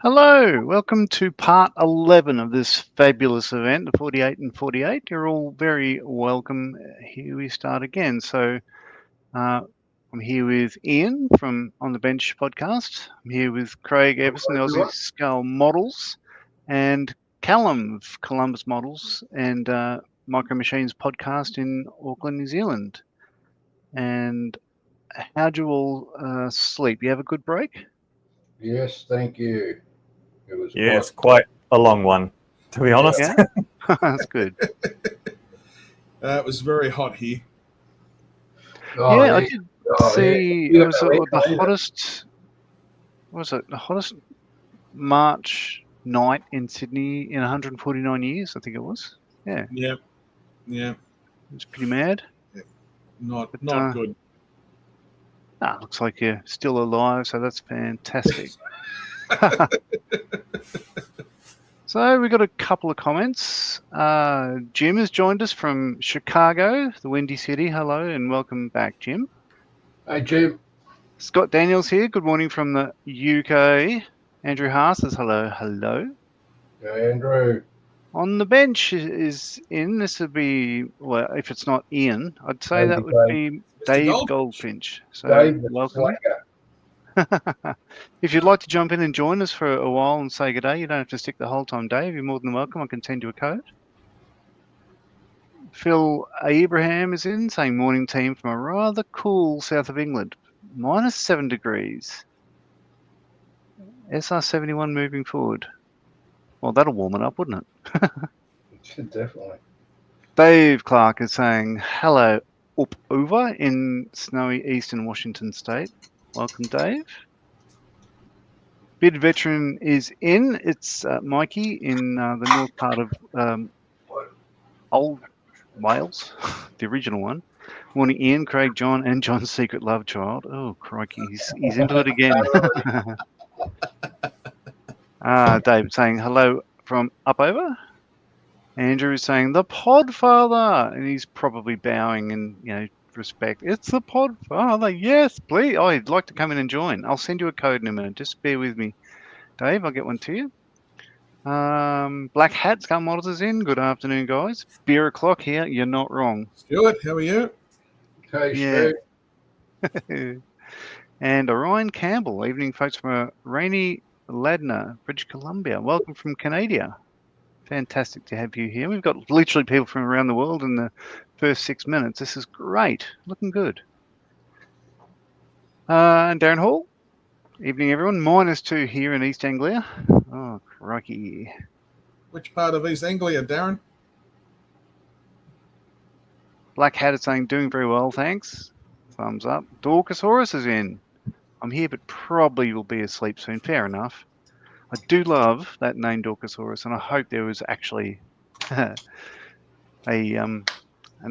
Hello, welcome to part 11 of this fabulous event, the 48 and 48. You're all very welcome. Here we start again. So I'm here with Ian from On the Bench podcast. I'm here with Craig Everson, the Aussie Skull Models, and Callum of Columbus Models and Micro Machines podcast in Auckland, New Zealand. And how'd you all sleep? You have a good break? Yes, thank you. It was quite a long one, to be honest. Yeah? That's good. It was very hot here. I did see it was the hottest. What was it? The hottest March night in Sydney in 149 years, I think it was. Yeah. Yeah. It was pretty mad. Not good. Looks like you're still alive, so that's fantastic. So we got a couple of comments. Jim has joined us from Chicago, the Windy City. Hello and welcome back, Jim. Hey, Jim. Scott Daniels here. Good morning from the UK. Andrew Haas says hello. Hey, Andrew. On the bench is in. This would be, well, if it's not Ian, I'd say that would be Dave Goldfinch. So Dave, welcome. If you'd like to jump in and join us for a while and say good day, you don't have to stick the whole time, Dave. You're more than welcome. I can send you a code. Phil Abraham is in, saying morning team from a rather cool south of England. -7 degrees. SR71 moving forward. Well, that'll warm it up, wouldn't it? Definitely. Dave Clark is saying hello up over in snowy eastern Washington state. Welcome, Dave. Bid Veteran is in. It's Mikey in the north part of Old Wales, the original one. Morning, Ian, Craig, John, and John's secret love child. Oh, crikey, he's into it again. Dave saying hello from up over. Andrew is saying the Podfather, and he's probably bowing and respect. It's the Podfather. Yes, please. Oh, I'd like to come in and join. I'll send you a code in a minute. Just bear with me, Dave. I'll get one to you. Black Hat Skull Models is in. Good afternoon, guys. Beer o'clock here. You're not wrong. Stuart, how are you? Hey, yeah. And Orion Campbell. Evening, folks, from a rainy Ladner, British Columbia. Welcome from Canada. Fantastic to have you here. We've got literally people from around the world in the first 6 minutes. This is great. Looking good. And Darren Hall. Evening, everyone. -2 here in East Anglia. Oh, crikey. Which part of East Anglia, Darren? Black Hat is saying, doing very well, thanks. Thumbs up. Dorcosaurus is in. I'm here, but probably will be asleep soon. Fair enough. I do love that name Dorcosaurus, and I hope there was actually an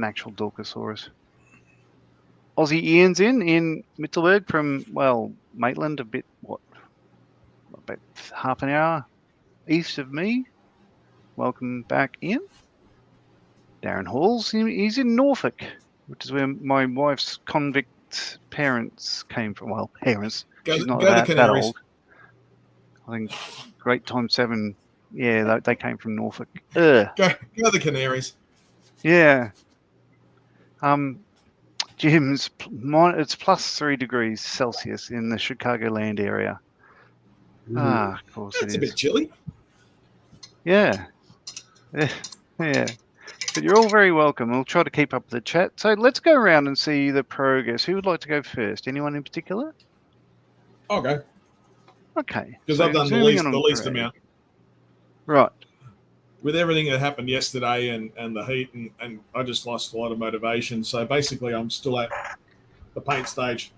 actual Dorcosaurus. Aussie Ian's in Mittelberg from, well, Maitland, about half an hour east of me. Welcome back, Ian. Darren Hall's he's in Norfolk, which is where my wife's convict parents came from. Well, parents. She's not that old. I think Great Time 7, yeah, they came from Norfolk. Go the Canaries. Yeah. Jim's, it's +3 degrees Celsius in the Chicagoland area. Of course That's it is. a bit chilly. Yeah. Yeah. But you're all very welcome. We'll try to keep up the chat. So let's go around and see the progress. Who would like to go first? Anyone in particular? I'll go. Okay. Because I've done the least amount. Right. With everything that happened yesterday and the heat, and I just lost a lot of motivation. So basically, I'm still at the paint stage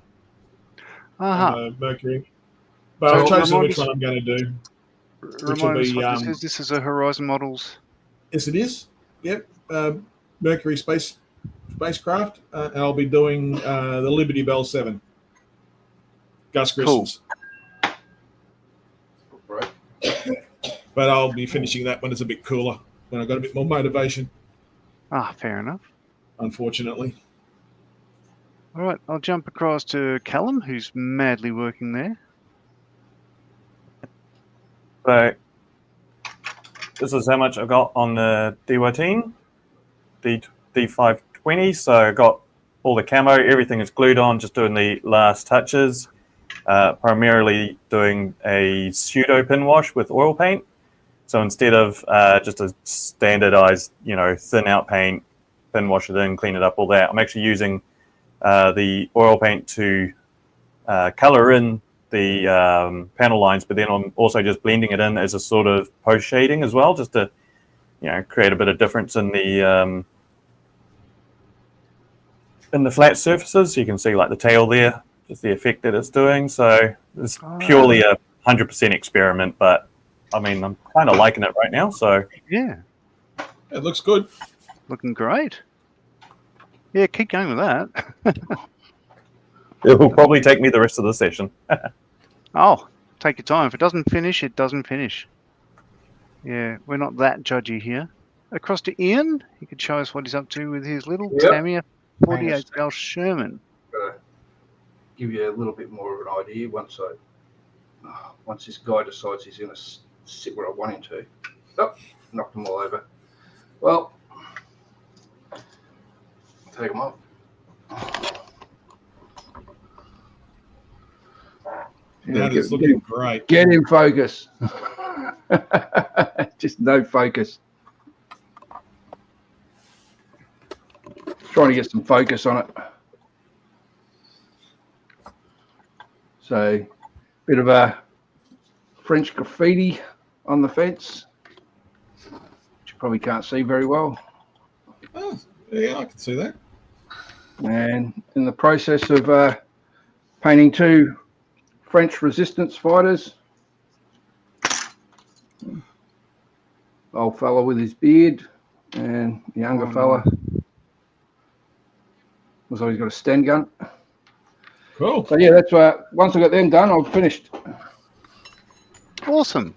on the Mercury. But I've chosen which one I'm going to do. Remind us what this is a Horizon Models. Yes, it is. Yep. Mercury spacecraft. And I'll be doing the Liberty Bell 7. Gus Grissom's. Cool. Right. But I'll be finishing that when it's a bit cooler, when I've got a bit more motivation. Fair enough. Unfortunately. All right, I'll jump across to Callum, who's madly working there. So this is how much I got on the D14, D520. So I got all the camo, everything is glued on, just doing the last touches. Primarily doing a pseudo pin wash with oil paint. So instead of just a standardized, thin out paint, pin wash it in, clean it up, all that, I'm actually using the oil paint to color in the panel lines, but then I'm also just blending it in as a sort of post shading as well, just to create a bit of difference in the flat surfaces. So you can see like the tail there, just the effect that it's doing. So it's purely a 100% experiment, but I mean, I'm kind of liking it right now. So yeah, it looks good. Looking great. Yeah, keep going with that. it will probably take me the rest of the session. Oh, take your time. If it doesn't finish, it doesn't finish. Yeah, we're not that judgy here. Across to Ian. He could show us what he's up to with his little Tamiya 48 scale Sherman. Give you a little bit more of an idea once this guy decides he's going to sit where I want him to. Oh, knocked them all over. Well, take them off. That is looking great. Get in focus. Just no focus. Trying to get some focus on it. So, bit of a French graffiti on the fence, which you probably can't see very well. Oh, yeah, I can see that. And in the process of painting two French resistance fighters. Old fella with his beard and younger fella looks like he's got a Sten gun. Cool. So yeah, that's once I got them done, I'm finished. Awesome.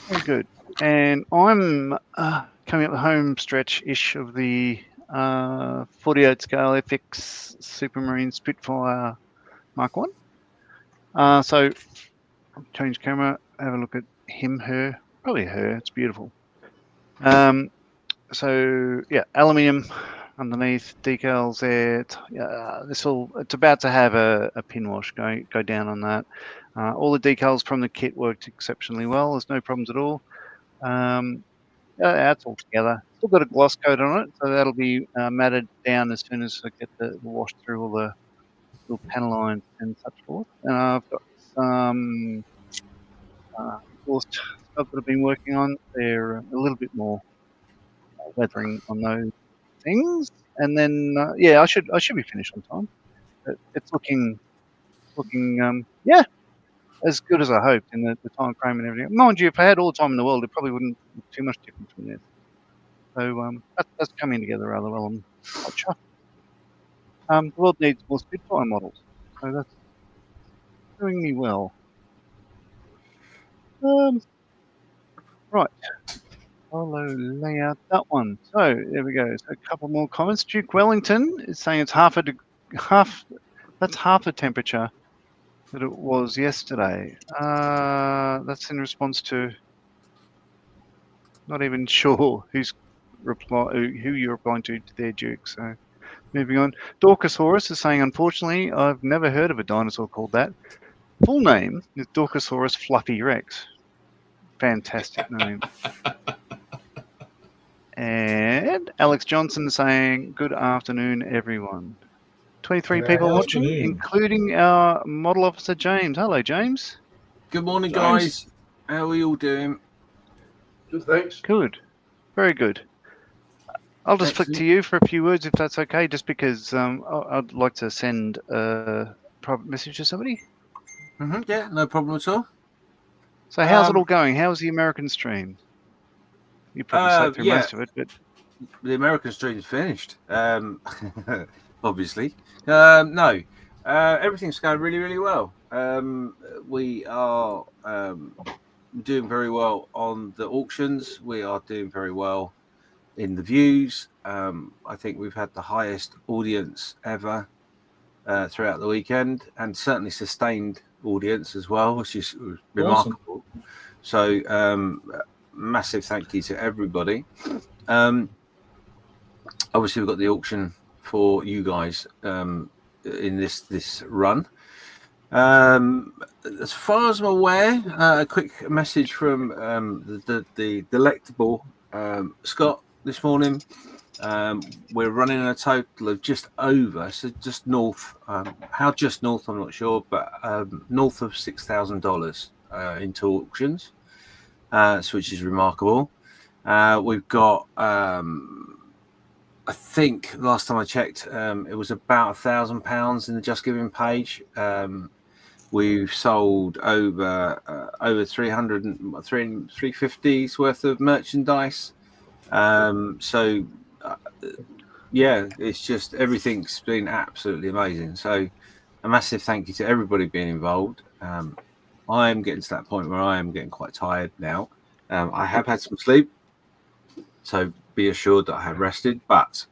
Very good. And I'm coming up the home stretch-ish of the 48 scale Airfix Supermarine Spitfire Mark 1. So change camera, have a look at him, her, probably her. It's beautiful. So yeah, aluminium underneath, decals there. It's about to have a pin wash go down on that. All the decals from the kit worked exceptionally well. There's no problems at all. That's all together. Still got a gloss coat on it, so that'll be matted down as soon as I get the wash through all the little panel lines and such forth. And I've got some exhaust stuff that I've been working on. They're a little bit more weathering on those things. And then I should be finished on time. But it's looking yeah, as good as I hoped in the time frame and everything. Mind you, if I had all the time in the world, it probably wouldn't be too much difference from this. So that's coming together rather well. I'm quite chuffed. The world needs more Spitfire models, so that's doing me well. Right, follow layout that one. So there we go. So a couple more comments. Duke Wellington is saying it's half the temperature that it was yesterday. That's in response to not even sure who you're replying to there, Duke. So moving on. Dorcosaurus is saying, unfortunately, I've never heard of a dinosaur called that. Full name is Dorcosaurus Fluffy Rex. Fantastic name. And Alex Johnson saying, good afternoon, everyone. 23 people watching, including our model officer, James. Hello, James. Good morning, guys. How are you all doing? Good, thanks. Good. Very good. I'll just flick to you for a few words, if that's okay, just because I'd like to send a private message to somebody. Yeah, no problem at all. So how's it all going? How's the American stream? You probably slept through most of it, but the American stream is finished. Obviously, no. Everything's going really, really well. We are doing very well on the auctions. We are doing very well in the views. I think we've had the highest audience ever throughout the weekend, and certainly sustained audience as well, which is remarkable. Awesome. So massive thank you to everybody. Obviously, we've got the auction for you guys in this run. As far as I'm aware, a quick message from the delectable Scott this morning. We're running a total of just over, so just north. How just north, I'm not sure, but north of $6,000 into auctions, which is remarkable. We've got, I think last time I checked, it was about £1,000 in the Just Giving page. We've sold over 350's worth of merchandise. Yeah, it's just everything's been absolutely amazing. So a massive thank you to everybody being involved. I am getting to that point where I am getting quite tired now. I have had some sleep, so be assured that I have rested, but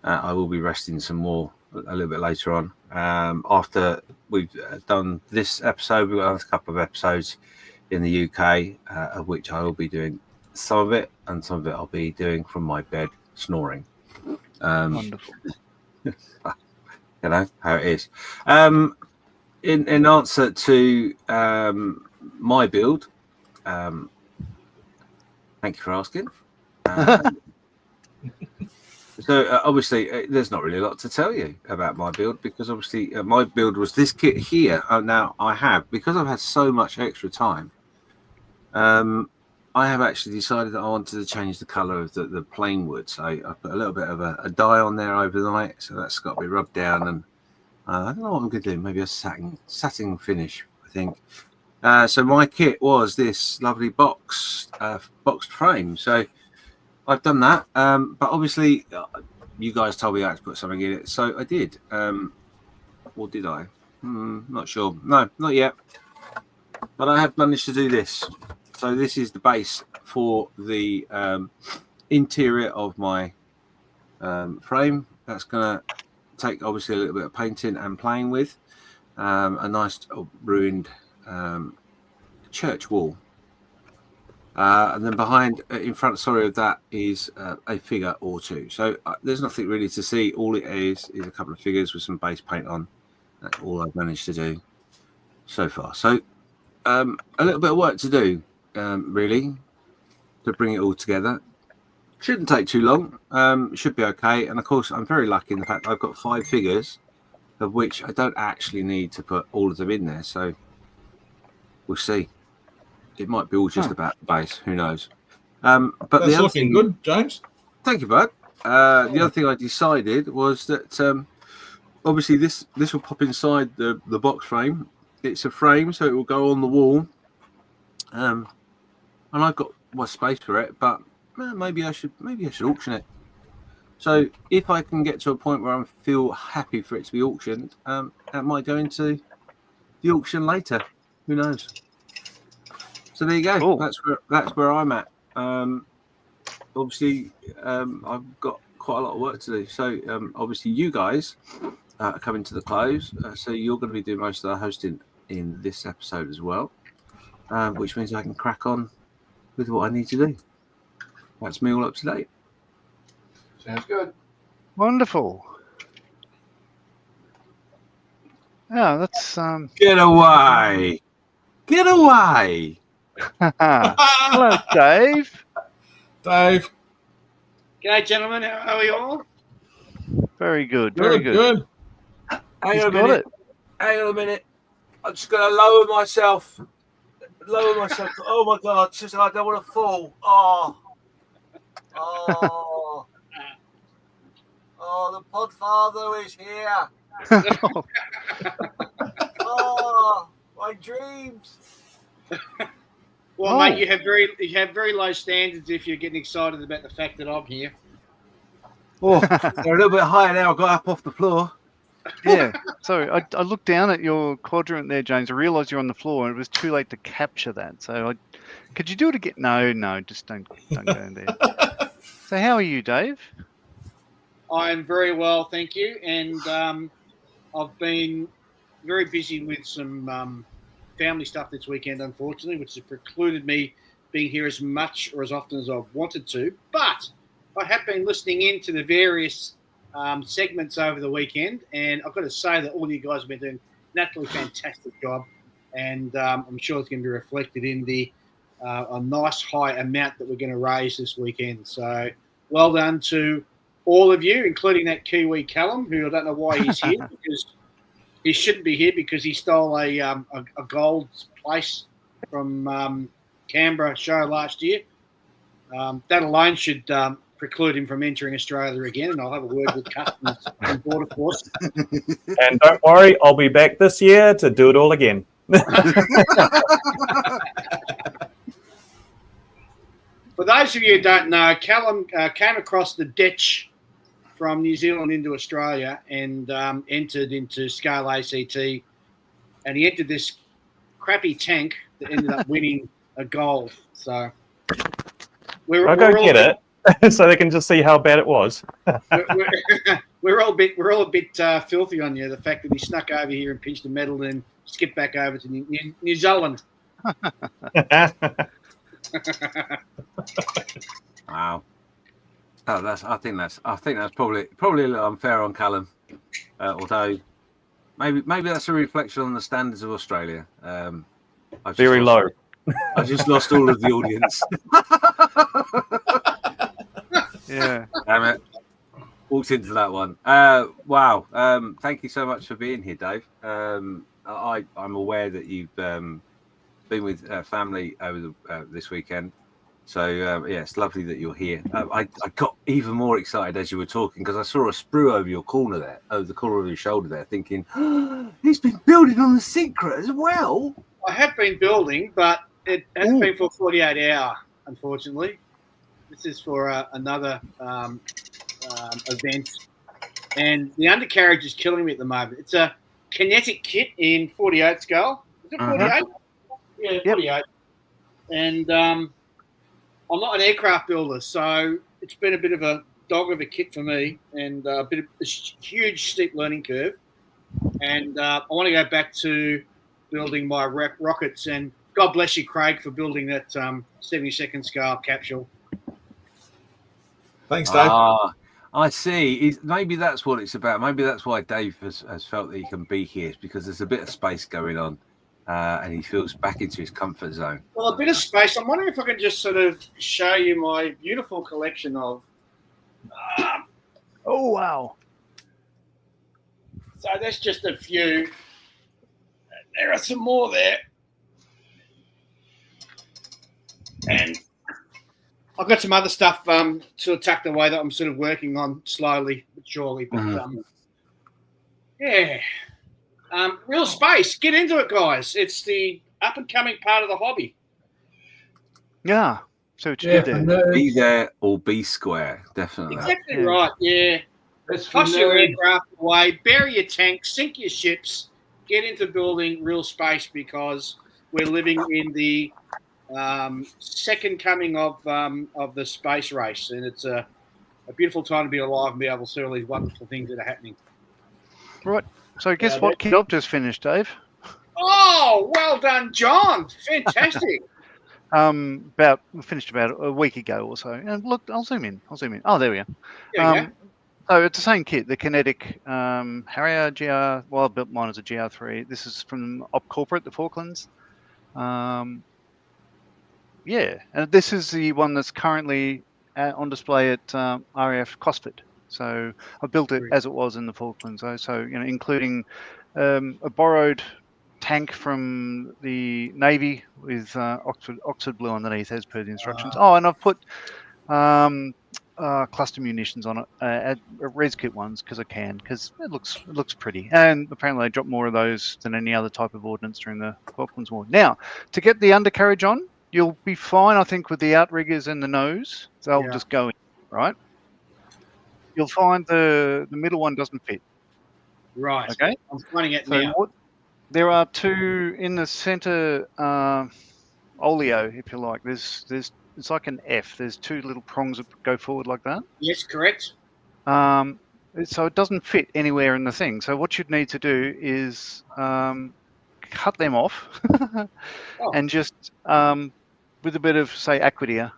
I will be resting some more a little bit later on. After we've done this episode, we've got a couple of episodes in the UK, of which I will be doing some of it, and some of it I'll be doing from my bed, snoring. Wonderful. You know how it is. In answer to my build, thank you for asking. So obviously, there's not really a lot to tell you about my build, because obviously my build was this kit here. Now I have, because I've had so much extra time, I have actually decided that I wanted to change the colour of the plain wood. So I put a little bit of a dye on there overnight, so that's got to be rubbed down, and I don't know what I'm going to do. Maybe a satin finish, I think. So my kit was this lovely boxed frame. So I've done that, but obviously you guys told me I had to put something in it, so I did. Or did I? Not sure. No, not yet. But I have managed to do this. So this is the base for the interior of my frame. That's going to take obviously a little bit of painting and playing with. A nice ruined church wall. And then behind, in front, of that is a figure or two. So there's nothing really to see. All it is a couple of figures with some base paint on. That's all I've managed to do so far. So a little bit of work to do, really, to bring it all together. Shouldn't take too long. Should be okay. And of course, I'm very lucky in the fact I've got 5 figures, of which I don't actually need to put all of them in there. So we'll see. It might be all just about the base. Who knows? But that's the other looking good, James. Thank you, bud. The other thing I decided was that obviously this will pop inside the box frame. It's a frame, so it will go on the wall. And I've got space for it, but maybe I should auction it. So if I can get to a point where I feel happy for it to be auctioned, that might go into the auction later. Who knows? So there you go. Cool. That's where I'm at. Obviously, I've got quite a lot of work to do. So obviously, you guys are coming to the close. So you're going to be doing most of the hosting in this episode as well, which means I can crack on with what I need to do. That's me all up to date. Sounds good. Wonderful. Yeah, that's Get away! Get away! Hello, Dave. Dave. G'day, gentlemen. How are you all? Very good. Very good. Hang on a minute. I'm just going to lower myself. Oh my God! Just I don't want to fall. Oh, the Podfather is here. Oh, my dreams. Well, mate, you have very low standards if you're getting excited about the fact that I'm here. Oh, they're a little bit higher now. I got up off the floor. Yeah. Sorry, I looked down at your quadrant there, James. I realised you're on the floor, and it was too late to capture that. So, could you do it again? No, just don't go in there. So, how are you, Dave? I'm very well, thank you. And I've been very busy with some family stuff this weekend, unfortunately, which has precluded me being here as much or as often as I've wanted to. But I have been listening in to the various segments over the weekend, and I've got to say that all you guys have been doing an absolutely fantastic job, and I'm sure it's going to be reflected in the a nice high amount that we're going to raise this weekend. So well done to all of you, including that Kiwi Callum, who I don't know why he's here, because he shouldn't be here because he stole a gold place from Canberra show last year. That alone should preclude him from entering Australia again, and I'll have a word with Customs and Border Force. And don't worry, I'll be back this year to do it all again. For those of you who don't know, Callum came across the ditch from New Zealand into Australia and entered into Scale ACT, and he entered this crappy tank that ended up winning a gold. So I'll go get it so they can just see how bad it was. we're all a bit filthy on you. The fact that he snuck over here and pinched a medal and skipped back over to New Zealand. Wow. Oh, I think that's probably a little unfair on Callum. Although maybe that's a reflection on the standards of Australia. Very low. I just lost all of the audience. Yeah. Damn it. Walked into that one. Wow. Thank you so much for being here, Dave. I'm aware that you've been with family over this weekend. So, it's lovely that you're here. I got even more excited as you were talking because I saw a sprue over your corner there, over the corner of your shoulder there, thinking, he's been building on the Secret as well. I have been building, but it hasn't been for 48 hour, unfortunately. This is for another event. And the undercarriage is killing me at the moment. It's a kinetic kit in 48 scale. Is it 48? Yeah, 48. Yep. And I'm not an aircraft builder, so it's been a bit of a dog of a kit for me and a bit of a huge steep learning curve. And I want to go back to building my rockets. And God bless you, Craig, for building that 72nd scale capsule. Thanks, Dave. I see. Maybe that's what it's about. Maybe that's why Dave has felt that he can be here, because there's a bit of space going on. And he feels back into his comfort zone. Well, a bit of space. I'm wondering if I can just sort of show you my beautiful collection of. Oh, wow. So that's just a few. There are some more there. And I've got some other stuff sort of tucked away that I'm sort of working on slowly but surely. But yeah. Real space. Get into it, guys. It's the up-and-coming part of the hobby. Yeah. So what you did there. Be there or be square, definitely. Exactly right, yeah. Toss your aircraft away, bury your tanks, sink your ships, get into building real space, because we're living in the second coming of the space race, and it's a beautiful time to be alive and be able to see all these wonderful things that are happening. Right. So guess what kit I've just finished, Dave? Oh, well done, John. Fantastic. We finished about a week ago or so. And look, I'll zoom in. Oh, there we go. So it's the same kit, the Kinetic Harrier GR. Well, I built mine as a GR3. This is from Op Corporate, the Falklands. And this is the one that's currently on display at RAF Cosford. So I built it as it was in the Falklands. So including a borrowed tank from the Navy with Oxford blue underneath, as per the instructions. And I've put cluster munitions on it, res kit ones, because it looks pretty. And apparently, they drop more of those than any other type of ordnance during the Falklands War. Now, to get the undercarriage on, you'll be fine, I think, with the outriggers and the nose. They'll just go in, right? You'll find the middle one doesn't fit. Right. Okay. I'm finding it now. There are two in the center oleo, if you like. There's it's like an F. There's two little prongs that go forward like that. Yes, correct. So it doesn't fit anywhere in the thing. So what you'd need to do is cut them off Oh. and just with a bit of, say, Aquadia,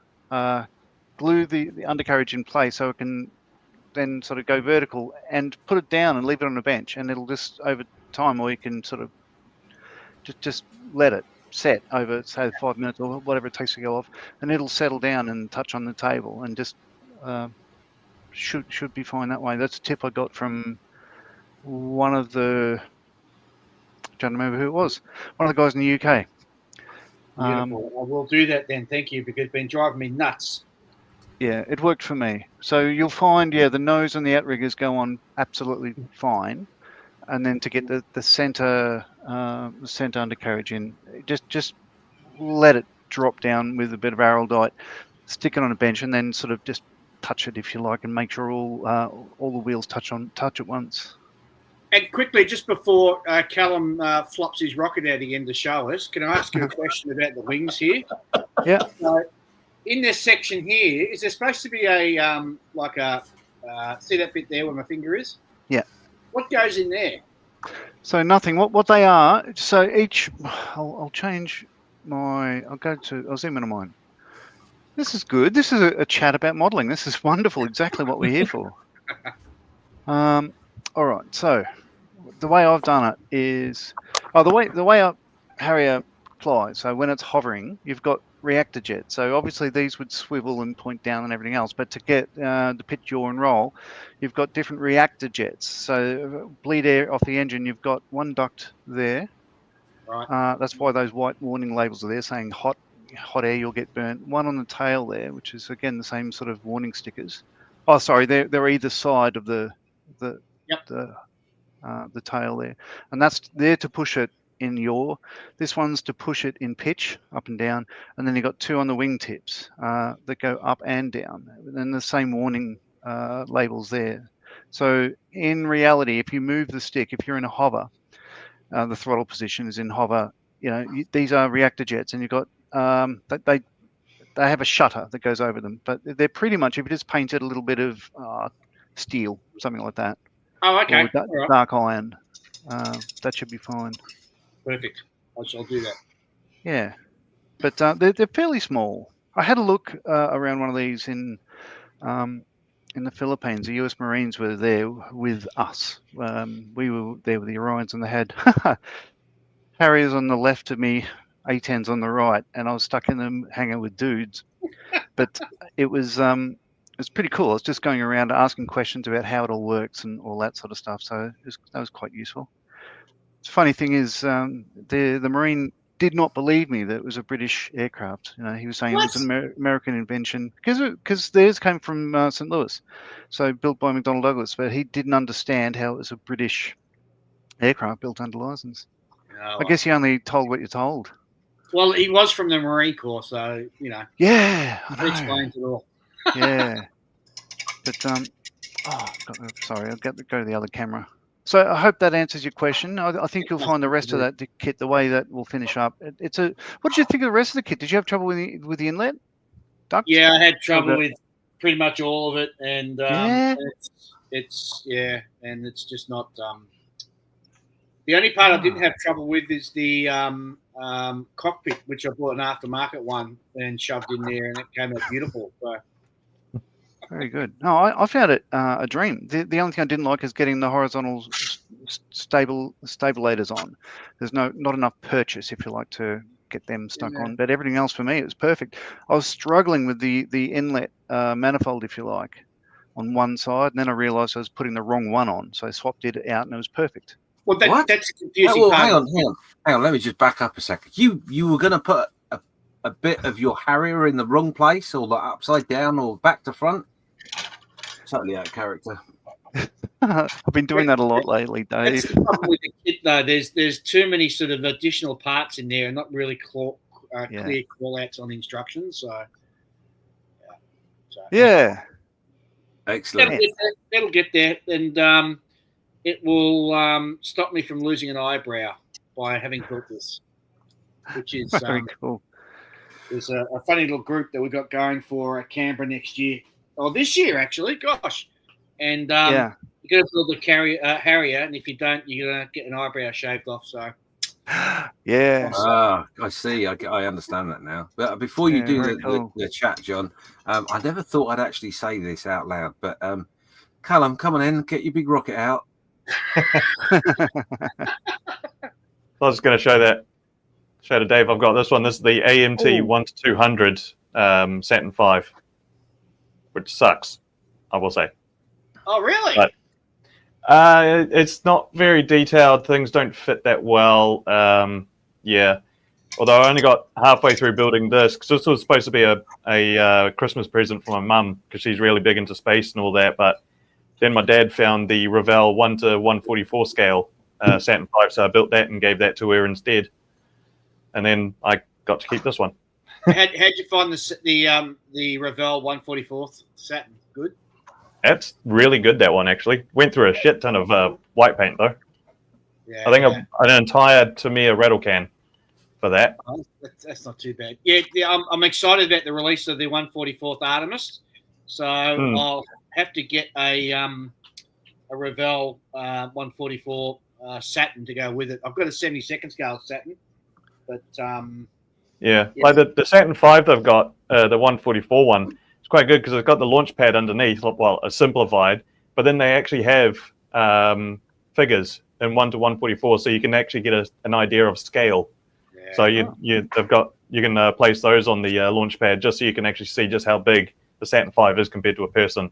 glue the undercarriage in place so it can then sort of go vertical and put it down and leave it on a bench, and it'll just over time, or you can sort of just let it set over, say, 5 minutes or whatever it takes to go off, and it'll settle down and touch on the table and just should be fine that way. That's a tip I got from one of the, I don't remember who it was, one of the guys in the UK. Beautiful. I will do that then. Thank you, because it's been driving me nuts. Yeah, it worked for me. So you'll find, the nose and the outriggers go on absolutely fine, and then to get the center undercarriage in, just let it drop down with a bit of araldite, stick it on a bench, and then sort of just touch it if you like, and make sure all the wheels touch at once. And quickly, just before Callum flops his rocket out again to show us, can I ask you a question about the wings here? Yeah. So, in this section here, is there supposed to be a see that bit there where my finger is? Yeah. What goes in there? So nothing. What they are? So each, I'll change my. I'll zoom into mine. This is good. This is a chat about modelling. This is wonderful. Exactly what we're here for. All right. So the way I've done it is, the way a Harrier flies. So when it's hovering, you've got reactor jets. So obviously these would swivel and point down and everything else. But to get the pitch, yaw, and roll, you've got different reactor jets. So bleed air off the engine. You've got one duct there. Right. That's why those white warning labels are there, saying hot air, you'll get burnt. One on the tail there, which is again the same sort of warning stickers. Oh, sorry, they're either side of the tail there, and that's there to push it in yaw. This one's to push it in pitch, up and down, and then you've got two on the wingtips that go up and down, and then the same warning labels there. So in reality, if you move the stick, if you're in a hover, the throttle position is in hover. These are reactor jets, and you've got they have a shutter that goes over them, but they're pretty much, if you just painted a little bit of steel, something like that. Oh, okay. Or dark iron, that should be fine. Perfect. I shall do that. Yeah, but they're fairly small. I had a look around one of these in the Philippines. The US Marines were there with us. We were there with the Orions, and they had Harriers on the left of me, A10s on the right, and I was stuck in them hanging with dudes. But it was pretty cool. I was just going around asking questions about how it all works and all that sort of stuff. So that was quite useful. The funny thing is, the Marine did not believe me that it was a British aircraft. He was saying it was an American invention because theirs came from St. Louis, so built by McDonnell Douglas. But he didn't understand how it was a British aircraft built under license. I guess you only told what you're told. Well, he was from the Marine Corps, so Yeah, I know. That explains it all. Yeah, but sorry, I'll go to the other camera. So I hope that answers your question. I think you'll find the rest of that kit, the way that will finish up. What did you think of the rest of the kit? Did you have trouble with the inlet duct? Yeah, I had trouble with pretty much all of it, and it's just not. The only part I didn't have trouble with is the cockpit, which I bought an aftermarket one and shoved in there, and it came out beautiful. So. Very good. No, I found it a dream. The only thing I didn't like is getting the horizontal stabilators on. There's not enough purchase, if you like, to get them stuck on. But everything else for me, it was perfect. I was struggling with the inlet manifold, if you like, on one side, and then I realised I was putting the wrong one on, so I swapped it out, and it was perfect. Well, that's confusing. Hang on. Let me just back up a second. You were going to put a bit of your Harrier in the wrong place, or like upside down, or back to front. Totally out of character. I've been doing that a lot lately, Dave. That's the problem with the kit, though. There's too many sort of additional parts in there, and not really clear call-outs on instructions. So yeah. Excellent. That'll get there, and it will stop me from losing an eyebrow by having built this, which is very cool. There's a funny little group that we got going for Canberra next year. Oh, this year actually, gosh. And you're going to build a Harrier, and if you don't, you're going to get an eyebrow shaved off. So Yeah. I see. I understand that now. But before you Yeah, do very cool. the chat, John, I never thought I'd actually say this out loud. But Callum, come on in, get your big rocket out. I was just going to show to Dave. I've got this one. This is the AMT 1-200 Saturn V, which sucks, I will say. Oh, really? But, it's not very detailed. Things don't fit that well. Yeah. Although I only got halfway through building this, because this was supposed to be a Christmas present for my mum, because she's really big into space and all that. But then my dad found the Revell 1-144 scale Saturn V, so I built that and gave that to her instead. And then I got to keep this one. How'd you find the Revell 144 Saturn? Good? That's really good, that one, actually. Went through a shit ton of white paint, though. Yeah, I think an entire Tamiya rattle can for that. Oh, that's not too bad. Yeah, I'm excited about the release of the 144th Artemis. So I'll have to get a Revell 144 Saturn to go with it. I've got a 72nd scale Saturn, but yeah, like the Saturn V they've got, the 144 one, it's quite good because it's got the launch pad underneath, well, a simplified, but then they actually have figures in 1-144, so you can actually get an idea of scale. Yeah. So you can place those on the launch pad just so you can actually see just how big the Saturn V is compared to a person.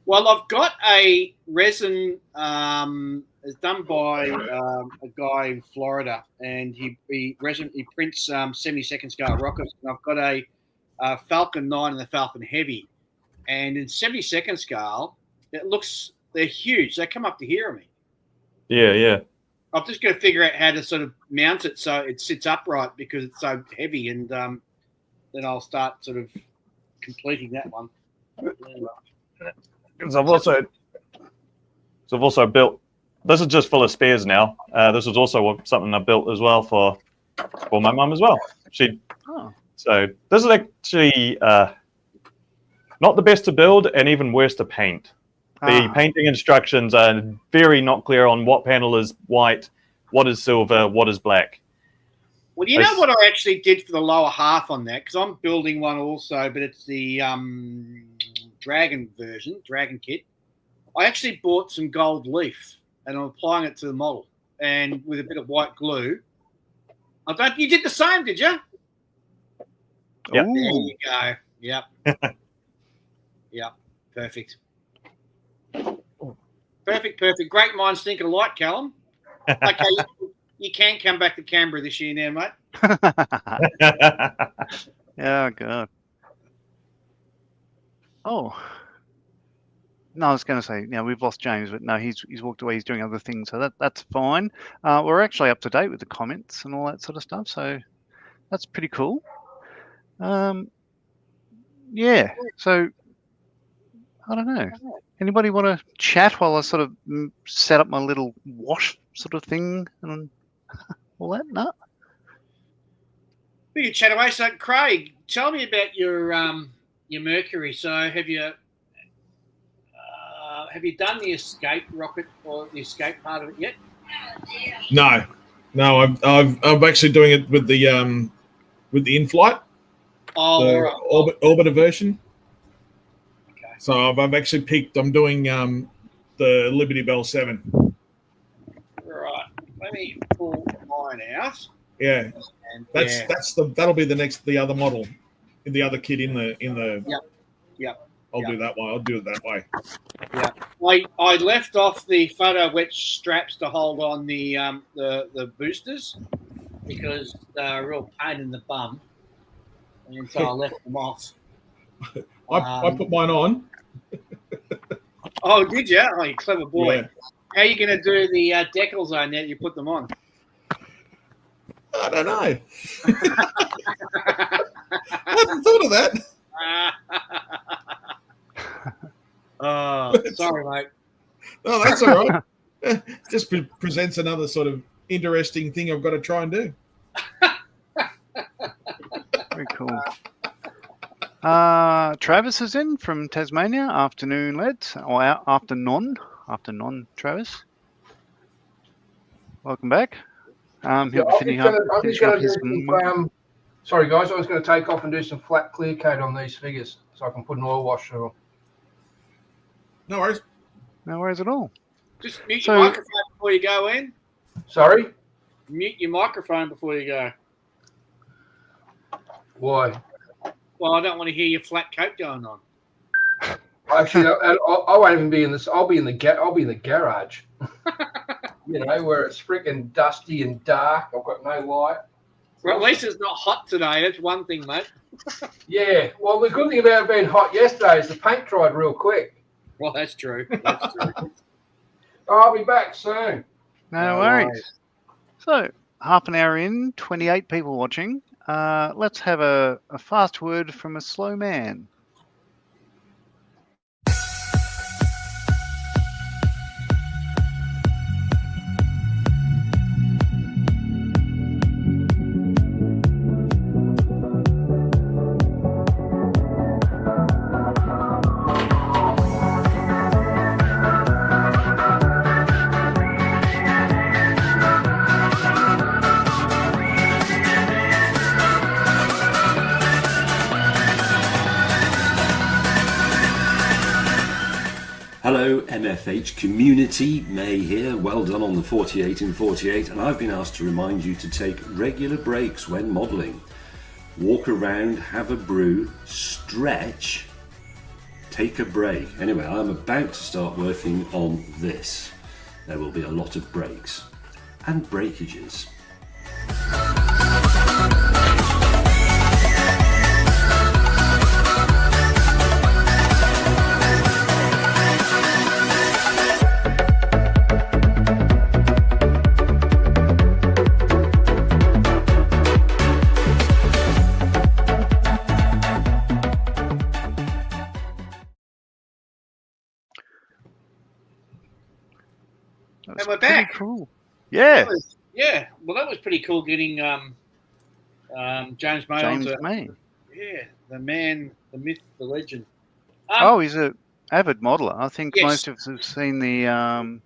Well, I've got a resin. It's done by a guy in Florida, and he prints 72nd scale rockets. And I've got a Falcon 9 and the Falcon Heavy, and in 72nd scale, they're huge. They come up to here of me. Yeah. I've just got to figure out how to sort of mount it so it sits upright because it's so heavy, and then I'll start sort of completing that one. Because I've also built. This is just full of spares now. This was also something I built as well for my mum as well. So this is actually not the best to build and even worse to paint. The painting instructions are very not clear on what panel is white, what is silver, what is black. Well, you know what I actually did for the lower half on that? Because I'm building one also, but it's the Dragon kit. I actually bought some gold leaf and I'm applying it to the model and with a bit of white glue. You did the same, did you? Yep. There you go. Yep. Yep. Perfect. Perfect. Great minds think alike, Callum. Okay, you can come back to Canberra this year now, mate. Oh, God. Oh. No, I was going to say, we've lost James, but no, he's walked away. He's doing other things, so that's fine. We're actually up to date with the comments and all that sort of stuff, so that's pretty cool. Yeah, so I don't know. Anybody want to chat while I sort of set up my little wash sort of thing and all that? No? We can chat away. So, Craig, tell me about your Mercury. So, have you done the escape rocket or the escape part of it yet? No. I'm actually doing it with the in-flight, the orbiter version. Okay. So I've actually picked. I'm doing the Liberty Bell 7. Right. Let me pull mine out. Yeah. And that'll be the other model, the other kit in the. Yep. I'll do that one. I'll do it that way. Yeah, I left off the photo wedge straps to hold on the boosters because they're a real pain in the bum, and so I left them off. I put mine on. Oh, did you? Oh, you clever boy. Yeah. How are you going to do the decals on that? You put them on? I don't know. I hadn't thought of that. Sorry, mate. No, that's all right. Just presents another sort of interesting thing I've got to try and do. Very cool. Travis is in from Tasmania. Afternoon, lads. Or afternoon, Travis. Welcome back. He'll be I'm finishing just up going to his. do some, sorry, guys. I was going to take off and do some flat clear coat on these figures so I can put an oil wash through them. No worries. No worries at all. Just mute So- your microphone before you go in. Sorry? Mute your microphone before you go. Why? Well, I don't want to hear your flat coat going on. Actually, I won't even be in this. I'll be in the garage. You know, where it's freaking dusty and dark. I've got no light. Well, at least it's not hot today. That's one thing, mate. Yeah. Well, the good thing about it being hot yesterday is the paint dried real quick. Well, that's true. That's true. I'll be back soon. No worries. So, half an hour in, 28 people watching. Let's have a fast word from a slow man. Hello MFH community, May here, well done on the 48 in 48, and I've been asked to remind you to take regular breaks when modelling. Walk around, have a brew, stretch, take a break. Anyway, I'm about to start working on this. There will be a lot of breaks and breakages. That's we're pretty back. Cool. Yeah. Well, that was pretty cool getting James May James onto. May. Yeah, the man, the myth, the legend. He's an avid modeler. I think Yes. most of us have seen the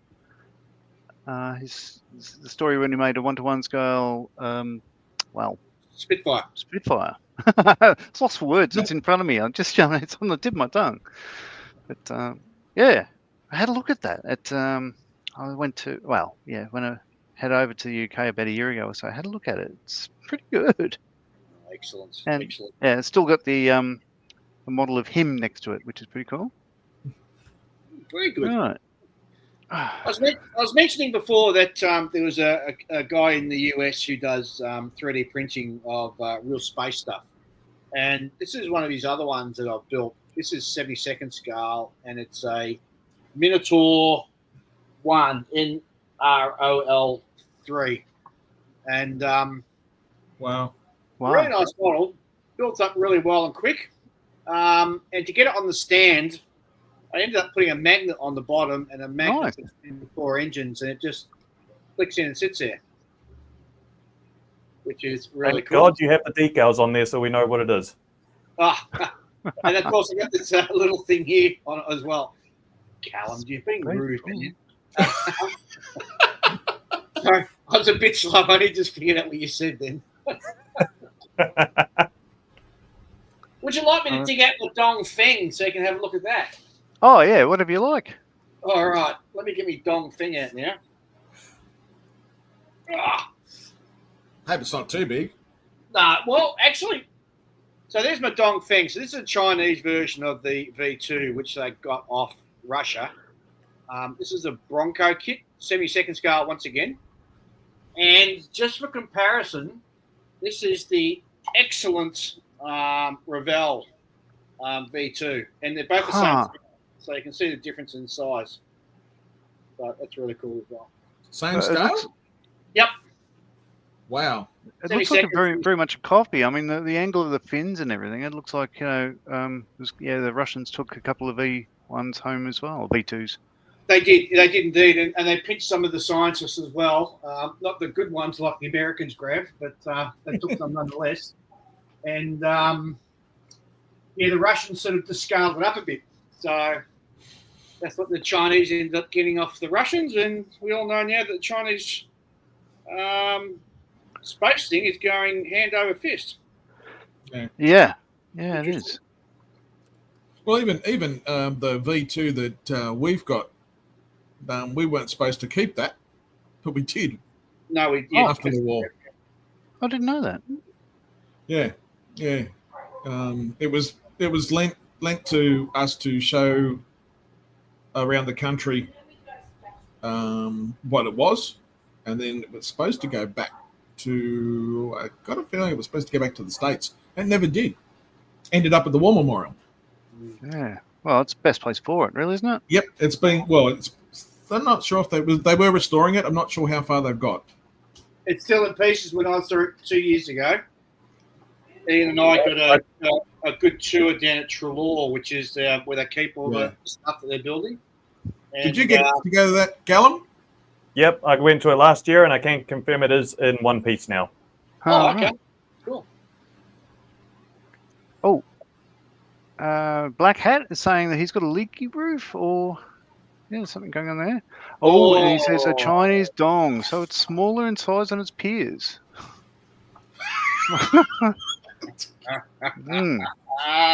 the story when he made a 1-to-1 scale. Spitfire. Spitfire. It's lost for words. It's in front of me. It's on the tip of my tongue. But yeah, I had a look at that. I went to when I head over to the UK about a year ago or so. I had a look at it. It's pretty good. Excellent. And Excellent. yeah, it's still got the model of him next to it, which is pretty cool. Very good. Right. I was mentioning before that there was a guy in the US who does 3D printing of real space stuff. And this is one of his other ones that I've built. This is 72nd scale, and it's a Minotaur 1 NROL3. And Wow. really nice model, built up really well and quick. And to get it on the stand, I ended up putting a magnet on the bottom and a magnet in the 4 engines, and it just clicks in and sits there, which is really Thank cool. God you have the decals on there so we know what it is. And of course, I got this little thing here on it as well. Callum, you're being rude, man. Sorry, I was a bit slow. I only just figured out what you said then. Would you like me to dig out the Dong Feng so you can have a look at that? Oh yeah, whatever you like. All right, let me get me Dong Feng out now. Hope it's not too big. Well, actually, so there's my Dong Feng. So this is a Chinese version of the V2, which they got off Russia. This is a Bronco kit, 72nd scale once again. And just for comparison, this is the excellent Revell V2. And they're both the same, so you can see the difference in size. So that's really cool as well. Same scale? Yep. Wow. It looks like very, very much a copy. I mean, the angle of the fins and everything. It looks like the Russians took a couple of V1s home as well, V2s. They did indeed, and they pinched some of the scientists as well. Not the good ones like the Americans grabbed, but they took them nonetheless. And the Russians sort of just scaled it up a bit. So that's what the Chinese ended up getting off the Russians, and we all know now that the Chinese space thing is going hand over fist. Yeah, it is. Well, even the V2 that we've got, we weren't supposed to keep that, but we did. No, we did after the war. I didn't know that. Yeah. It was lent to us to show around the country what it was, and then it was supposed to go back to. I got a feeling it was supposed to go back to the States, and never did. Ended up at the War Memorial. Yeah. Well, it's the best place for it, really, isn't it? Yep, it's been. Well, I'm not sure if they were restoring it. I'm not sure how far they've got. It's still in pieces. When I saw it 2 years ago, Ian and I got a good tour down at Trelaw, which is where they keep all the stuff that they're building. And, did you get together that, Gallum? Yep, I went to it last year, and I can confirm it is in one piece now. Oh, okay. Right. Cool. Oh, Black Hat is saying that he's got a leaky roof, or there's something going on there. Oh, and he says a Chinese dong, so it's smaller in size than its peers.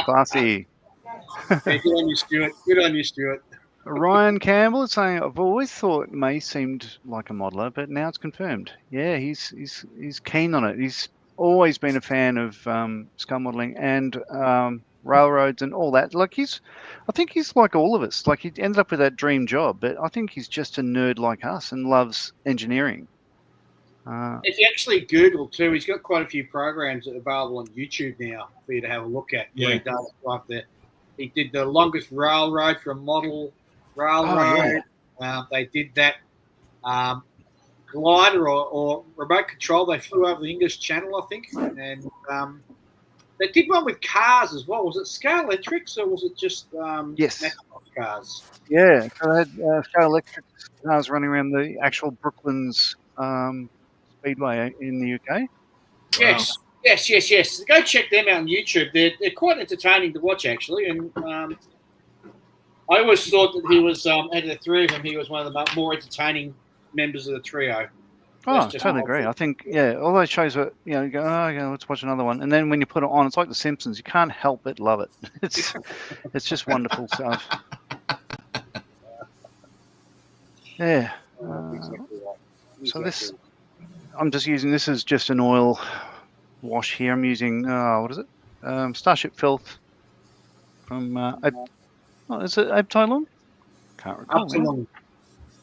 Classy. Hey, good on you, Stuart. Good on you, Stuart. Ryan Campbell is saying, I've always thought May seemed like a modeler, but now it's confirmed. Yeah, he's keen on it. He's always been a fan of skull modeling and railroads and all that. Like I think he's like all of us. Like he ended up with that dream job, but I think he's just a nerd like us and loves engineering. If you actually Google too, he's got quite a few programs available on YouTube now for you to have a look at. Yeah. Where he does like that. He did the longest railroad for a model railroad. They did that glider or remote control. They flew over the English Channel, I think, and they did one with cars as well. Was it Scale Electrics or was it just Yes. Macintosh cars? Yeah, so they had Scale Electric cars running around the actual Brooklands Speedway in the UK. Yes. Yes. Go check them out on YouTube. They're quite entertaining to watch, actually. And I always thought that he was, out of the three of them, he was one of the more entertaining members of the trio. Oh, totally agree. I think, all those shows were, you go, let's watch another one. And then when you put it on, it's like The Simpsons. You can't help but love it. It's just wonderful stuff. Yeah. Exactly right. So I'm just using, this is just an oil wash here. I'm using, what is it? Starship Filth from, is it Abe Tylon? Can't recall.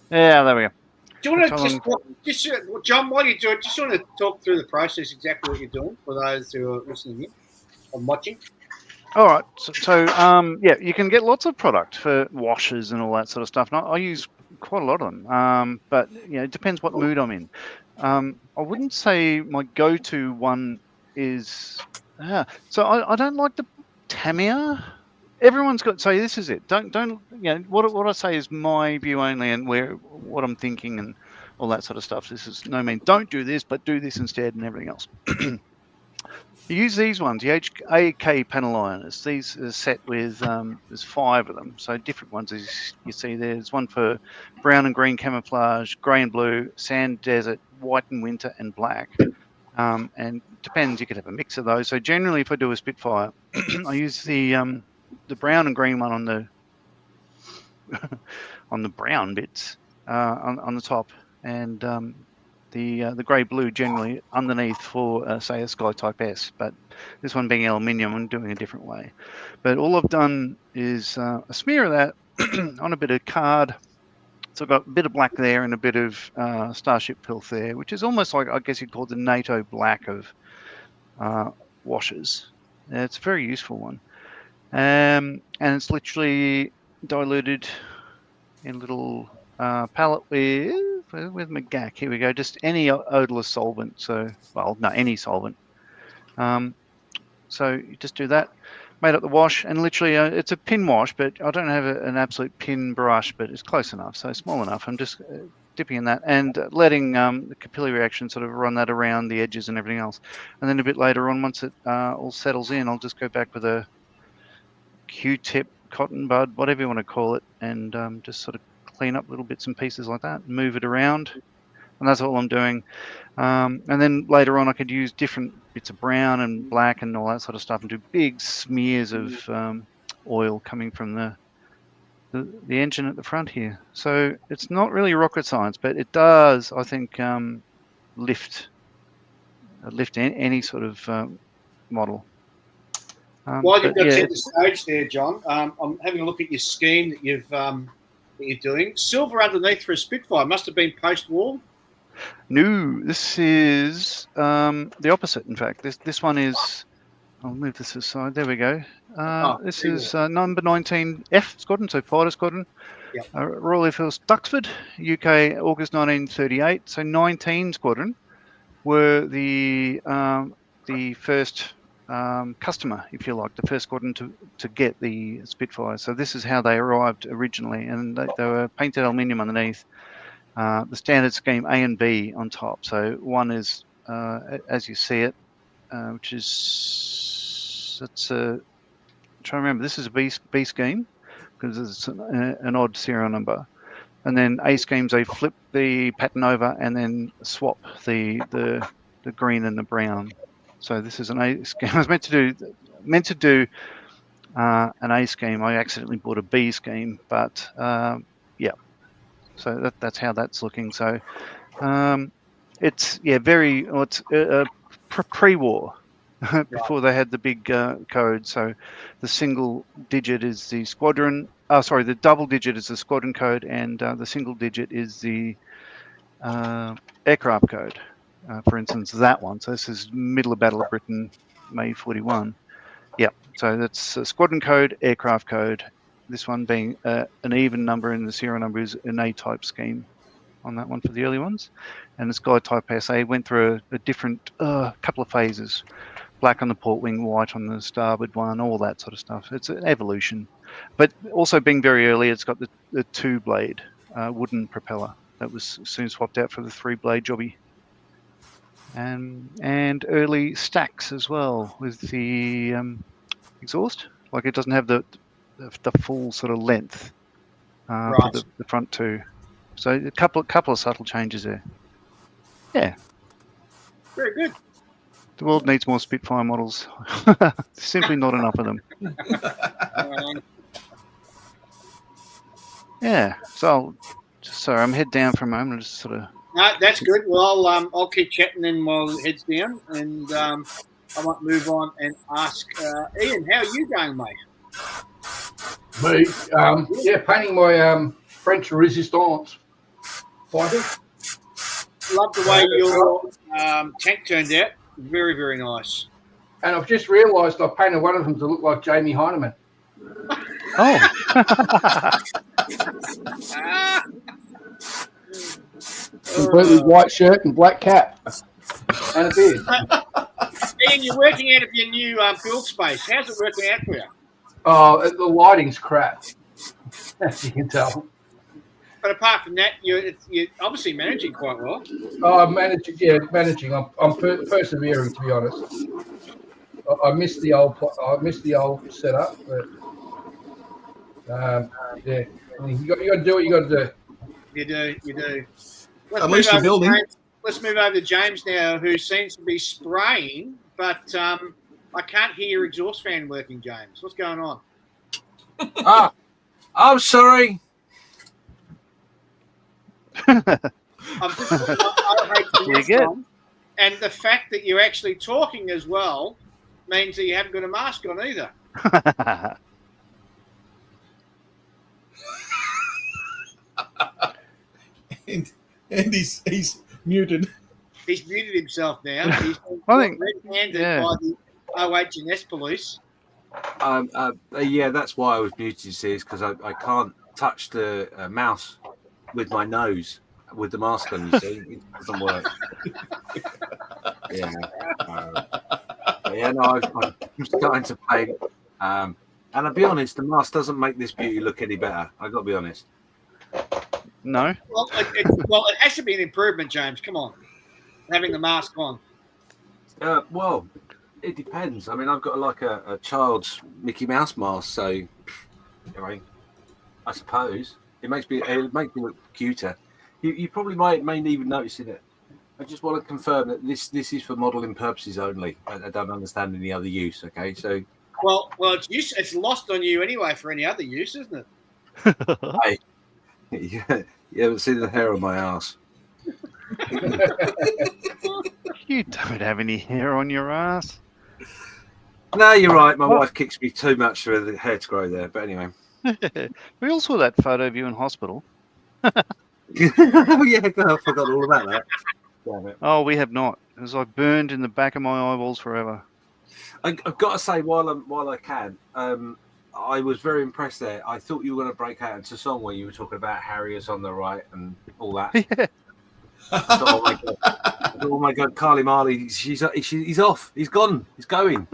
Yeah, there we go. Do you want to just John, while you do it, just want to talk through the process, exactly what you're doing for those who are listening in and watching? All right. So you can get lots of product for washes and all that sort of stuff. And I use quite a lot of them, but it depends what mood I'm in. I wouldn't say my go-to one is. So I don't like the Tamiya. Everyone's got. So this is it. Don't. What I say is my view only, and what I'm thinking and all that sort of stuff. This is no mean. Don't do this, but do this instead, and everything else. You use these ones, the AK panel ironers. These are set with, there's 5 of them. So different ones, as you see there. There's one for brown and green camouflage, grey and blue, sand desert, white and winter, and black. And depends, you could have a mix of those. So generally, if I do a Spitfire, I use the brown and green one on the on the brown bits on the top, and the grey blue generally underneath for say a Sky Type S, but this one being aluminium, I'm doing a different way. But all I've done is a smear of that on a bit of card. So I've got a bit of black there and a bit of Starship Filth there, which is almost like, I guess you'd call it the NATO black of washes. It's a very useful one. And it's literally diluted in a little palette with McGack. Here we go. Just any odorless solvent. Any solvent. So you just do that. Made up the wash, and literally it's a pin wash, but I don't have an absolute pin brush, but it's close enough, so small enough. I'm just dipping in that and letting the capillary reaction sort of run that around the edges and everything else. And then a bit later on, once it all settles in, I'll just go back with a Q-tip, cotton bud, whatever you want to call it, and just sort of clean up little bits and pieces like that, move it around. and that's all I'm doing. And then later on, I could use different bits of brown and black and all that sort of stuff, and do big smears of oil coming from the engine at the front here. So it's not really rocket science, but it does, I think, lift any sort of model. While you've got center stage there, John, I'm having a look at your scheme that you're doing. Silver underneath for a Spitfire must have been post-war. No, this is the opposite. In fact, this one is. I'll move this aside. There we go. This is number 19 F Squadron, so Fighter Squadron. Yep. Royal Air Force Duxford, UK, August 1938. So 19 Squadron were the first customer, if you like, the first squadron to get the Spitfire. So this is how they arrived originally, and they were painted aluminium underneath. The standard scheme A and B on top. So one is, as you see it, which is I'm trying to remember. This is a B scheme because it's an odd serial number, and then A schemes they flip the pattern over and then swap the green and the brown. So this is an A scheme. I was meant to do an A scheme. I accidentally bought a B scheme, but yeah. So that's how that's looking. So it's it's pre-war before they had the big code. So the single digit is the squadron. The double digit is the squadron code, and the single digit is the aircraft code. For instance, that one. So this is middle of Battle of Britain, May 41. Yeah. So that's squadron code, aircraft code. This one being an even number, and the serial number is an A-type scheme on that one for the early ones. And the Sky Type SA went through a different couple of phases. Black on the port wing, white on the starboard one, all that sort of stuff. It's an evolution. But also being very early, it's got the two-blade wooden propeller that was soon swapped out for the three-blade jobby. And early stacks as well with the exhaust. Like it doesn't have the full sort of length for the front two. So a couple of subtle changes there. Yeah. Very good. The world needs more Spitfire models. Simply not enough of them. Yeah. So sorry, I'm head down for a moment. Just sort of. No, that's good. Well, I'll keep chatting then while it heads down, and I might move on and ask Ian, how are you going, mate? Me, painting my French Resistance fighter. Love the way your tank turned out. Very, very nice. And I've just realised I painted one of them to look like Jamie Heineman. Oh. Completely white shirt and black cap. And a beard. Ian, you're working out of your new build space. How's it working out for you? Oh, the lighting's crap, as you can tell. But apart from that, you're obviously managing quite well. Oh, I'm managing. I'm persevering, to be honest. I missed the old setup, but yeah, you got to do what you got to do. You do. At least you're building. Let's move over to James now, who seems to be spraying, but I can't hear your exhaust fan working, James. What's going on? I'm sorry. I'm just and the fact that you're actually talking as well means that you haven't got a mask on either. and he's muted. He's muted himself now. He's been red-handed by the OH&S police. Yeah, that's why I was muted, is because I can't touch the mouse with my nose with the mask on, you see. It doesn't work. I'm starting to paint. And I'll be honest, the mask doesn't make this beauty look any better. I've got to be honest. No? Well, it has to be an improvement, James. Come on. Having the mask on. Well, it depends. I mean, I've got like a child's Mickey Mouse mask, so I suppose it makes me look cuter. You probably may even notice it. I just want to confirm that this is for modelling purposes only. I don't understand any other use. Okay, so Well, it's lost on you anyway for any other use, isn't it? hey, you haven't seen the hair on my ass. You don't have any hair on your ass. No, you're right. My wife kicks me too much for the hair to grow there. But anyway, We all saw that photo of you in hospital. oh yeah, I forgot all about that. Damn it. Oh, we have not. It was like burned in the back of my eyeballs forever. I've got to say, while I can, I was very impressed there. I thought you were going to break out into song where you were talking about Harriers on the right and all that. Yeah. Oh my god, Carly Marley, he's off. He's gone. He's going.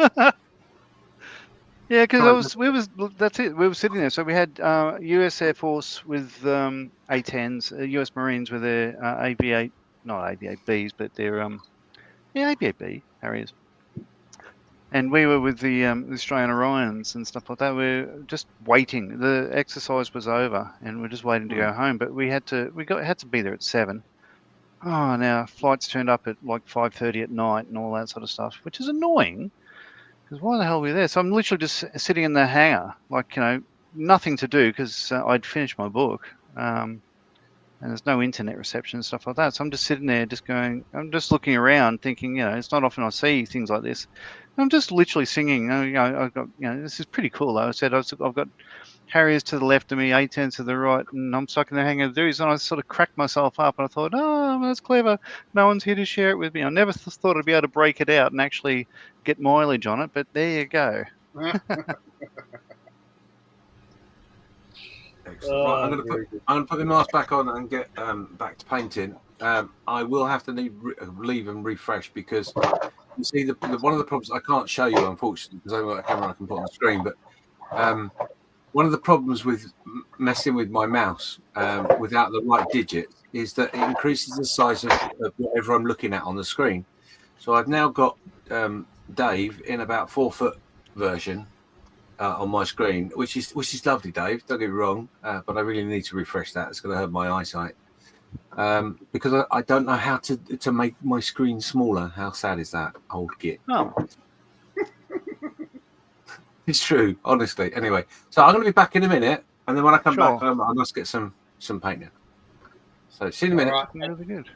Yeah, because that's it. We were sitting there. So we had US Air Force with A-10s, US Marines with their not AV-8Bs, but their AV-8B Harriers. And we were with the Australian Orions and stuff like that. We're just waiting. The exercise was over, and we're just waiting to go home. But we had to be there at 7. Oh, now flights turned up at like 5:30 at night and all that sort of stuff, which is annoying. Because why the hell were we there? So I'm literally just sitting in the hangar, like, nothing to do because I'd finished my book, and there's no internet reception and stuff like that. So I'm just sitting there, I'm just looking around, thinking, it's not often I see things like this. I'm just literally singing. I've got, this is pretty cool though. I said I've got Harriers to the left of me, A-10s to the right, and I'm stuck in the hangar of duties. And I sort of cracked myself up, and I thought, oh, that's clever. No one's here to share it with me. I never thought I'd be able to break it out and actually get mileage on it, but there you go. Excellent. Right, I'm going to put the mask back on and get back to painting. I will have to leave and refresh because you see one of the problems I can't show you, unfortunately, because I haven't got a camera I can put on the screen. But one of the problems with messing with my mouse without the right digits is that it increases the size of whatever I'm looking at on the screen. So I've now got Dave in about 4-foot version on my screen, which is lovely, Dave. Don't get me wrong, but I really need to refresh that. It's going to hurt my eyesight because I don't know how to make my screen smaller. How sad is that, old git? Oh. It's true, honestly. Anyway, so I'm going to be back in a minute, and then when I come back, I must get some painting. So see you in a minute. Right. Really good.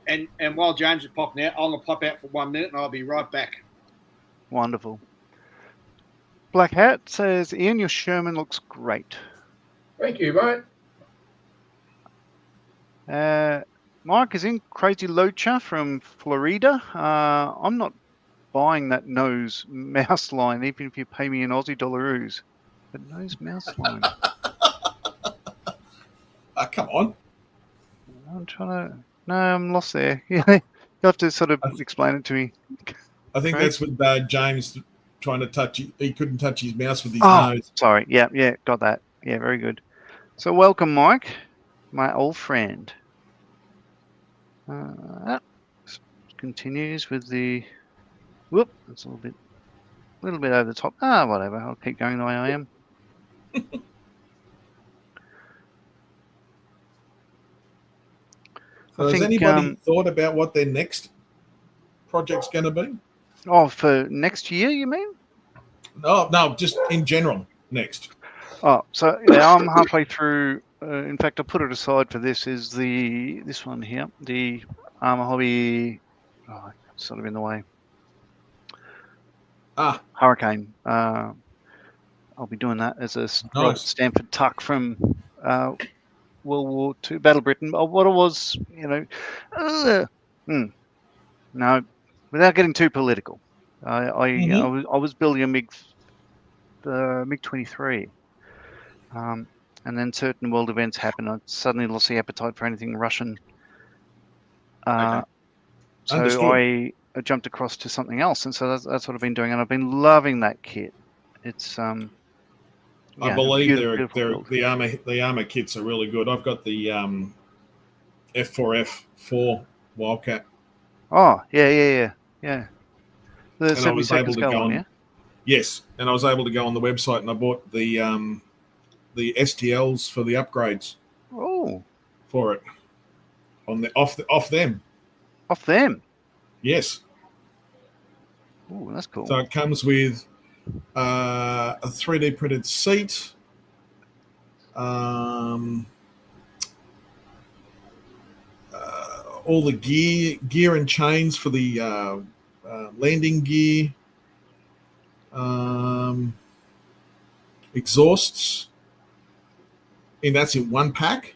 And while James is popping out, I'm going to pop out for 1 minute, and I'll be right back. Wonderful. Black Hat says, Ian, your Sherman looks great. Thank you, mate. Mike is in Crazy Locha from Florida. I'm not buying that nose mouse line, even if you pay me in Aussie dollaroos. But nose mouse line. Come on. I'm trying to... No, I'm lost there. Yeah, you have to sort of explain it to me. I think that's with James trying to touch. He couldn't touch his mouse with his Oh, nose. sorry. Yeah, got that. Yeah, very good. So welcome, Mike, my old friend. Continues with the... Whoop, that's a little bit over the top. Whatever. I'll keep going the way I am. So has anybody thought about what their next project's going to be? Oh, for next year, you mean? No, just in general, next. Oh, so yeah, I'm halfway through. In fact, I put it aside for this. Is this one here, the Armour Hobby? Oh, sort of in the way. Hurricane. I'll be doing that as a Stanford tuck from World War II, Battle Britain. What it was, no, without getting too political. I was building a MiG-23, and then certain world events happened. I suddenly lost the appetite for anything Russian. So I jumped across to something else, and so that's what I've been doing, and I've been loving that kit. It's I believe the armor kits are really good. I've got the F4F4 Wildcat. Oh yeah. The and I was able to go on. Yeah? Yes, and I was able to go on the website and I bought the STLs for the upgrades. Oh, for it. off them. Off them? Yes. Oh, that's cool. So it comes with a 3D printed seat, all the gear and chains for the landing gear, exhausts, and that's in one pack.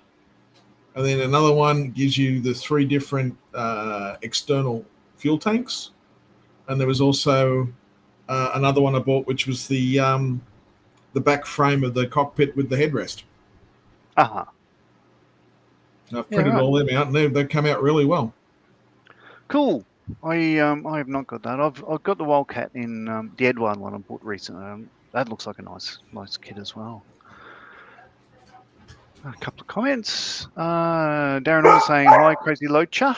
And then another one gives you the 3 different external fuel tanks. And there was also another one I bought, which was the back frame of the cockpit with the headrest. Uh-huh. I've printed all them out, and they've come out really well. Cool. I have not got that. I've got the Wildcat in the Eduard one I bought recently. That looks like a nice kit as well. A couple of comments. Darren Orr saying hi, Crazy Locha.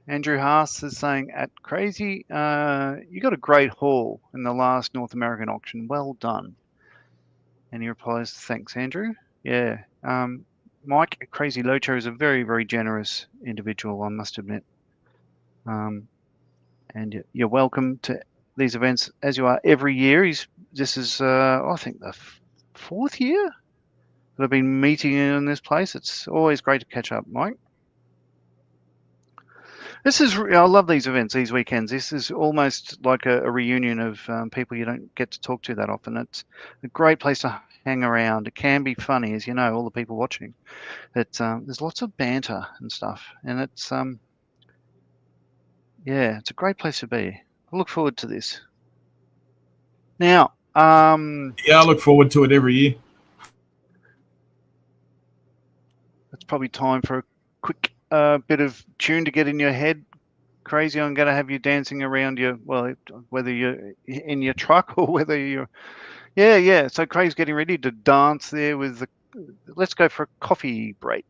Andrew Haas is saying at Crazy, you got a great haul in the last North American auction. Well done. And he replies, thanks, Andrew. Yeah. Mike Crazy Locha is a very, very generous individual, I must admit. And you're welcome to these events as you are every year. This is, I think, the 4th year that I've been meeting in this place. It's always great to catch up, Mike. I love these events, these weekends. This is almost like a reunion of people you don't get to talk to that often. It's a great place to hang around. It can be funny, as you know, all the people watching. There's lots of banter and stuff, and it's it's a great place to be. I look forward to this. Now, I look forward to it every year. It's probably time for a quick bit of tune to get in your head. Crazy, I'm going to have you dancing around whether you're in your truck or whether you're... Yeah. So Craig's getting ready to dance there with let's go for a coffee break.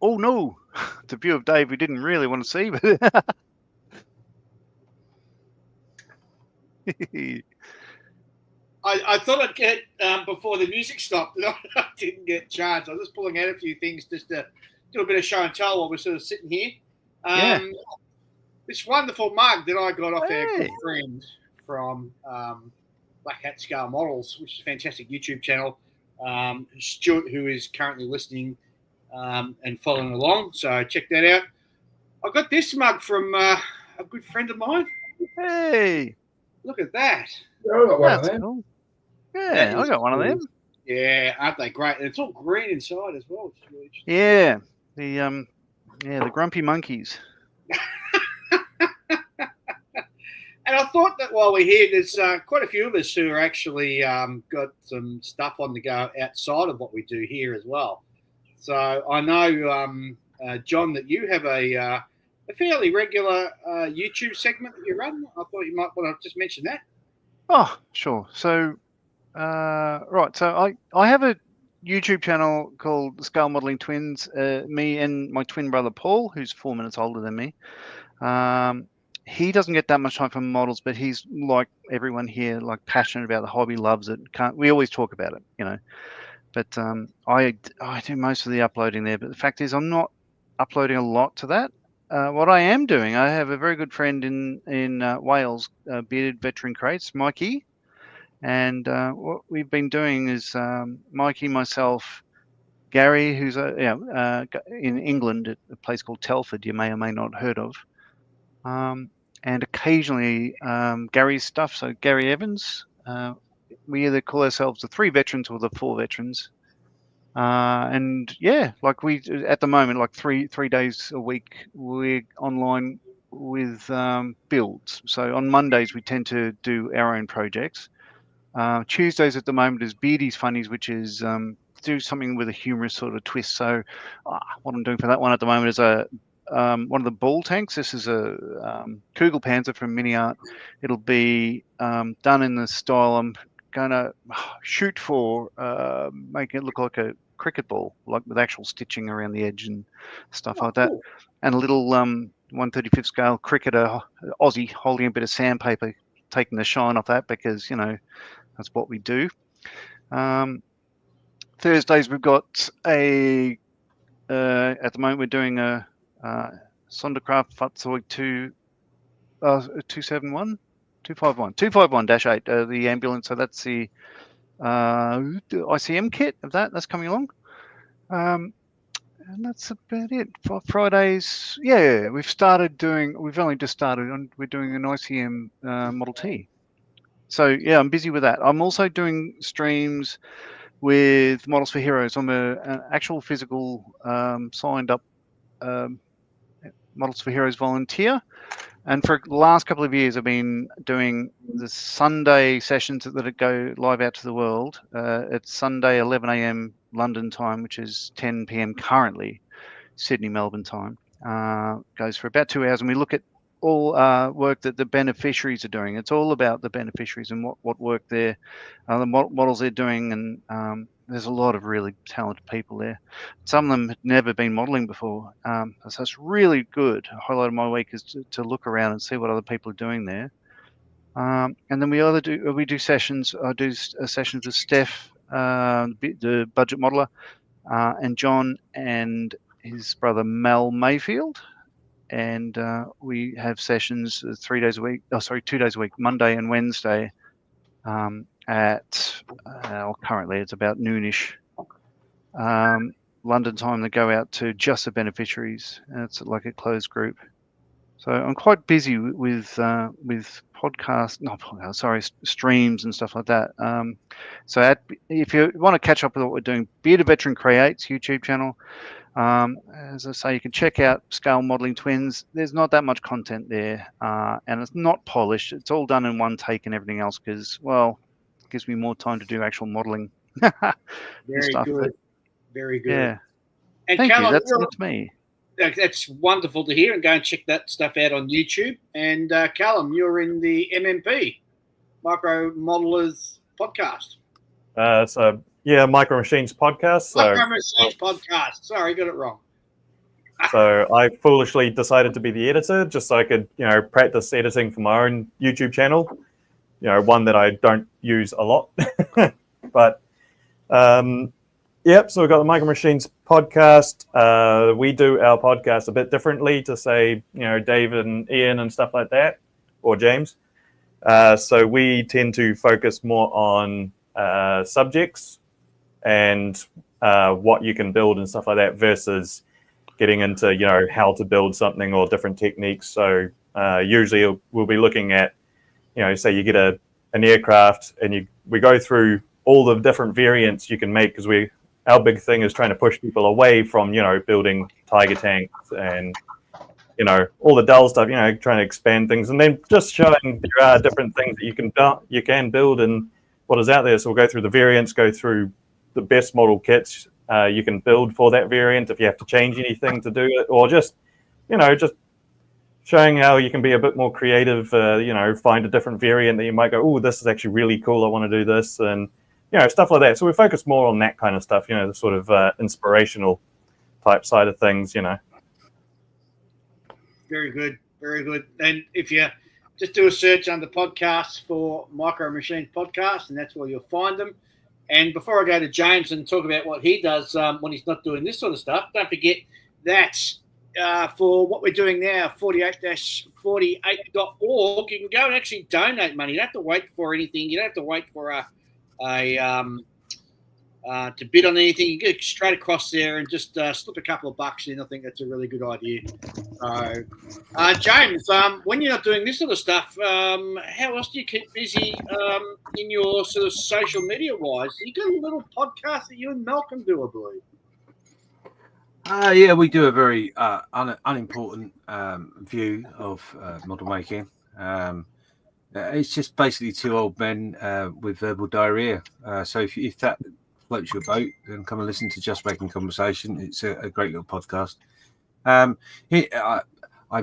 Oh no, it's a view of Dave we didn't really want to see, but I thought I'd get before the music stopped, and I didn't get charged. I was just pulling out a few things just to do a bit of show and tell while we're sort of sitting here. This wonderful mug that I got off our good friend from Black Hat Scale Models, which is a fantastic YouTube channel. Stuart, who is currently listening and following along, so check that out. I got this mug from a good friend of mine. Hey, look at that! Yeah, I got one of them. Cool. Yeah, I got one of them. Yeah, aren't they great? And it's all green inside as well. It's really interesting. Yeah, the grumpy monkeys. And I thought that while we're here, there's quite a few of us who are actually got some stuff on the go outside of what we do here as well. So I know, John, that you have a fairly regular YouTube segment that you run. I thought you might want to just mention that. Oh, sure. So, right. So I have a YouTube channel called Scale Modeling Twins. Me and my twin brother Paul, who's 4 minutes older than me. He doesn't get that much time for models, but he's like everyone here, like passionate about the hobby, loves it. We always talk about it, you know. But I do most of the uploading there. But the fact is, I'm not uploading a lot to that. what I am doing, I have a very good friend in Wales, bearded veteran crates, Mikey, and what we've been doing is Mikey, myself, Gary, who's in England at a place called Telford, you may or may not heard of, and occasionally Gary's stuff. So Gary Evans, we either call ourselves the 3 veterans or the 4 veterans. And yeah, like we at the moment, like three days a week, we're online with builds. So on Mondays we tend to do our own projects. Tuesdays at the moment is Beardy's Funnies, which is do something with a humorous sort of twist. So what I'm doing for that one at the moment is one of the ball tanks. This is a Kugelpanzer from Mini Art. It'll be done in the style I'm going to shoot for, make it look like a cricket ball, like with actual stitching around the edge and stuff like that. Cool. And a little 1/35 scale cricketer, Aussie, holding a bit of sandpaper, taking the shine off that because, you know, that's what we do. Thursdays we've got a at the moment we're doing a Sonderkraft Fahrzeug 251-8, the ambulance. So that's the ICM kit of that. That's coming along. And that's about it. For Fridays, yeah, we've only just started. We're doing an ICM Model T. So yeah, I'm busy with that. I'm also doing streams with Models for Heroes. I'm an actual physical signed up Models for Heroes volunteer. And for the last couple of years, I've been doing the Sunday sessions that go live out to the world. It's Sunday, 11 a.m. London time, which is 10 p.m. currently, Sydney, Melbourne time. Goes for about 2 hours, and we look at all work that the beneficiaries are doing. It's all about the beneficiaries and what work the models they're doing. And there's a lot of really talented people there. Some of them had never been modeling before. So it's really good. A highlight of my week is to look around and see what other people are doing there. And then we do sessions. I do sessions with Steph, the budget modeler, and John and his brother Mel Mayfield. And we have sessions 2 days a week, Monday and Wednesday, at currently it's about noonish London time to go out to just the beneficiaries. And it's like a closed group. So I'm quite busy with streams and stuff like that. So if you want to catch up with what we're doing, Bearded Veteran Creates YouTube channel. As I say, you can check out Scale Modeling Twins. There's not that much content there, and it's not polished. It's all done in one take and everything else because, well, it gives me more time to do actual modeling. Very good. Very good. Yeah. And Thank Callum, you. That's me. That's wonderful to hear, and go and check that stuff out on YouTube. And Callum, you're in the MMP, Micro Modelers Podcast. Micro Machines Podcast. Micro Machines Podcast. Sorry, got it wrong. So I foolishly decided to be the editor just so I could, practice editing for my own YouTube channel. One that I don't use a lot. But, so we've got the Micro Machines Podcast. We do our podcast a bit differently to say, David and Ian and stuff like that, or James. So we tend to focus more on subjects and what you can build and stuff like that versus getting into, how to build something or different techniques. So usually we'll be looking at, say you get an aircraft and we go through all the different variants you can make because our big thing is trying to push people away from, building Tiger tanks and, all the dull stuff, trying to expand things and then just showing there are different things that you can build and what is out there. So we'll go through the variants, go through the best model kits you can build for that variant if you have to change anything to do it, or just showing how you can be a bit more creative, find a different variant that you might go, oh, this is actually really cool, I want to do this, and, stuff like that. So we focus more on that kind of stuff, the sort of inspirational type side of things, Very good, very good. And if you just do a search under podcasts for Micro Machines Podcast, and that's where you'll find them. And before I go to James and talk about what he does when he's not doing this sort of stuff, don't forget that for what we're doing now, 48-48.org, you can go and actually donate money. You don't have to wait for anything. You don't have to wait for to bid on anything. You go straight across there and just slip a couple of bucks in. I think that's a really good idea. So, James, when you're not doing this sort of stuff, how else do you keep busy in your sort of social media wise? You got a little podcast that you and Malcolm do, I believe. Yeah, we do a very unimportant view of model making. It's just basically two old men with verbal diarrhea. So if that floats your boat, then come and listen to Just Making Conversation. It's a great little podcast. I'm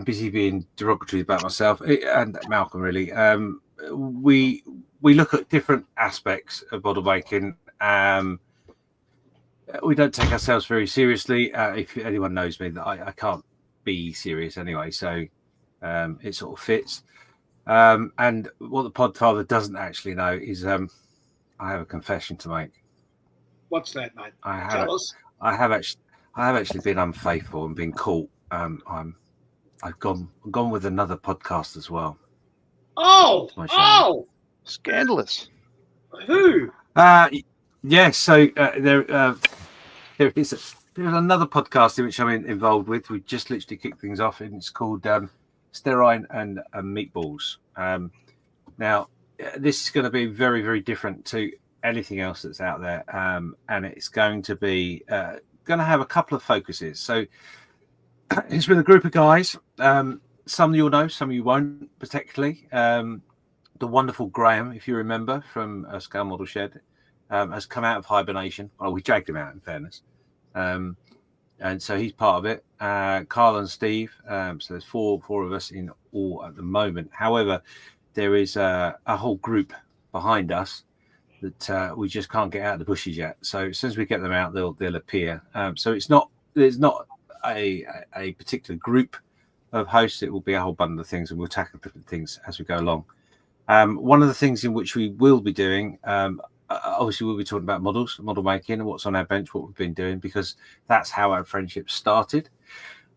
busy being derogatory about myself and Malcolm, really. We look at different aspects of model making. We don't take ourselves very seriously. If anyone knows me, that I can't be serious anyway, so it sort of fits. And what the Podfather doesn't actually know is I have a confession to make. What's that, mate? I have actually been unfaithful and been caught. I've gone with another podcast as well. Oh, Scandalous. Who? Yes, so there is another podcast in which I'm involved with. We just literally kicked things off, and it's called Sterine and Meatballs. Now, this is going to be very, very different to anything else that's out there, and it's going to be going to have a couple of focuses. So it's with a group of guys. Some you'll know, some you won't particularly. The wonderful Graham, if you remember, from Scale Model Shed, has come out of hibernation. Well, we dragged him out, in fairness. And so he's part of it. Carl and Steve. So there's four of us in all at the moment. However, there is a whole group behind us that we just can't get out of the bushes yet. So as soon as we get them out, they'll appear. So there's not a particular group of hosts. It will be a whole bundle of things, and we'll tackle different things as we go along. One of the things in which we will be doing, obviously we'll be talking about model making and what's on our bench, what we've been doing, because that's how our friendship started.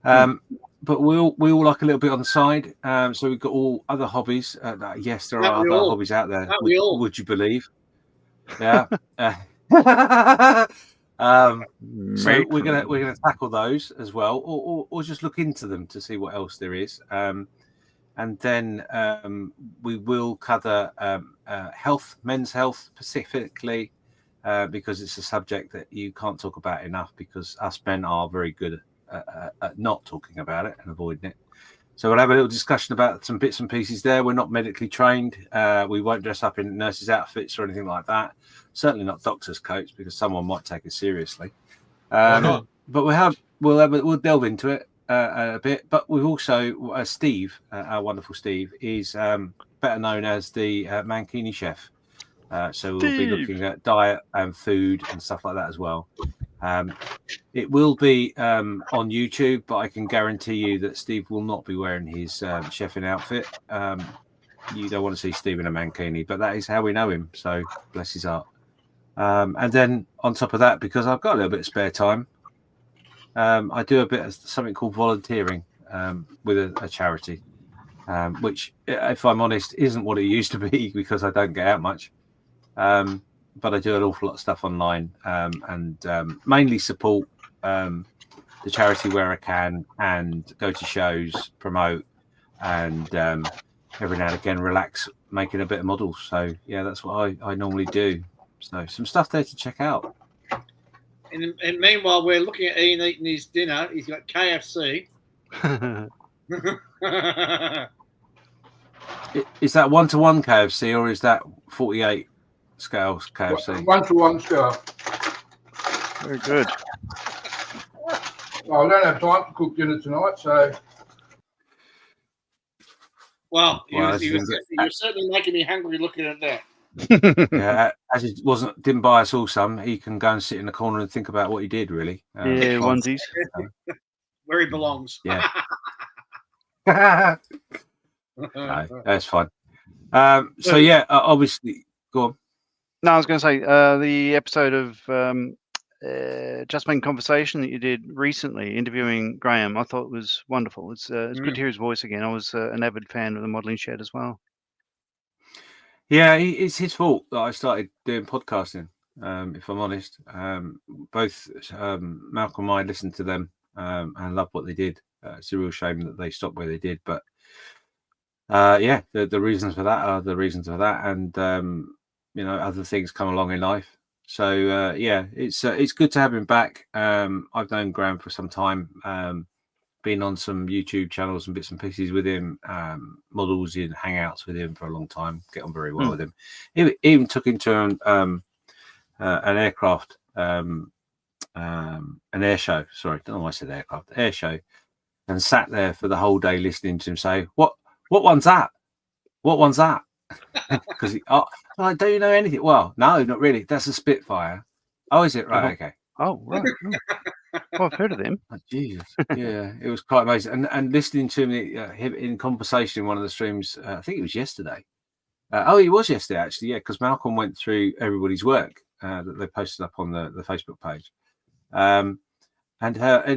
But we all like a little bit on the side. So we've got all other hobbies. Yes, there are other hobbies out there. Would you believe? Yeah. So we're gonna tackle those as well, or just look into them to see what else there is. And then we will cover health, men's health specifically, because it's a subject that you can't talk about enough, because us men are very good at not talking about it and avoiding it. So we'll have a little discussion about some bits and pieces there. We're not medically trained. We won't dress up in nurses' outfits or anything like that. Certainly not doctors' coats, because someone might take it seriously. But we'll delve into it a bit. But we've also Steve, our wonderful Steve, is better known as the Mankini chef. So we'll be looking at diet and food and stuff like that as well. It will be on YouTube, but I can guarantee you that Steve will not be wearing his chefing outfit. You don't want to see Steve in a mankini, but that is how we know him. So bless his heart. And then on top of that, because I've got a little bit of spare time, I do a bit of something called volunteering with a charity, which, if I'm honest, isn't what it used to be, because I don't get out much. But I do an awful lot of stuff online, and mainly support the charity where I can, and go to shows, promote, and every now and again relax making a bit of models. So yeah, that's what I normally do. So some stuff there to check out. And meanwhile, we're looking at Ian eating his dinner. He's got KFC. Is that 1-to-1 KFC, or is that 48 scales KFC? 1-to-1 scale. Very good. Well, I don't have time to cook dinner tonight, so. Well, you're certainly making me hungry looking at that. Yeah, as he didn't buy us all some, he can go and sit in the corner and think about what he did, really. Onesies. Where he belongs. Yeah. No, that's fine. So yeah, obviously, go on. No, I was going to say the episode of Just Making Conversation that you did recently, interviewing Graham. I thought it was wonderful. It's good to hear his voice again. I was an avid fan of the Modelling Shed as well. Yeah, it's his fault that I started doing podcasting. If I'm honest, both Malcolm and I listened to them and loved what they did. It's a real shame that they stopped where they did, but the reasons for that are the reasons for that, and other things come along in life. So it's good to have him back. I've known Graham for some time, been on some YouTube channels and bits and pieces with him, models in hangouts with him for a long time. Get on very well with him. He even took him to an aircraft, an air show. Sorry, don't know why I said aircraft. Air show, and sat there for the whole day listening to him say, "What one's that? What one's that?" Because don't you know anything? Well, no, not really. That's a Spitfire. Oh, is it? Right, okay. Oh, right. Well, I've heard of them. Oh, Jesus, yeah, it was quite amazing. And listening to him in conversation in one of the streams, I think it was yesterday. It was yesterday actually, yeah, because Malcolm went through everybody's work that they posted up on the Facebook page, and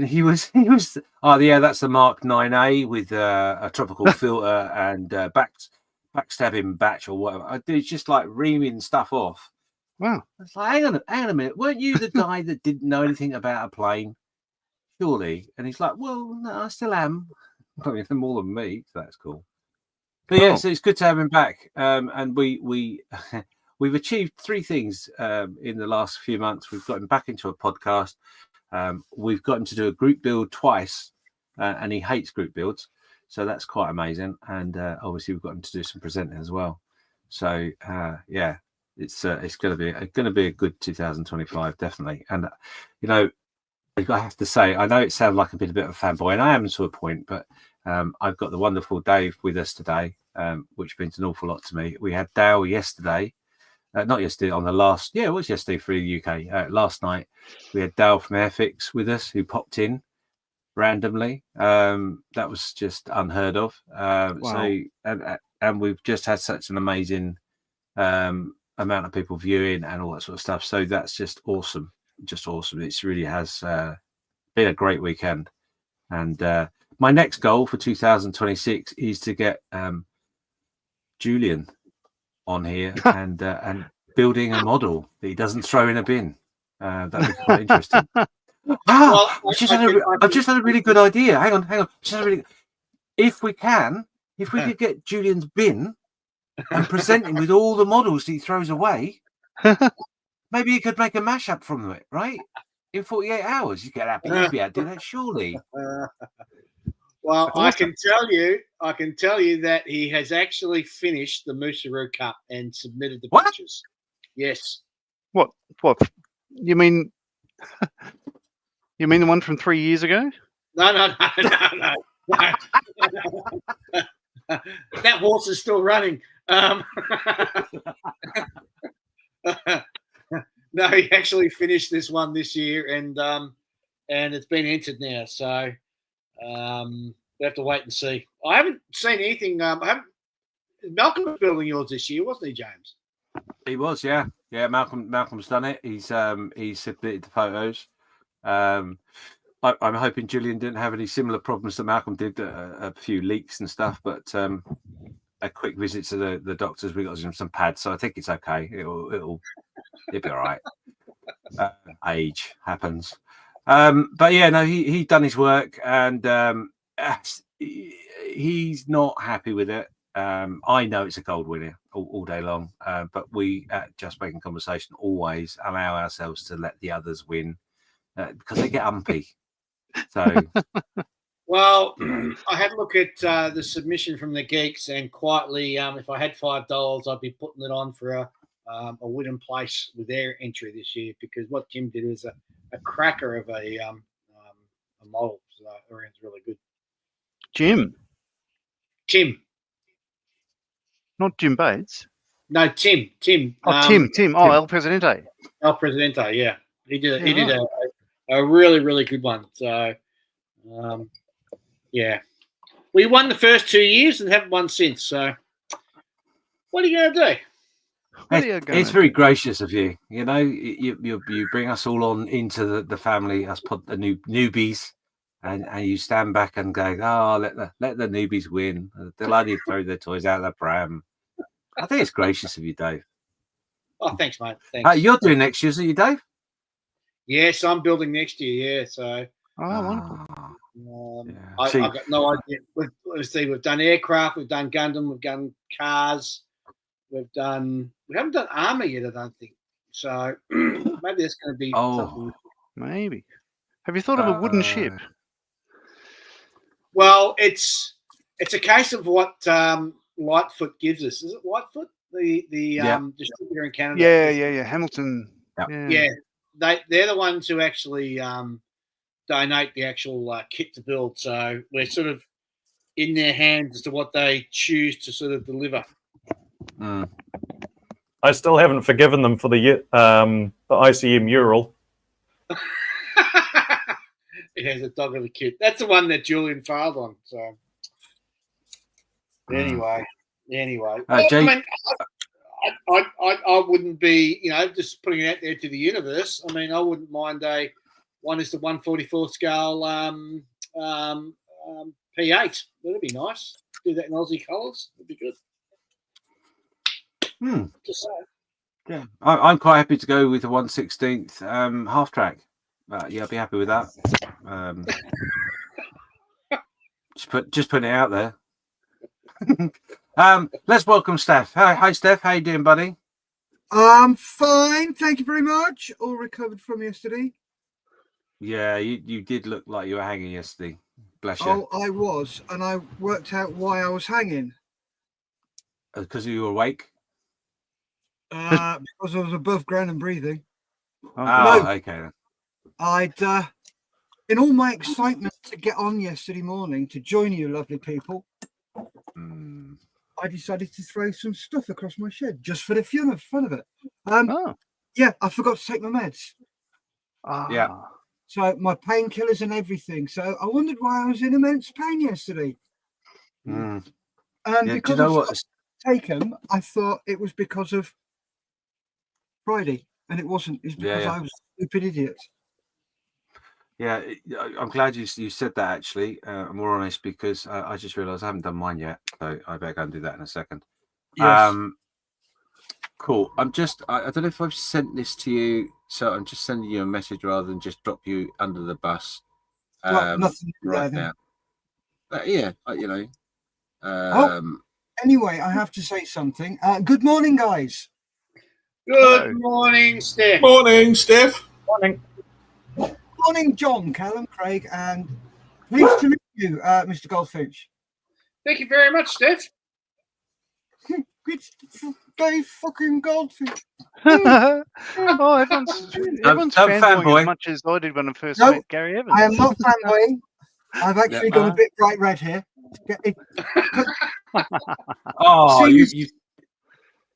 he was that's the Mark 9A with a tropical filter and backstabbing batch or whatever. It's just like reaming stuff off. Wow. It's like, hang on a minute. Weren't you the guy that didn't know anything about a plane? Surely. And he's like, well, no, I still am. I mean, more than me. So that's cool. But yeah, so it's good to have him back. And we've achieved three things in the last few months. We've got him back into a podcast. We've got him to do a group build twice, and he hates group builds. So that's quite amazing. And obviously we've got him to do some presenting as well. So it's going to be a good 2025, definitely. And I have to say, I know it sounds like a bit of a fanboy, and I am to a point, but I've got the wonderful Dave with us today, which means an awful lot to me. We had Dale yesterday, not yesterday, on the last, it was yesterday for the UK. Last night we had Dale from Airfix with us, who popped in randomly. That was just unheard of. Wow. So and we've just had such an amazing amount of people viewing and all that sort of stuff. So that's just awesome. It really has been a great weekend. And my next goal for 2026 is to get Julian on here and building a model that he doesn't throw in a bin. That'd be quite interesting. I've just had a really good idea. Hang on. If we could get Julian's bin and present him with all the models he throws away, maybe you could make a mashup from it, right? In 48 hours, you get happy. You'd be able to do that, surely. Well, I can tell you that he has actually finished the Moosaroo Cup and submitted the pictures. Yes. What? You mean? You mean the one from 3 years ago? No. That horse is still running. No, he actually finished this one this year, and it's been entered now. So we have to wait and see. I haven't seen anything. Malcolm was building yours this year, wasn't he, James? He was, yeah. Malcolm's done it. He's submitted the photos. I'm hoping Julian didn't have any similar problems that Malcolm did, a few leaks and stuff, but a quick visit to the doctors. We got him some pads, so I think it's okay. It'll be all right. Age happens. But yeah, no, he done his work, and he's not happy with it. I know it's a gold winner all day long, but we at Just Making Conversation always allow ourselves to let the others win because they get umpy. So, well, I had a look at the submission from the geeks, and quietly, if I had $5, I'd be putting it on for a wooden place with their entry this year, because what Tim did was a cracker of a model. So it's really good. Tim. Not Jim Bates. No, Tim. Oh, Tim. Oh, El Presidente. El Presidente, yeah. He did a really, really good one. So, yeah. We won the first 2 years and haven't won since. So, what are you going to do? It's very gracious of you. You know, you bring us all on into the family, us the newbies, and you stand back and go, oh, let the newbies win. They'll only throw their toys out of the pram. I think it's gracious of you, Dave. Oh, thanks, mate. Thanks. You're doing next year, are you, Dave? Yes, I'm building next year. Yeah, so. Wonderful. I've got no idea. We've done aircraft, we've done Gundam, we've done cars, we haven't done armor yet, I don't think. So maybe that's going to be something. Maybe. Have you thought of a wooden ship? Well, it's a case of what Lightfoot gives us. Is it Lightfoot, the distributor in Canada? Yeah. Hamilton. Yeah. They're the ones who actually donate the actual kit to build. So we're sort of in their hands as to what they choose to sort of deliver. I still haven't forgiven them for the ICM Ural. It has a dog of a kit. That's the one that Julian failed on. So anyway. Jake, I wouldn't be, just putting it out there to the universe. I mean, I wouldn't mind one is the 1/44 scale P8. That'd be nice. Do that in Aussie colours. That'd be good. Just saying. Yeah, I'm quite happy to go with the 1/16 half track. Yeah, I'd be happy with that. Just putting it out there. Let's welcome Steph. Hi, Steph. How you doing, buddy? I'm fine, thank you very much. All recovered from yesterday. Yeah, you did look like you were hanging yesterday. Bless you. Oh, I was, and I worked out why I was hanging. Because you were awake? Because I was above ground and breathing. Okay then. I'd, in all my excitement to get on yesterday morning to join you lovely people, I decided to throw some stuff across my shed just for the fun of it. Yeah, I forgot to take my meds. Yeah. So my painkillers and everything. So I wondered why I was in immense pain yesterday. And because I take them, I thought it was because of Friday, and it wasn't. It's because I was a stupid idiot. Yeah, I'm glad you said that, actually. I'm more honest because I just realised I haven't done mine yet, so I better go and do that in a second. Yes. Cool. I don't know if I've sent this to you, so I'm just sending you a message rather than just drop you under the bus. Nothing right now. Anyway, I have to say something. Good morning, guys. Good morning, Steph. Morning, Steph. Morning. Morning, John, Callum, Craig, and pleased to meet you, Mr. Goldfinch. Thank you very much, Steph. It's Dave fucking Goldfinch. Everyone's fanboying as much as I did when I first met Gary Evans. I am not fanboying. I've actually gone a bit bright red here.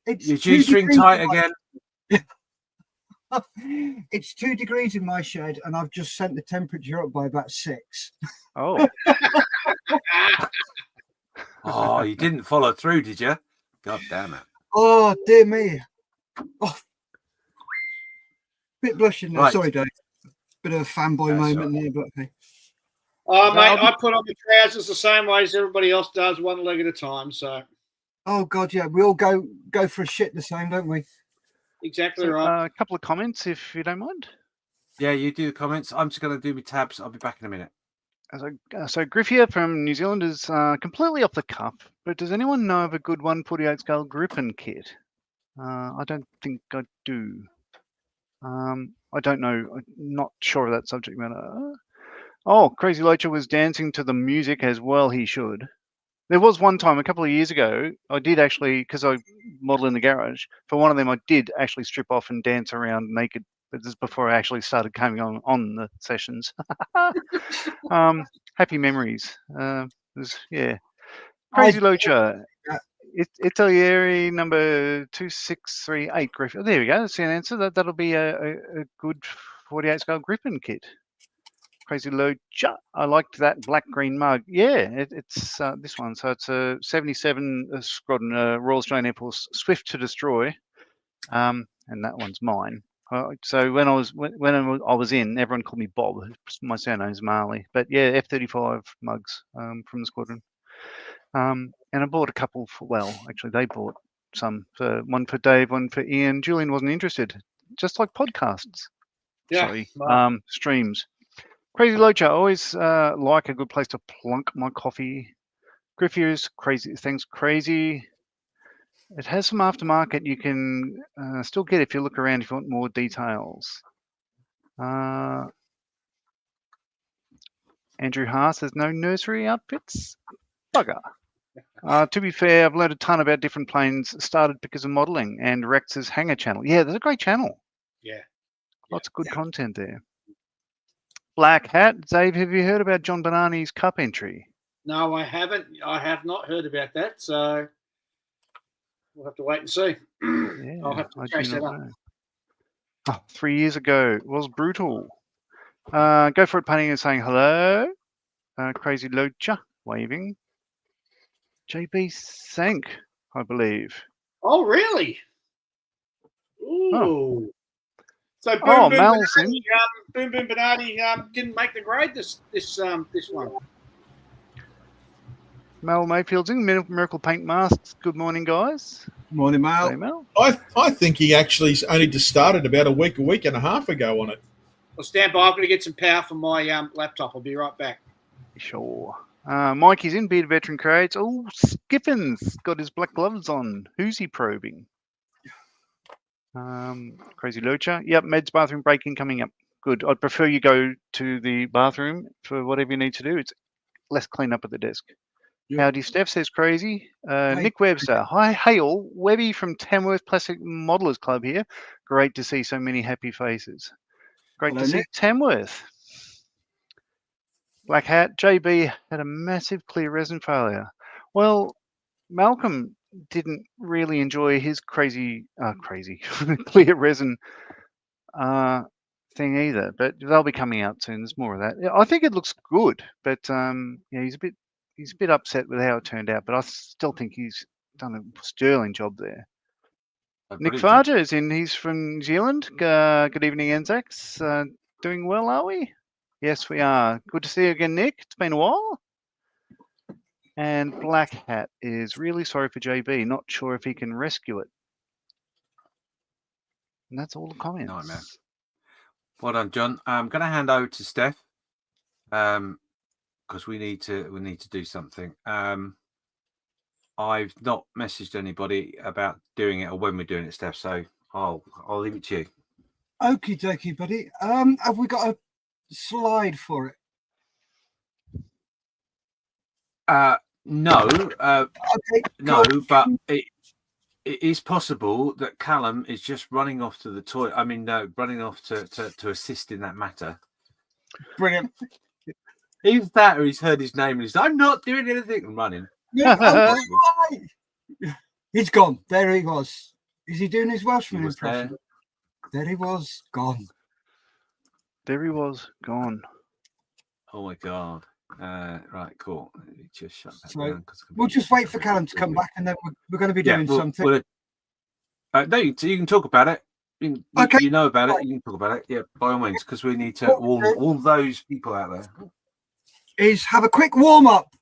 Your G-string tight again. It's 2 degrees in my shed, and I've just sent the temperature up by about 6. Oh. You didn't follow through, did you? God damn it. Oh, dear me. Oh, bit blushing there. Right. Sorry, Dave. Bit of a fanboy moment there, but hey. Oh, mate, I put on the trousers the same way as everybody else does, one leg at a time. So. Oh God, yeah, we all go for a shit the same, don't we? Exactly right. A couple of comments, if you don't mind. Yeah, you do the comments. I'm just going to do my tabs. I'll be back in a minute. So Griff here from New Zealand is completely off the cuff, but does anyone know of a good 1/48 scale Griffin kit? I don't think I do. I don't know. I'm not sure of that subject matter. Oh, Crazy Loacher was dancing to the music as well. He should. There was one time a couple of years ago, I did actually, because I model in the garage, for one of them I did actually strip off and dance around naked, but this is before I actually started coming on the sessions. Happy memories. Crazy Loacher. Italieri number 2638 Griffin. Oh, there we go. That's the answer. That'll be a good 48 scale Griffin kit. Crazy Loacher. I liked that black green mug. Yeah, it's this one. So it's a 77 Squadron Royal Australian Air Force Swift to Destroy. and that one's mine. So when I was in, everyone called me Bob. My surname's Marley, but yeah, F-35 mugs from the squadron. And I bought a couple actually they bought some, one for Dave, one for Ian. Julian wasn't interested, just like podcasts. Yeah. Sorry, streams. Crazy Locha, always like a good place to plunk my coffee. Griffith's crazy. It has some aftermarket you can still get if you look around if you want more details. Andrew Haas says no nursery outfits. Bugger. To be fair, I've learned a ton about different planes. Started because of modelling and Rex's Hangar channel. Yeah, there's a great channel. Yeah. Lots of good content there. Black Hat. Dave, have you heard about John Banani's Cup entry? No, I haven't. I have not heard about that. So we'll have to wait and see. Yeah, I'll have to chase that up. 3 years ago. It was brutal. Go for it, painting and saying hello. Crazy Locha, waving. JB sank, I believe. Oh, really? Ooh. Oh. So Boom Mel's Boom Benardi didn't make the grade this one. Mel Mayfield's in Miracle Paint Masks. Good morning, guys. Morning, Mel. Hey, Mel. I think he actually only just started about a week and a half ago on it. Well, stand by. I'm going to get some power from my laptop. I'll be right back. Sure. Mikey's in Beard Veteran Crates. Oh, Skiffins got his black gloves on. Who's he probing? Crazy Locha. Yep, Med's bathroom break-in coming up. Good. I'd prefer you go to the bathroom for whatever you need to do. It's less clean up at the desk. Yep. Howdy, Steph, says Crazy. Nick Webster. Hi, hey all. Webby from Tamworth Plastic Modelers Club here. Great to see so many happy faces. Great to see Tamworth. Black Hat. JB had a massive clear resin failure. Well, Malcolm didn't really enjoy his crazy clear resin thing either, but they'll be coming out soon. There's more of that. I think it looks good, but yeah, he's a bit upset with how it turned out, but I still think he's done a sterling job there. Nick Farger is in. He's from New Zealand. Good evening, Anzacs. Doing well, are we? Yes, we are. Good to see you again, Nick. It's been a while. And Black Hat is really sorry for JB. Not sure if he can rescue it. And that's all the comments. Nightmare. Well done, John. I'm going to hand over to Steph because we need to do something. I've not messaged anybody about doing it or when we're doing it, Steph. So I'll leave it to you. Okie dokie, buddy. Have we got a slide for it? No. Okay, no, cool. But it is possible that Callum is just running off to the toilet. I mean, no, running off to assist in that matter. Brilliant. Either that or he's heard his name and he's I'm not doing anything and running. Yeah, he's gone. There he was. Is he doing his Welshman impression? There he was, gone. There he was, gone. Oh my God. Right, cool. Just shut that down. We'll just wait for Callum to come back and then we're going to be doing something. No, you can talk about it. Okay. You know about it. You can talk about it. Yeah, by all means, because we need to all those people out there. Is have a quick warm up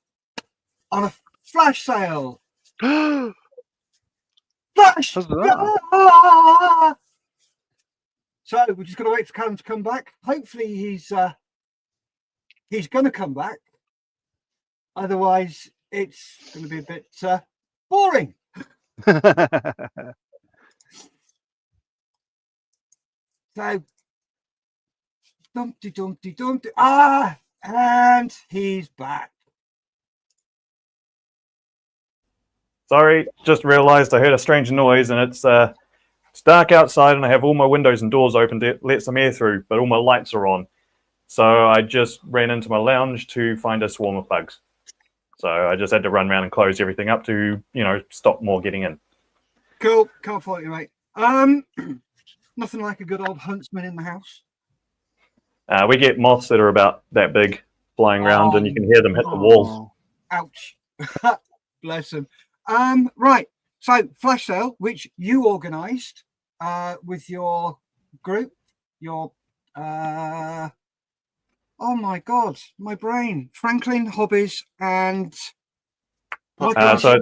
on a flash sale. Flash! So we're just going to wait for Callum to come back. Hopefully he's going to come back. Otherwise, it's going to be a bit boring. So, Dumpty. And he's back. Sorry, just realised I heard a strange noise, and it's dark outside, and I have all my windows and doors open to let some air through, but all my lights are on. So I just ran into my lounge to find a swarm of bugs. So I just had to run around and close everything up to, stop more getting in. Cool. Can't fault you, mate. Nothing like a good old huntsman in the house. We get moths that are about that big flying around, and you can hear them hit the walls. Ouch. Bless them. Right. So flash sale, which you organised. with your group, your oh my god, my brain, Franklin Hobbies and podcast.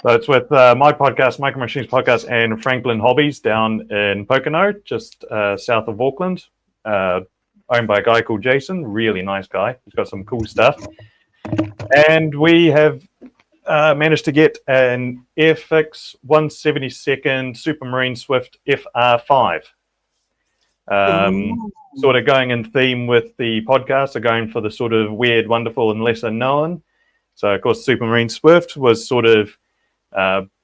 So it's with my podcast, Micro Machines Podcast, and Franklin Hobbies down in Pocono, just south of Auckland, owned by a guy called Jason. Really nice guy. He's got some cool stuff. And we have managed to get an Airfix 172nd Supermarine Swift FR5. Sort of going in theme with the podcast, so going for the sort of weird, wonderful, and lesser known. So, of course, Supermarine Swift was sort of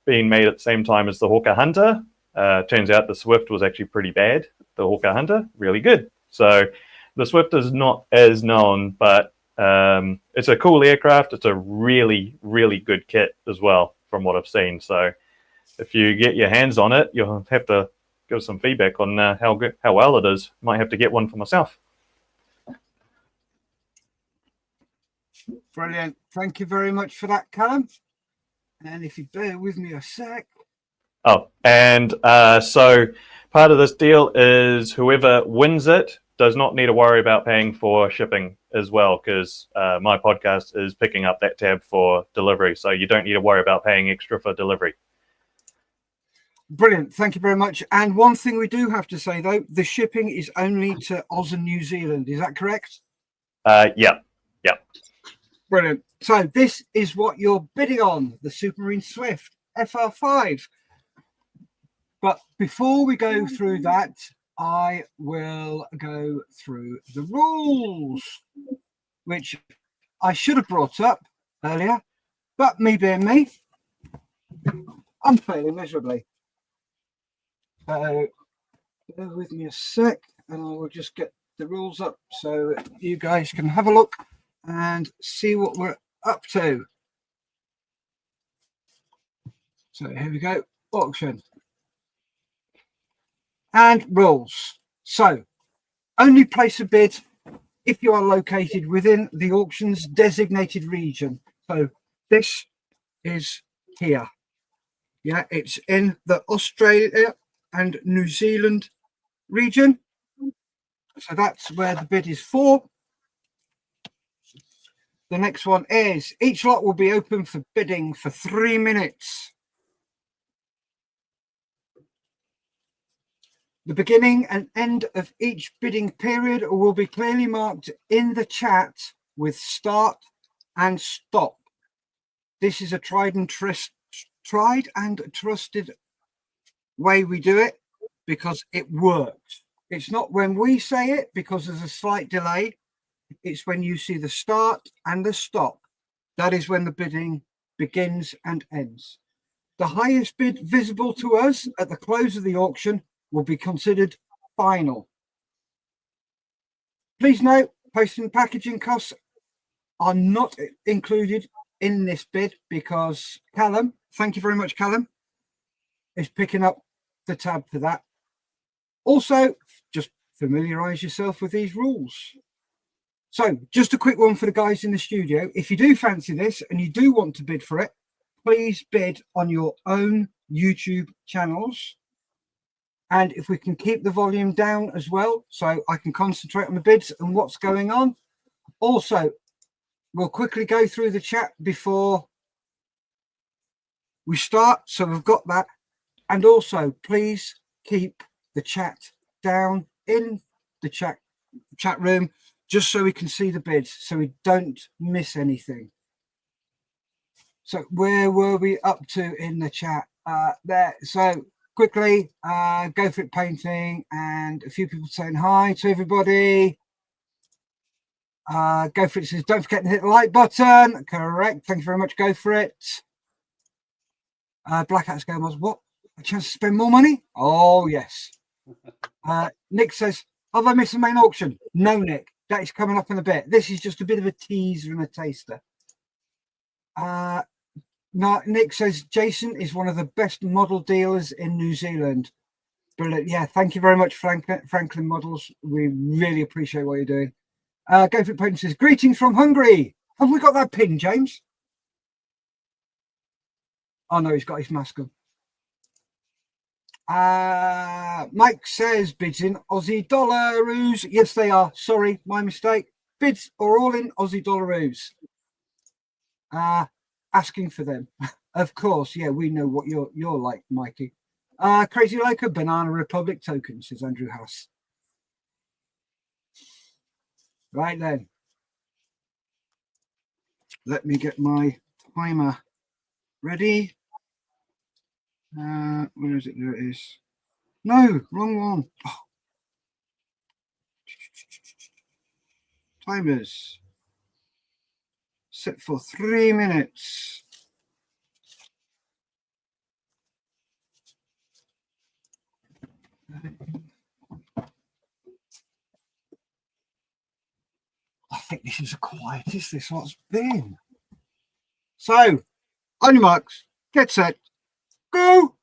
being made at the same time as the Hawker Hunter. Turns out the Swift was actually pretty bad. The Hawker Hunter, really good. So the Swift is not as known, but it's a cool aircraft. It's a really, really good kit as well, from what I've seen. So if you get your hands on it, you'll have to give some feedback on how well it is. Might have to get one for myself. Brilliant. Thank you very much for that, Callum. And if you bear with me a sec. Oh, and so part of this deal is whoever wins it does not need to worry about paying for shipping as well, because my podcast is picking up that tab for delivery. So you don't need to worry about paying extra for delivery. Brilliant. Thank you very much. And one thing we do have to say, though, the shipping is only to Oz and New Zealand. Is that correct? Yeah. Brilliant. So this is what you're bidding on, the Supermarine Swift FR5. But before we go through that, I will go through the rules, which I should have brought up earlier, but me being me, I'm failing miserably. So bear with me a sec, and I will just get the rules up so you guys can have a look and see what we're up to. So here we go, auction. And rules. So only place a bid if you are located within the auction's designated region. So this is here. Yeah, it's in the Australia and New Zealand region. So that's where the bid is for. The next one is each lot will be open for bidding for 3 minutes. The beginning and end of each bidding period will be clearly marked in the chat with start and stop. This is a tried and trusted way we do it because it works. It's not when we say it because there's a slight delay. It's when you see the start and the stop. That is when the bidding begins and ends. The highest bid visible to us at the close of the auction will be considered final. Please note, posting and packaging costs are not included in this bid because Callum, thank you very much, Callum, is picking up the tab for that. Also, just familiarise yourself with these rules. So, just a quick one for the guys in the studio. If you do fancy this and you do want to bid for it, please bid on your own YouTube channels. And if we can keep the volume down as well, so I can concentrate on the bids and what's going on. Also, we'll quickly go through the chat before we start. So we've got that. And also, please keep the chat down in the chat room, just so we can see the bids, so we don't miss anything. So where were we up to in the chat? There. So quickly, Go For It Painting, and a few people saying hi to everybody. Go For It says, don't forget to hit the like button. Correct. Thank you very much. Go For It. Blackouts going was what? A chance to spend more money? Oh, yes. Nick says, have I missed the main auction? No, Nick. That is coming up in a bit. This is just a bit of a teaser and a taster. No, Nick says Jason is one of the best model dealers in New Zealand. Brilliant. Yeah, thank you very much, Franklin Models. We really appreciate what you're doing. Go For It Painting says, greetings from Hungary. Have we got that pin, James? Oh, no, he's got his mask on. Mike says bids in Aussie dollaroos. Yes, they are. Sorry, my mistake. Bids are all in Aussie dollaroos. Asking for them. Of course, yeah, we know what you're like, Mikey. Crazy like a Banana Republic token, says Andrew House. Right then. Let me get my timer ready. Where is it? There it is. No, wrong one. Oh. Timers set for 3 minutes. I think this is the quietest this lot's been. So, on your marks, get set, go!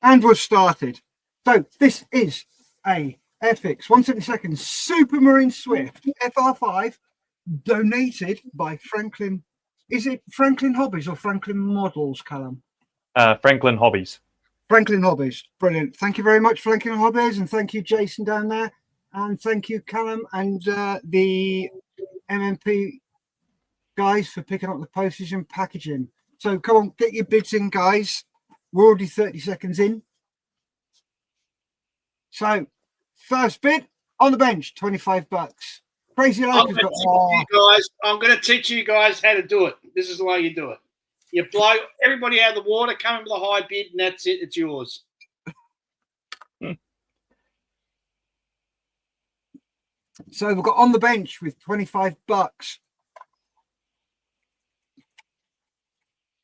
And we've started. So, this is a Airfix 172nd Supermarine Swift FR5 donated by Franklin. Is it Franklin Hobbies or Franklin Models, Callum? Franklin Hobbies. Franklin Hobbies. Brilliant. Thank you very much, Franklin Hobbies. And thank you, Jason, down there. And thank you, Callum, and the MMP guys for picking up the postage and packaging. So come on, get your bids in, guys. We're already 30 seconds in. So first bid on the bench, $25. Crazy Locker's got. I'm going to teach you guys how to do it. This is the way you do it. You blow everybody out of the water, come in with a high bid, and that's it. It's yours. So we've got on the bench with $25.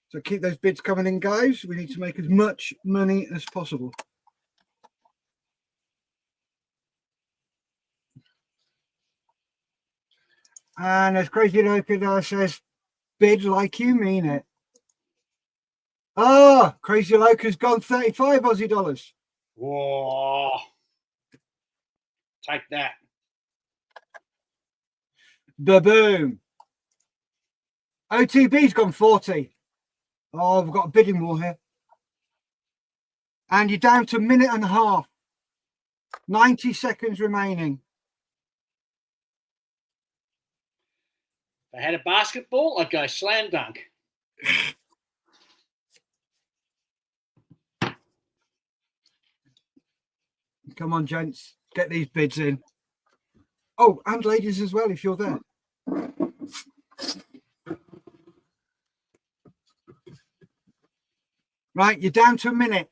So keep those bids coming in, guys. We need to make as much money as possible. And as Crazy Loker says, bid like you mean it. Ah, Crazy Loker's gone 35 Aussie dollars. Whoa. Take that. Ba-boom. OTB's gone 40. Oh, we've got a bidding war here. And you're down to a minute and a half. 90 seconds remaining. If I had a basketball, I'd go slam dunk. Come on, gents. Get these bids in. Oh, and ladies as well, if you're there. Right, you're down to a minute.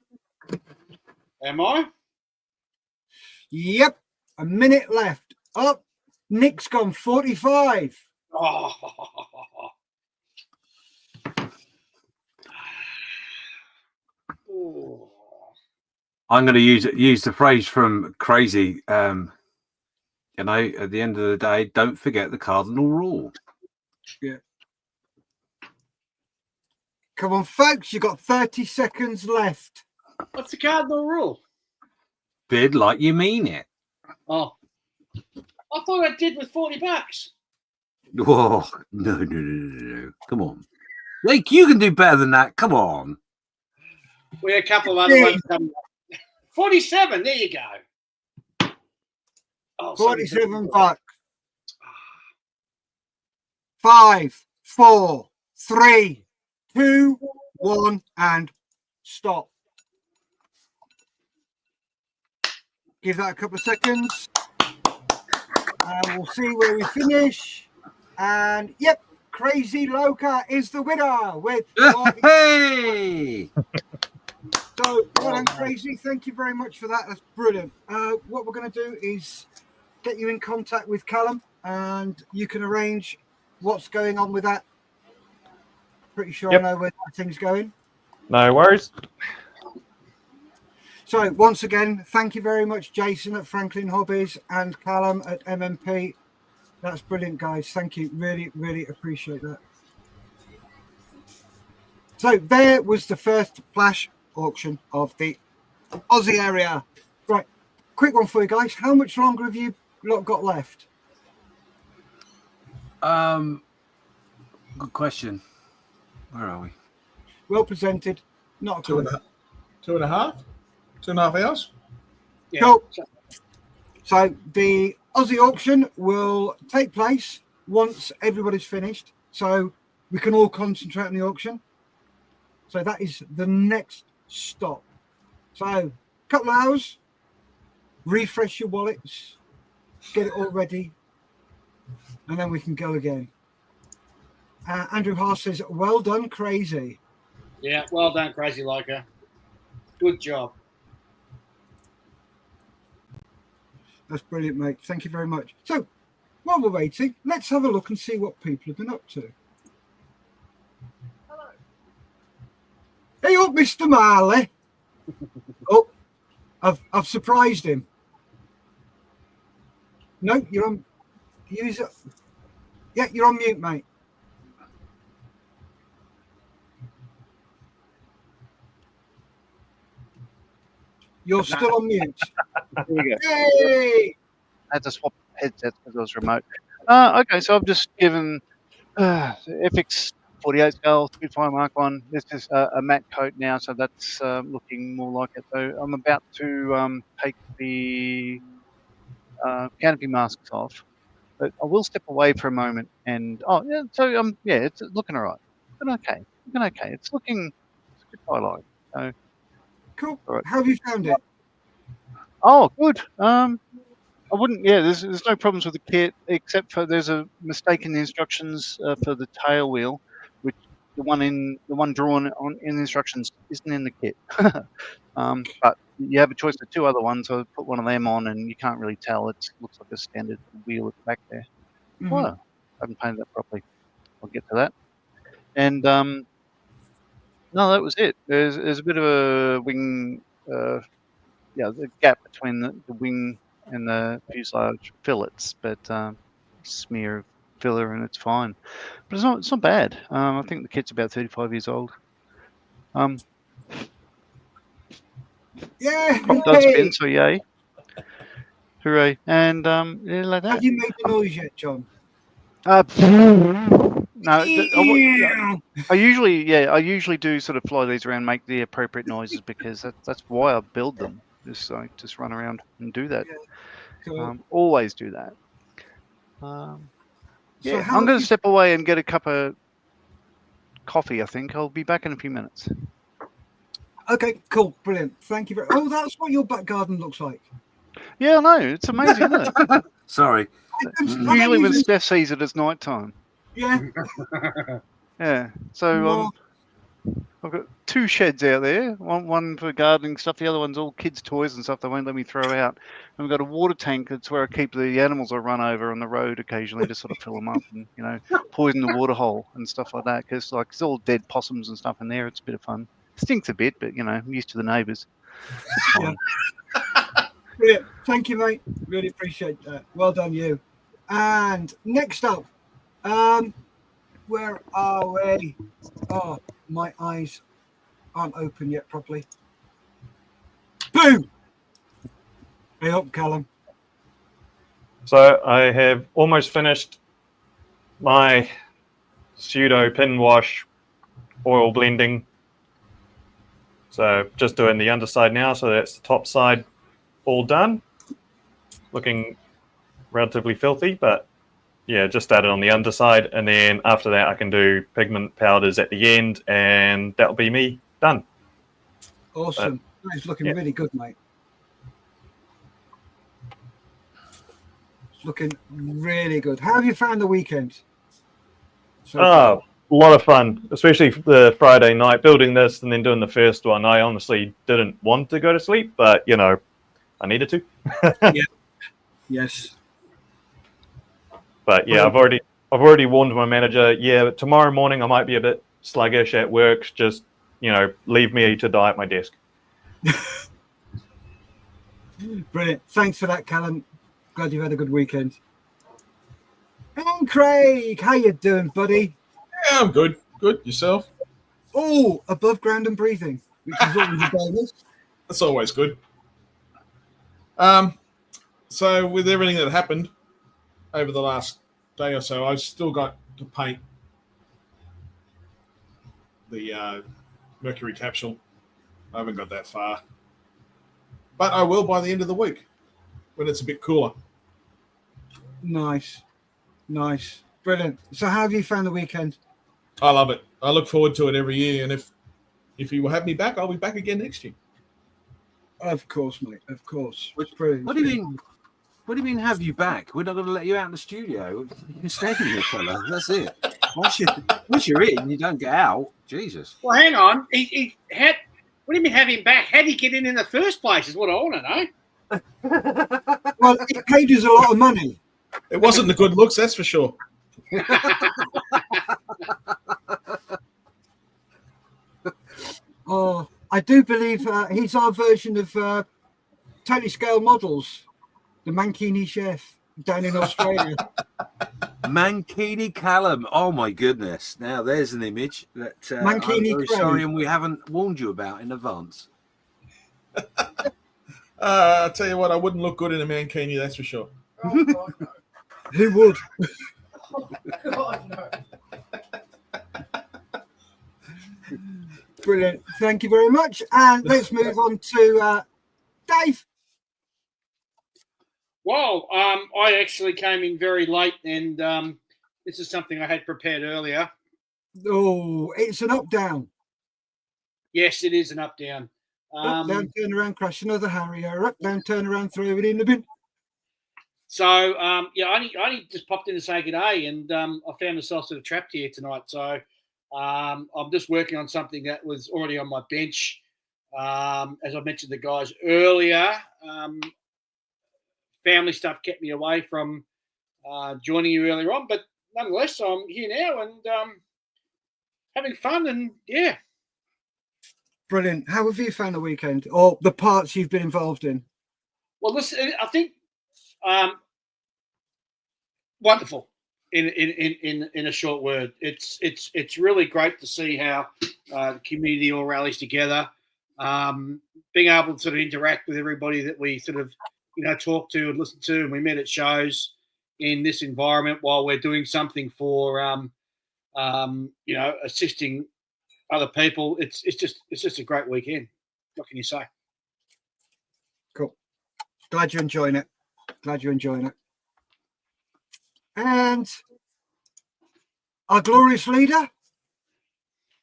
Am I? Yep, a minute left. Up. Nick's gone 45. Oh. I'm going to use the phrase from Crazy. You know, at the end of the day, don't forget the cardinal rule. Yeah. Come on, folks. You've got 30 seconds left. What's the cardinal rule? Bid like you mean it. Oh. I thought I did with $40. Oh, no. Come on. Lake, you can do better than that. Come on. We had a couple of other ones coming up. 47. There you go. Oh, $47. 5, 4, 3, 2, 1, and stop. Give that a couple of seconds. And we'll see where we finish. And yep, Crazy Loca is the winner with. Hey! So, well done, Crazy. Thank you very much for that. That's brilliant. What we're going to do is get you in contact with Callum, and you can arrange what's going on with that. Pretty sure I know where that thing's going. No worries. So, once again, thank you very much, Jason at Franklin Hobbies and Callum at MMP. That's brilliant, guys. Thank you. Really, really appreciate that. So, there was the first flash auction of the Aussie area. Right, quick one for you guys. How much longer have you lot got left? Good question. Where are we? Well presented. Not a clue. 2.5 hours. Yeah. Cool. So the Aussie auction will take place once everybody's finished, so we can all concentrate on the auction. So that is the next stop. So a couple of hours, refresh your wallets, get it all ready, and then we can go again. Andrew Haas says, well done, Crazy. Yeah, well done, Crazy Loco. Good job. That's brilliant, mate. Thank you very much. So, while we're waiting, let's have a look and see what people have been up to. Hello. Hey up, Mr. Marley. Oh, I've surprised him. No, you're on. Yeah, you're on mute, mate. You're still on mute. There we go. Hey! I had to swap headsets because I was remote. Okay, so I've just given Airfix 48 scale, Spitfire Mark 1. This is a matte coat now, so that's looking more like it. So I'm about to take the canopy masks off, but I will step away for a moment. And it's looking all right. Looking okay. It's looking quite like. So, Cool. right. How have you found it? Oh, good. I wouldn't. Yeah, there's no problems with the kit except for there's a mistake in the instructions for the tail wheel, which the one drawn on in the instructions isn't in the kit. But you have a choice of two other ones, so put one of them on, and you can't really tell. It looks like a standard wheel at the back there. Mhm. Oh, I haven't painted that properly. I'll get to that. And no, that was it. There's a bit of a wing. The gap between the wing and the fuselage fillets, but smear of filler and it's fine. But it's not bad. I think the kit's about 35 years old. Yeah. Prop does spin, so yay. Hooray. And yeah, like that. Have you made the noise yet, John? No, I usually do sort of fly these around, make the appropriate noises because that's why I build them. Just run around and do that. Yeah. Cool. Always do that. I'm how going have to step away and get a cup of coffee. I think I'll be back in a few minutes. Okay, cool, brilliant. Thank you very. Oh, that's what your back garden looks like. Yeah, I know. It's amazing, isn't it? Sorry. Usually when Steph sees it, it's night time. Yeah. Yeah. So I've got two sheds out there. One for gardening stuff. The other one's all kids' toys and stuff they won't let me throw out. And we've got a water tank that's where I keep the animals I run over on the road occasionally to sort of fill them up and poison the water hole and stuff like that. Because it's all dead possums and stuff in there. It's a bit of fun. Stinks a bit, but I'm used to the neighbours. Yeah. Brilliant. Thank you, mate. Really appreciate that. Well done, you. And next up, where are we? Oh, my eyes aren't open yet properly. Boom! Hey up, Callum. So I have almost finished my pseudo pin wash oil blending. So just doing the underside now. So that's the top side all done. Looking relatively filthy, but yeah, just started on the underside. And then after that, I can do pigment powders at the end, and that'll be me done. Awesome. It's looking really good, mate. It's looking really good. How have you found the weekend? A lot of fun, especially the Friday night building this and then doing the first one. I honestly didn't want to go to sleep, but I needed to. Yeah. Yes. But yeah, I've already warned my manager. Yeah, tomorrow morning I might be a bit sluggish at work. Just leave me to die at my desk. Brilliant. Thanks for that, Callum. Glad you've had a good weekend. And Craig, how you doing, buddy? Yeah, I'm good. Good. Yourself? Oh, above ground and breathing, which is always a bonus. That's always good. So with everything that happened over the last day or so, I've still got to paint the Mercury capsule. I haven't got that far. But I will by the end of the week when it's a bit cooler. Nice. Brilliant. So how have you found the weekend? I love it. I look forward to it every year. And if you will have me back, I'll be back again next year. Of course, mate. Of course. Brilliant. What do you mean? What do you mean have you back? We're not going to let you out in the studio. You're staying here, fella. That's it. Once you're in, you don't get out. Jesus. Well, hang on. He had. What do you mean have him back? How did he get in the first place? Is what I want to know. Well, it paid us a lot of money. It wasn't the good looks, that's for sure. Oh, I do believe he's our version of Tony Scale Models, the Mankini chef down in Australia. Mankini Callum. Oh my goodness! Now there's an image that Mankini I'm very sorry, and we haven't warned you about in advance. I'll tell you what, I wouldn't look good in a mankini, that's for sure. Oh, God, no. Who would? Oh, God, no. Brilliant. Thank you very much. And let's move on to Dave. Well, I actually came in very late, and this is something I had prepared earlier. Oh, it's an up-down. Yes, it is an up-down. Up, down, turn around, crash another Harrier. Up, down, turn around, throw it in the bin. So, I only just popped in to say good day, and I found myself sort of trapped here tonight. So, I'm just working on something that was already on my bench. As I mentioned to the guys earlier, family stuff kept me away from joining you earlier on, but nonetheless, I'm here now and having fun, and yeah. Brilliant. How have you found the weekend, or the parts you've been involved in? Well, listen, I think wonderful. In a short word, it's really great to see how the community all rallies together. Being able to sort of interact with everybody that we sort of talk to and listen to, and we met at shows in this environment while we're doing something for assisting other people. It's just a great weekend. What can you say? Cool. Glad you're enjoying it. And our glorious leader,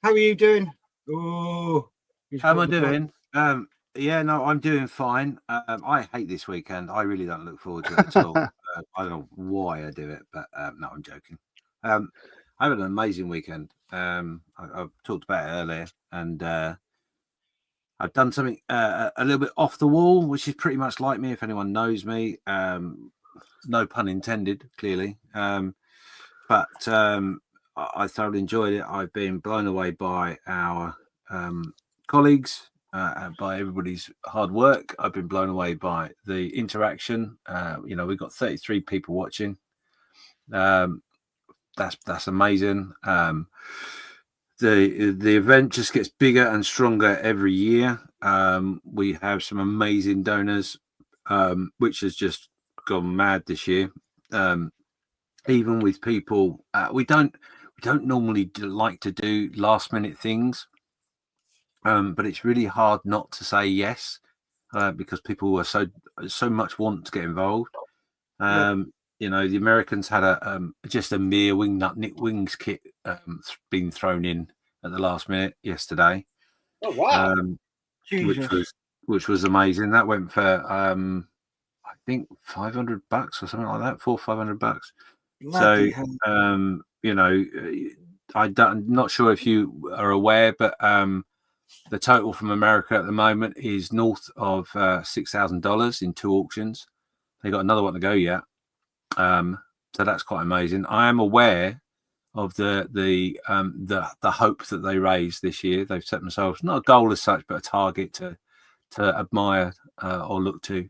how are you doing? Oh, how am I doing? Yeah, no, I'm doing fine. I hate this weekend. I really don't look forward to it at all. I don't know why I do it, but no, I'm joking. I had an amazing weekend. I've talked about it earlier, and I've done something a little bit off the wall, which is pretty much like me. If anyone knows me, no pun intended, clearly. But I thoroughly enjoyed it. I've been blown away by our colleagues, by everybody's hard work. I've been blown away by the interaction. We've got 33 people watching. That's amazing. The event just gets bigger and stronger every year. We have some amazing donors, which has just gone mad this year. Even with people, we don't normally like to do last minute things, but it's really hard not to say yes, because people are so much want to get involved. The Americans had just a mere wingnut Nick Wings kit being thrown in at the last minute yesterday. Oh wow! Which was amazing. That went for I think $500 or something like that, $400-500. So I'm not sure if you are aware, but the total from America at the moment is north of $6,000 in 2 auctions. They got another one to go yet. So that's quite amazing. I am aware of the hope that they raised this year. They've set themselves not a goal as such, but a target to admire or look to.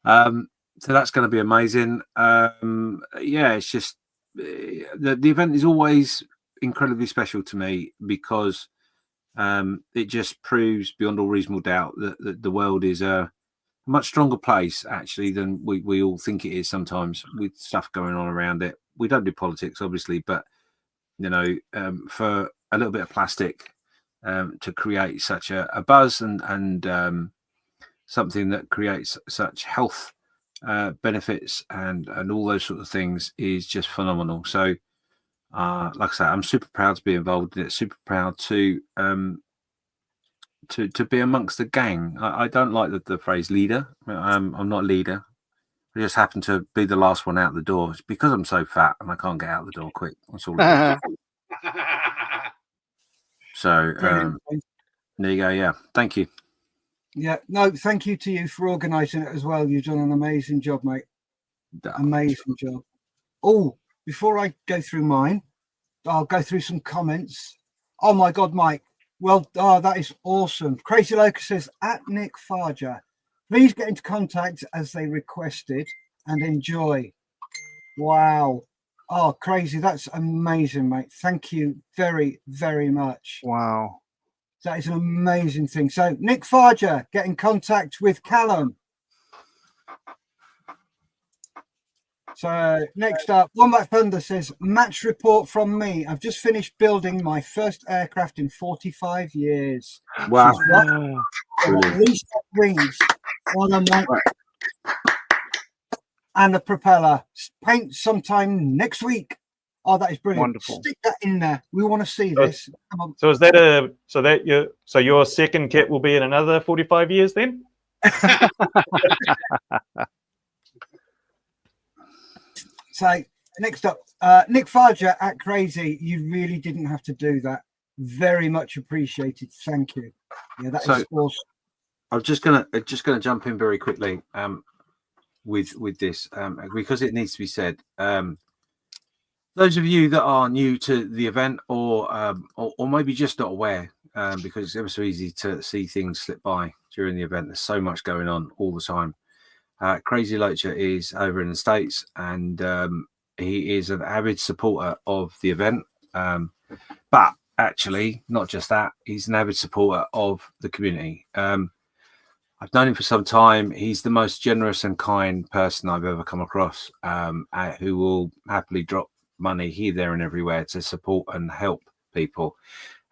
So that's going to be amazing. It's just the event is always incredibly special to me because it just proves beyond all reasonable doubt that the world is a much stronger place actually than we all think it is sometimes, with stuff going on around it. We don't do politics, obviously, but for a little bit of plastic to create such a buzz and something that creates such health benefits and all those sort of things is just phenomenal. So, like I say, I'm super proud to be involved in it. Super proud to be amongst the gang. I don't like the phrase leader. I'm not a leader. I just happen to be the last one out the door. It's because I'm so fat and I can't get out the door quick. That's all it is. So there you go. Yeah, thank you. Yeah, no, thank you to you for organising it as well. You've done an amazing job, mate. Amazing job. Oh, before I go through mine, I'll go through some comments. Oh my God, Mike. Well, that is awesome. Crazy Locust says, at Nick Farger, please get into contact as they requested and enjoy. Wow. Oh, Crazy. That's amazing, mate. Thank you very, very much. Wow. That is an amazing thing. So, Nick Farger, get in contact with Callum. So, next up, Wombat Thunder says, match report from me. I've just finished building my first aircraft in 45 years. Wow. At least wings on a mic and a propeller. Paint sometime next week. Oh, that is brilliant. Wonderful. Stick that in there. We want to see this. Come on. So is that your second kit will be in another 45 years then? So next up, Nick Farger at Crazy. You really didn't have to do that. Very much appreciated. Thank you. Yeah, that is awesome. I'm just gonna jump in very quickly with this because it needs to be said. Those of you that are new to the event or maybe just not aware, because it's ever so easy to see things slip by during the event. There's so much going on all the time. Crazy Loacher is over in the States, and he is an avid supporter of the event. But actually, not just that, he's an avid supporter of the community. I've known him for some time. He's the most generous and kind person I've ever come across, who will happily drop money here, there, and everywhere to support and help people.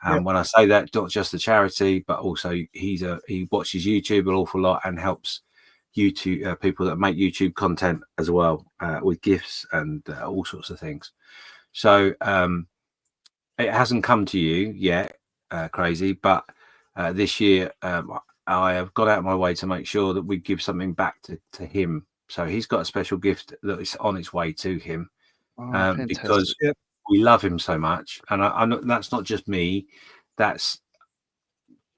When I say that, not just the charity, but also he watches YouTube an awful lot and helps YouTube people that make YouTube content as well, with gifts and all sorts of things. So it hasn't come to you yet, Crazy, but this year I have got out of my way to make sure that we give something back to him. So he's got a special gift that is on its way to him, because we love him so much. And that's not just me. That's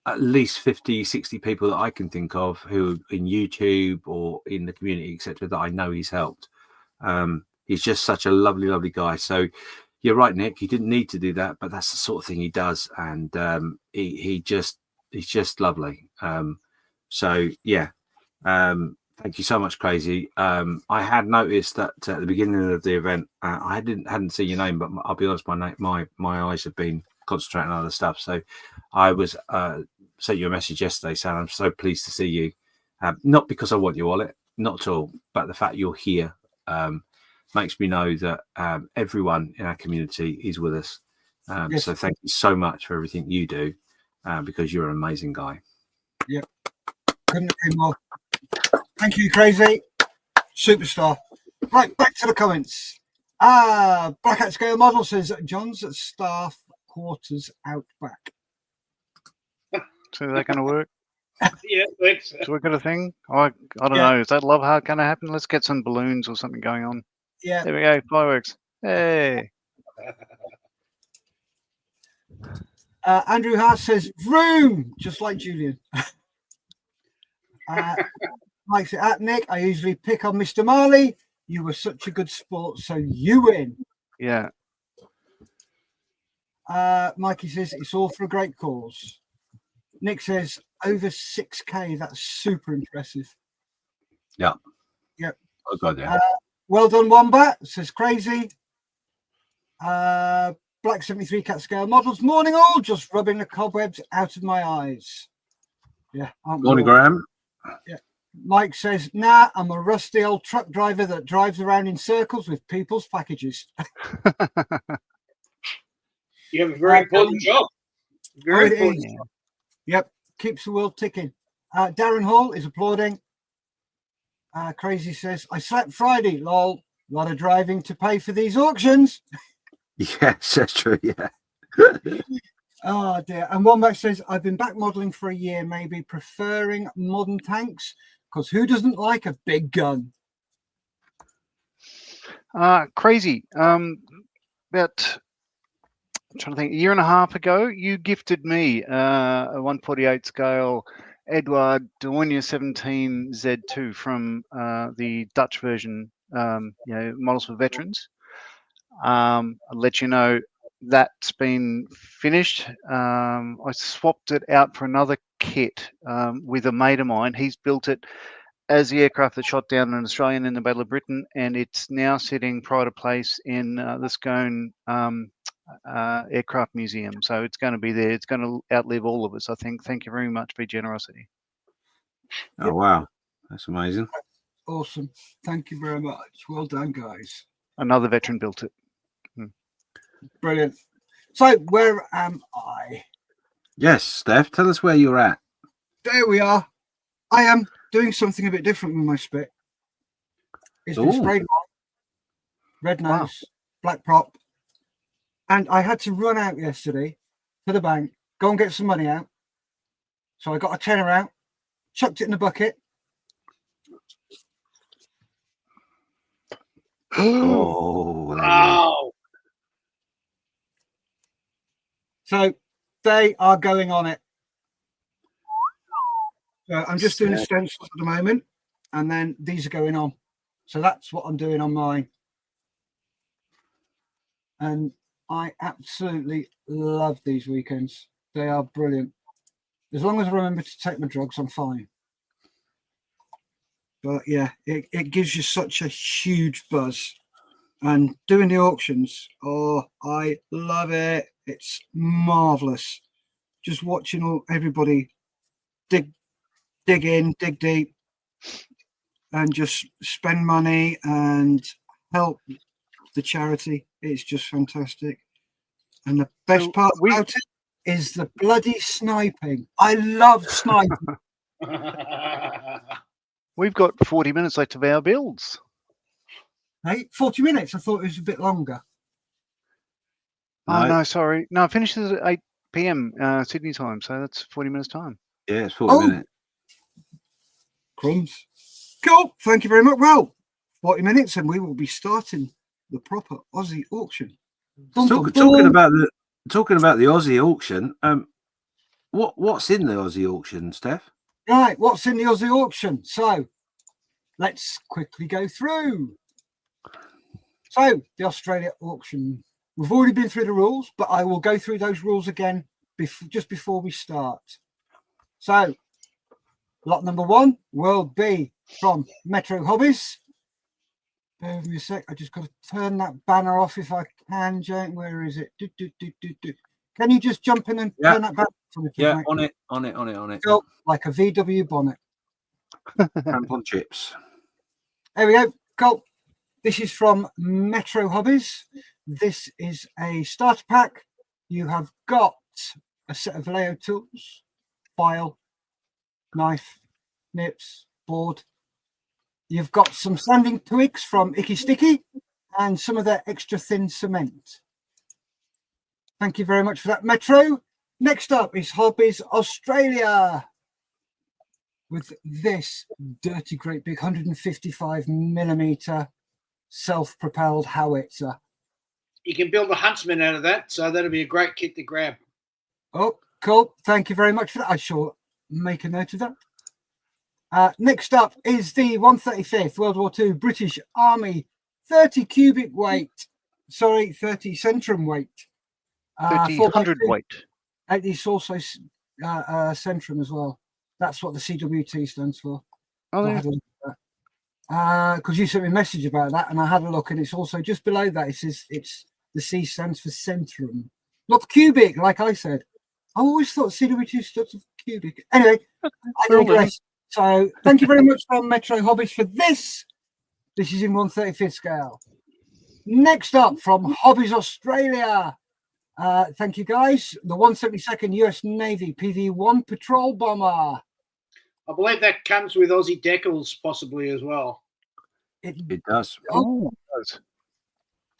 at least 50, 60 people that I can think of who in YouTube or in the community, etc., that I know he's helped. He's just such a lovely, lovely guy. So you're right, Nick. He didn't need to do that, but that's the sort of thing he does. And he's just lovely. So yeah. Thank you so much, Crazy. I had noticed that at the beginning of the event, I hadn't seen your name, but I'll be honest, my eyes have been concentrating on other stuff. So I was sent you a message yesterday saying I'm so pleased to see you. Not because I want your wallet, not at all, but the fact you're here makes me know that everyone in our community is with us. Yes. So thank you so much for everything you do, because you're an amazing guy. Yep. Couldn't agree more. Thank you, Crazy. Superstar. Right, back to the comments. Black Hat Scale Model says John's at staff quarters out back. So is that going to work? Yeah, thanks. So we've got a thing? I don't know. Is that love heart going to happen? Let's get some balloons or something going on. Yeah. There we go. Fireworks. Hey. Andrew Haas says, vroom, just like Julian. Mike said, at Nick, I usually pick on Mr. Marley. You were such a good sport, so you win. Yeah. Mikey says, it's all for a great cause. Nick says, over 6K. That's super impressive. Yeah. Yep. Oh, God, yeah. Well done, Wombat, says Crazy. Black 73 Cat Scale Models. Morning, all. Just rubbing the cobwebs out of my eyes. Yeah. Morning, Graham. Yeah. Mike says, nah, I'm a rusty old truck driver that drives around in circles with people's packages. You have a very important job. Very it is. important. Yep, keeps the world ticking. Darren Hall is applauding. Crazy says, I slept Friday, lol. A lot of driving to pay for these auctions. Yes, that's true, yeah. Oh dear. And one back says, I've been back modelling for a year, maybe preferring modern tanks, because who doesn't like a big gun? Crazy. About, I'm trying to think, a year and a half ago, you gifted me a 148 scale Eduard Dornier 17 Z2 from the Dutch version, models for veterans. I'll let you know that's been finished. I swapped it out for another kit with a mate of mine. He's built it as the aircraft that shot down an Australian in the Battle of Britain, and it's now sitting pride of place in the Scone Aircraft Museum. So it's going to be there. It's going to outlive all of us, I think. Thank you very much for your generosity. Oh, wow. That's amazing. Awesome. Thank you very much. Well done, guys. Another veteran built it. Brilliant. So where am I? Yes, Steph, tell us where you're at. There we are. I am doing something a bit different with my spit. It's been sprayed white, red nose, black prop. And I had to run out yesterday to the bank, go and get some money out. So I got a tenner out, chucked it in the bucket. Oh, Wow. So they are going on it. So I'm just doing the stencils at the moment, and then these are going on. So that's what I'm doing on mine. And I absolutely love these weekends. They are brilliant. As long as I remember to take my drugs, I'm fine. But yeah, it gives you such a huge buzz. And doing the auctions, oh, I love it. It's marvelous. Just watching everybody dig in, dig deep, and just spend money and help the charity. It's just fantastic. And the best part about it is the bloody sniping. I love sniping. We've got 40 minutes left of our builds. Hey, 40 minutes? I thought it was a bit longer. Oh, no, sorry. No, it finishes at 8 p.m. Sydney time, so that's 40 minutes time. Yeah, it's 40 minutes. Crumbs. Cool. Thank you very much. Well, 40 minutes and we will be starting the proper Aussie auction. Talking about the Aussie auction, what's in the Aussie auction, Steph? Right, what's in the Aussie auction? So let's quickly go through. So the Australia auction. We've already been through the rules, but I will go through those rules again just before we start. So lot number one will be from Metro Hobbies. Bear with me a sec. I just got to turn that banner off if I can, Jane. Where is it? Can you just jump in and turn that banner for me? Yeah, mate? on it. Go, like a VW bonnet. Crampon chips. There we go. Cool. This is from Metro Hobbies. This is a starter pack. You have got a set of Leo tools, file, knife, nips, board. You've got some sanding twigs from Icky Sticky and some of their extra thin cement. Thank you very much for that, Metro. Next up is Hobbies Australia with this dirty, great big 155mm self-propelled howitzer. You can build a Huntsman out of that, so that'll be a great kit to grab. Oh, cool. Thank you very much for that. I shall make a note of that. Next up is the 135th World War II British Army 30 cubic weight. Sorry, 30 centrum weight. 300 weight. It's also centrum as well. That's what the CWT stands for. Oh, yeah. Because you sent me a message about that, and I had a look, and it's also just below that. It says the C stands for centrum, not cubic, like I said. I always thought CWT stood for cubic. Anyway, I digress. So thank you very much from Metro Hobbies for this. This is in 135th scale. Next up from Hobbies Australia, Thank you, guys. The 172nd US Navy PV-1 patrol bomber. I believe that comes with Aussie decals possibly as well. It does. Oh, It does.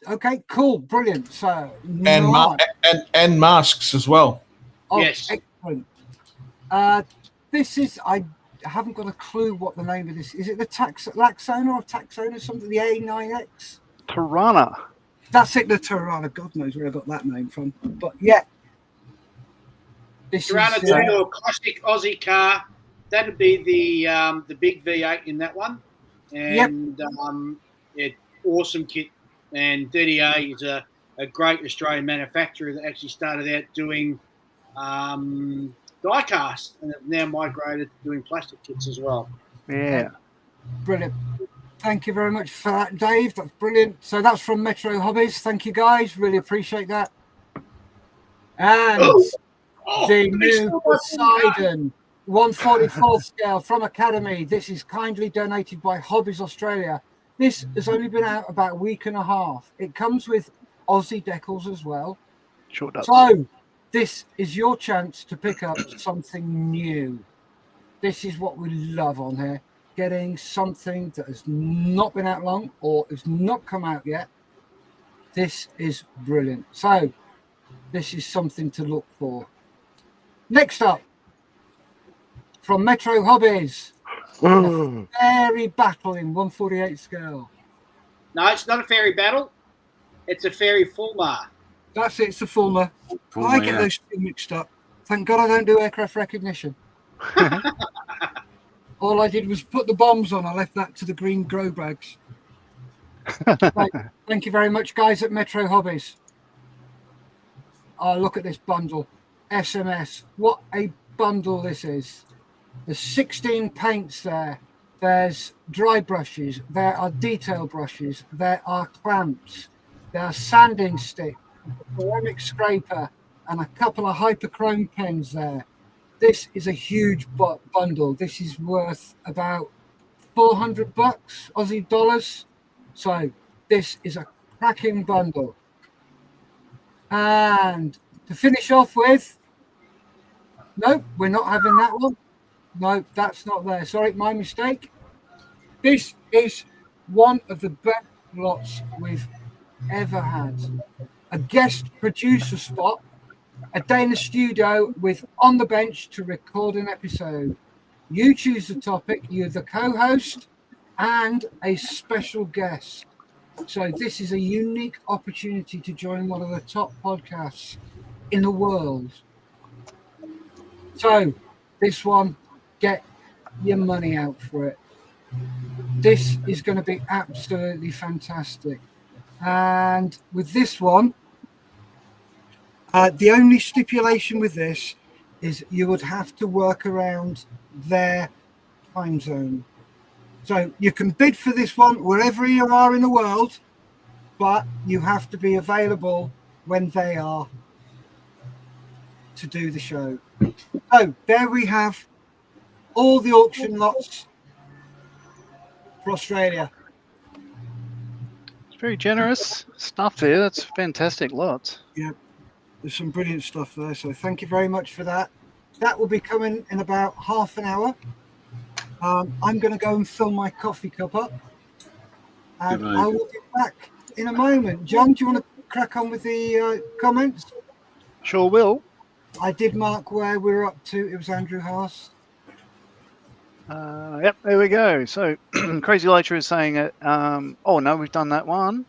Okay, cool, brilliant. So and masks as well. oh, Yes. excellent. This is I haven't got a clue what the name of this is. It the Laxona or Taxona, something? The A9X. Tirana. That's it, the Tirana. God knows where I got that name from. But yeah, this Tirana is a classic Aussie car. That'd be the big V8 in that one, and awesome kit. And DDA is a great Australian manufacturer that actually started out doing die cast and have now migrated to doing plastic kits as well. Yeah. brilliant. Thank you very much for that, Dave. That's brilliant. So that's from Metro Hobbies. Thank you, guys. Really appreciate that. And the new Poseidon 144 scale from Academy. This is kindly donated by Hobbies Australia. This has only been out about a week and a half. It comes with Aussie decals as well. Sure does. So this is your chance to pick up something new. This is what we love on here. Getting something that has not been out long or has not come out yet. This is brilliant. So this is something to look for. Next up, from Metro Hobbies, a fairy battle in 148 scale. No, it's not a fairy battle. It's a fairy Fulmar. That's it, it's a Fulmar. I get those two mixed up. Thank God I don't do aircraft recognition. All I did was put the bombs on. I left that to the green grow bags. Right. Thank you very much, guys at Metro Hobbies. Oh, look at this bundle. SMS. What a bundle this is. There's 16 paints there. There's dry brushes. There are detail brushes. There are clamps. There are sanding stick, a ceramic scraper, and a couple of hyperchrome pens there. This is a huge bundle. This is worth about $400 Aussie dollars. So this is a cracking bundle. And to finish off with, no, we're not having that one. No, that's not there. Sorry, my mistake. This is one of the best lots we've ever had. A guest producer spot, a day in the studio with on the bench to record an episode. You choose the topic, you're the co-host and a special guest. So this is a unique opportunity to join one of the top podcasts in the world. So this one, get your money out for it. This is going to be absolutely fantastic. And with this one, the only stipulation with this is you would have to work around their time zone. So you can bid for this one wherever you are in the world, but you have to be available when they are to do the show. So there we have all the auction lots for Australia. It's very generous stuff there. That's fantastic lots. Yeah, there's some brilliant stuff there. So thank you very much for that. That will be coming in about half an hour. I'm going to go and fill my coffee cup up. And I will be back in a moment. John, do you want to crack on with the comments? Sure will. I did mark where we're up to. It was Andrew Haas. Yep, there we go. So Crazy Later is saying it. Oh, no, we've done that one.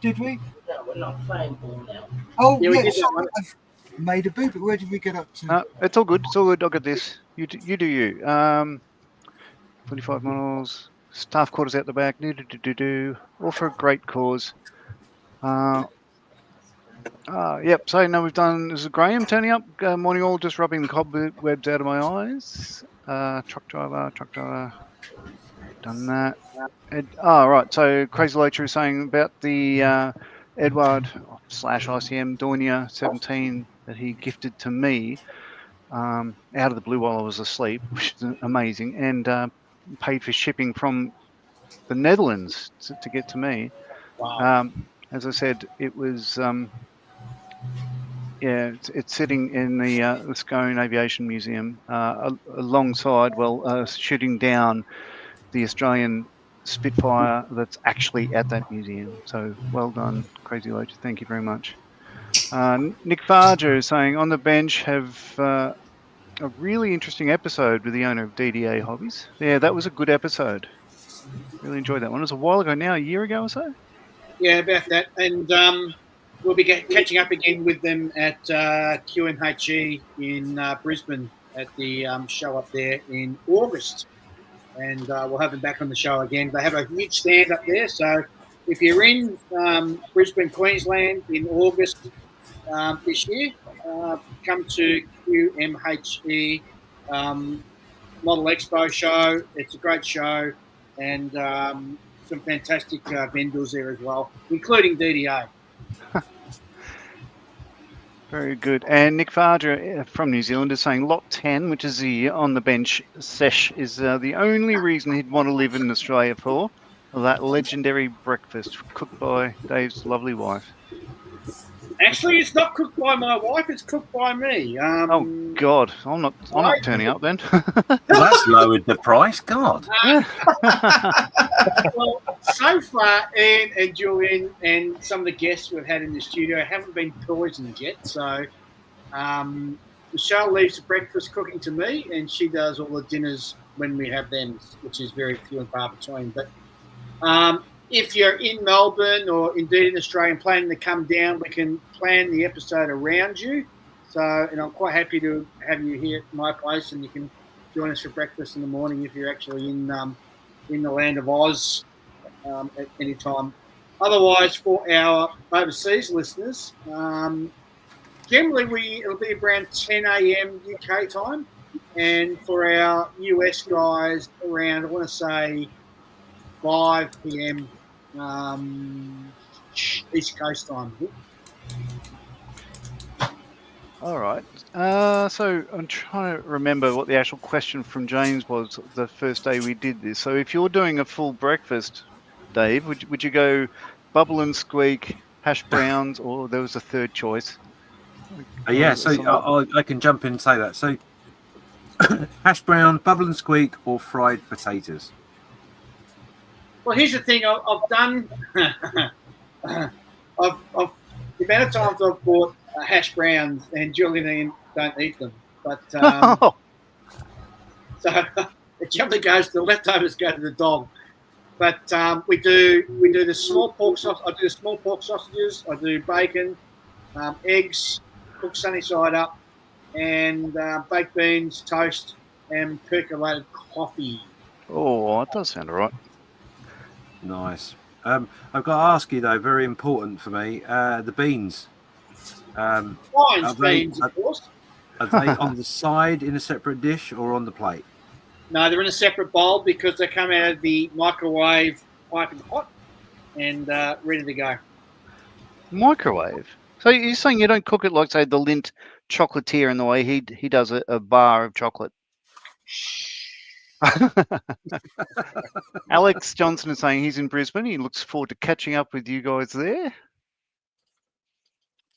Did we? No, we're not playing ball now. Oh, Yeah, we yes. did that one. I've made a boo, but where did we get up to? It's all good. It's all good. I'll get this. You do you. 45 models. Staff quarters out the back. All for a great cause. Yep. So now we've done. This is Graham turning up. Morning all. Just rubbing the cobwebs out of my eyes. Truck driver. Done that. Right. So Crazy Later is saying about the Eduard / ICM Dornier 17 that he gifted to me out of the blue while I was asleep, which is amazing, and paid for shipping from the Netherlands to get to me. Wow. As I said, it was Yeah, it's sitting in the Scone Aviation Museum alongside, shooting down the Australian Spitfire that's actually at that museum. So well done, Crazy Loach. Thank you very much. Nick Farger is saying, on the bench have a really interesting episode with the owner of DDA Hobbies. Yeah, that was a good episode. Really enjoyed that one. It was a while ago now, a year ago or so. Yeah, about that. And we'll be catching up again with them at QMHE in Brisbane at the show up there in August. And we'll have them back on the show again. They have a huge stand up there. So if you're in Brisbane, Queensland in August this year, come to QMHE Model Expo show. It's a great show. And some fantastic vendors there as well, including DDA. Very good. And Nick Farger from New Zealand is saying Lot 10, which is the on the bench sesh, is the only reason he'd want to live in Australia for that legendary breakfast cooked by Dave's lovely wife. Actually, it's not cooked by my wife; it's cooked by me. Oh God, I'm not turning up then. Well, that's lowered the price. God. Well, so far, Ian and Julian and some of the guests we've had in the studio haven't been poisoned yet. So, Michelle leaves the breakfast cooking to me, and she does all the dinners when we have them, which is very few and far between. But if you're in Melbourne or indeed in Australia and planning to come down, we can plan the episode around you. So, and I'm quite happy to have you here at my place, and you can join us for breakfast in the morning if you're actually in the land of Oz at any time. Otherwise, for our overseas listeners, generally it'll be around 10 a.m. UK time, and for our US guys, around, I want to say, 5 p.m. East Coast time. All right. So I'm trying to remember what the actual question from James was the first day we did this. So if you're doing a full breakfast, Dave, would you go bubble and squeak, hash browns, or there was a third choice? Yeah, so I can jump in and say that. So hash brown, bubble and squeak, or fried potatoes. Well, here's the thing. I've done. The amount of times I've bought hash browns, and Julian and Ian don't eat them, but so it generally goes. The leftovers go to the dog. But we do the small pork sausage. I do the small pork sausages. I do bacon, eggs, cooked sunny side up, and baked beans, toast, and percolated coffee. Oh, that does sound all right. Nice. I've got to ask you though, very important for me, the beans. Beans, of course. Are they on the side in a separate dish or on the plate? No, they're in a separate bowl because they come out of the microwave piping hot and ready to go. Microwave? So you're saying you don't cook it like, say, the Lindt chocolatier in the way he does a bar of chocolate? Alex Johnson is saying he's in Brisbane. He looks forward to catching up with you guys there.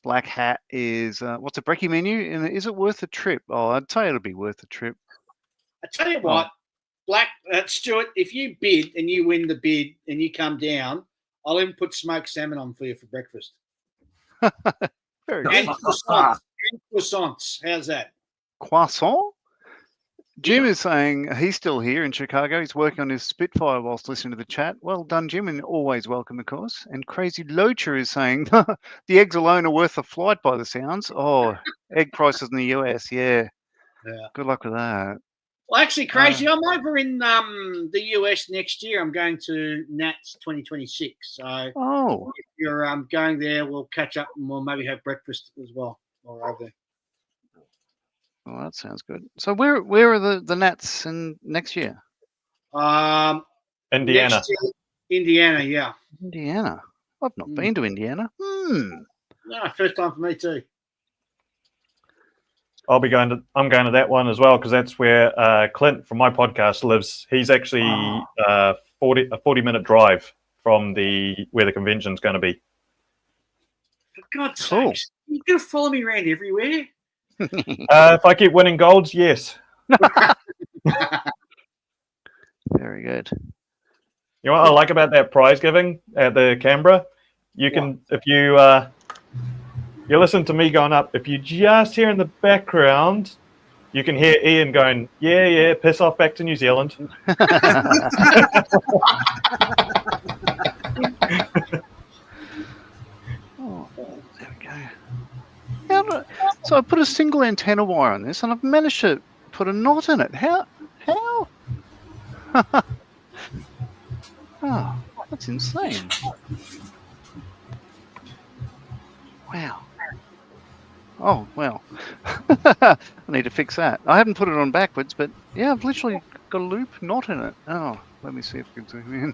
Black Hat is, what's a brekkie menu? And is it worth a trip? Oh, I'd say it'll be worth a trip. I tell you what, Stuart, if you bid and you win the bid and you come down, I'll even put smoked salmon on for you for breakfast. Very and good. croissants. How's that? Croissant? Jim is saying he's still here in Chicago. He's working on his Spitfire whilst listening to the chat. Well done, Jim, and always welcome, of course. And Crazy Loacher is saying the eggs alone are worth a flight by the sounds. Oh, egg prices in the US, yeah. Good luck with that. Well, actually, Crazy, I'm over in the US next year. I'm going to NATS 2026. So if you're going there, we'll catch up and we'll maybe have breakfast as well while we're over there. Well, that sounds good. So where are the Nats in next year? Indiana. Next year, Indiana, yeah. Indiana. I've not been to Indiana. No, first time for me too. I'm going to that one as well because that's where Clint from my podcast lives. He's actually a 40-minute drive from where the convention's going to be. For God's Cool. sakes, you're going to follow me around everywhere? If I keep winning golds, yes. Very good. You know what I like about that prize giving at the Canberra? You can, if you listen to me going up, if you just hear in the background, you can hear Ian going, yeah, piss off back to New Zealand. Oh, there we go. So I put a single antenna wire on this, and I've managed to put a knot in it. How? Oh, that's insane. Wow. Oh, well. I need to fix that. I haven't put it on backwards, but yeah, I've literally got a loop knot in it. Oh, let me see if we can zoom in.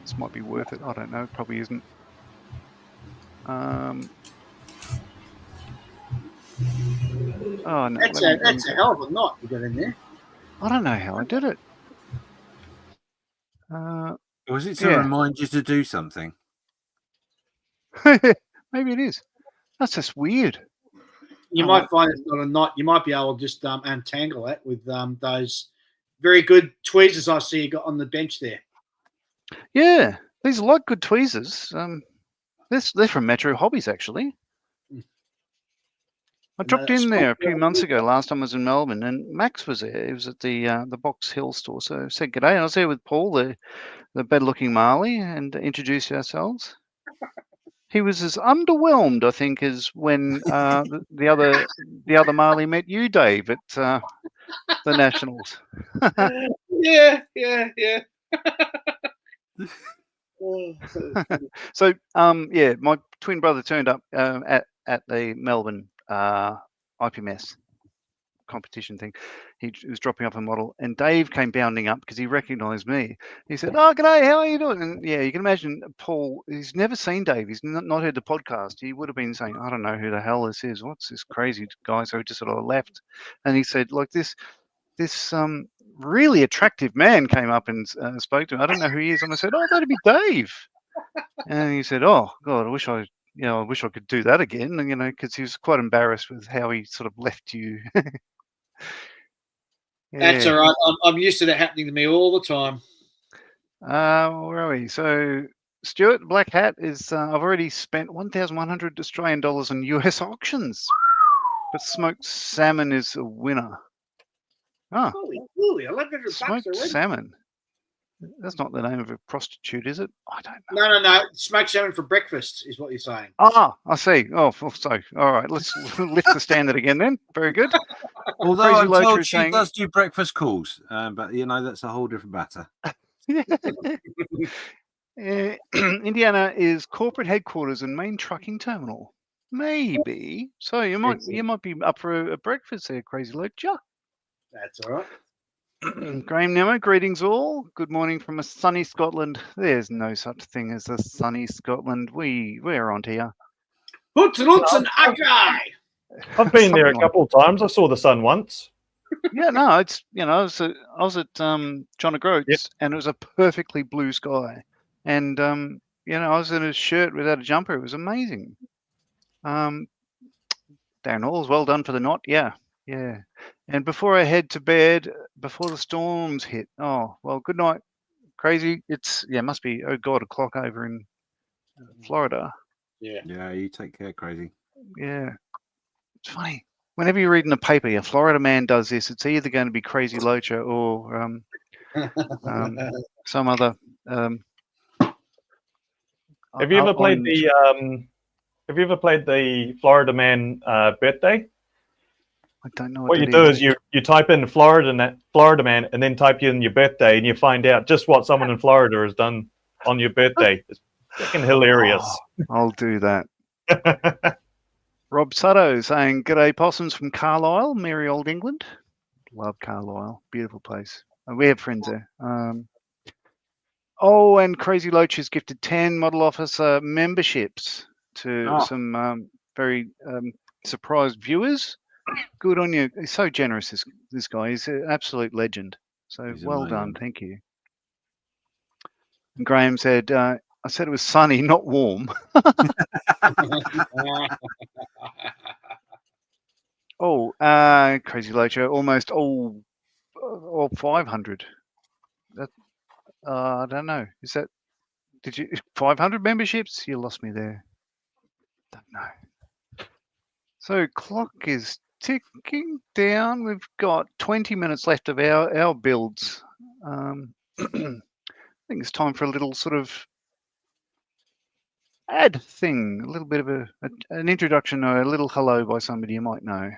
This might be worth it. I don't know. It probably isn't. Oh, no. That's a hell of a knot you got in there. I don't know how I did it. Was it to remind you to do something? Maybe it is. That's just weird. You might find it's not a knot. You might be able to just untangle it with those very good tweezers I see you got on the bench there. Yeah, these are like good tweezers. They're from Metro Hobbies, actually. I dropped in there a few months ago. Last time I was in Melbourne, and Max was there. He was at the Box Hill store. So I said g'day. And I was there with Paul, the better-looking Marley, and introduced ourselves. He was as underwhelmed, I think, as when the other Marley met you, Dave, at the Nationals. Yeah. So, my twin brother turned up at the Melbourne IPMS competition thing. He was dropping off a model, and Dave came bounding up because he recognised me. He said, "Oh, g'day, how are you doing?" And yeah, you can imagine Paul. He's never seen Dave. He's not heard the podcast. He would have been saying, "I don't know who the hell this is. What's this crazy guy?" So he just sort of left, and he said, "Like this really attractive man came up and spoke to him. I don't know who he is." And I said, "Oh, that'd be Dave." And he said, "Oh God, I wish I could do that again." And because he was quite embarrassed with how he sort of left you. Yeah. That's all right. I'm used to that happening to me all the time. Where are we? So Stuart, Black Hat is. I've already spent 1,100 Australian dollars on US auctions, but smoked salmon is a winner. Oh, Holy, 1,100 bucks smoked already. salmon. That's not the name of a prostitute, is it? I don't know. No. Smoked salmon for breakfast is what you're saying. Ah, I see. Oh, so all right. Let's lift the standard again then. Very good. Although I'm told she does do breakfast calls, but that's a whole different matter. Indiana is corporate headquarters and main trucking terminal. Maybe. So you might be up for a breakfast there, Crazy Lecture. That's all right. Graham Nemo, greetings all. Good morning from a sunny Scotland. There's no such thing as a sunny Scotland. We're on here. I've been there a couple of times. I saw the sun once. Yeah, no, it's I was at John O'Groats, and it was a perfectly blue sky, and I was in a shirt without a jumper. It was amazing. Darren Halls, well done for the knot. Yeah. And before I head to bed, before the storms hit. Oh well, good night, Crazy. Must be o'clock over in Florida. Yeah, you take care, Crazy. Yeah, it's funny. Whenever you read in the paper, a Florida man does this, it's either going to be Crazy Locha or some other. Have you ever played the Florida Man birthday? I don't know what you do is you type in Florida Man and then type in your birthday, and you find out just what someone in Florida has done on your birthday. It's freaking hilarious. Oh, I'll do that. Rob Sutto saying, "G'day possums from Carlisle, merry old England." Love Carlisle, beautiful place. We have friends there. And Crazy Loach has gifted 10 Model Officer memberships to some very surprised viewers. Good on you. He's so generous, this guy. He's an absolute legend. So well done. Thank you. And Graham said, I said it was sunny, not warm. Oh, Crazy Locho, almost all 500. That I don't know. Is that? Did you 500 memberships? You lost me there. Don't know. So clock is ticking down. We've got 20 minutes left of our builds. I think it's time for a little sort of ad thing, a little bit of an introduction or a little hello by somebody you might know.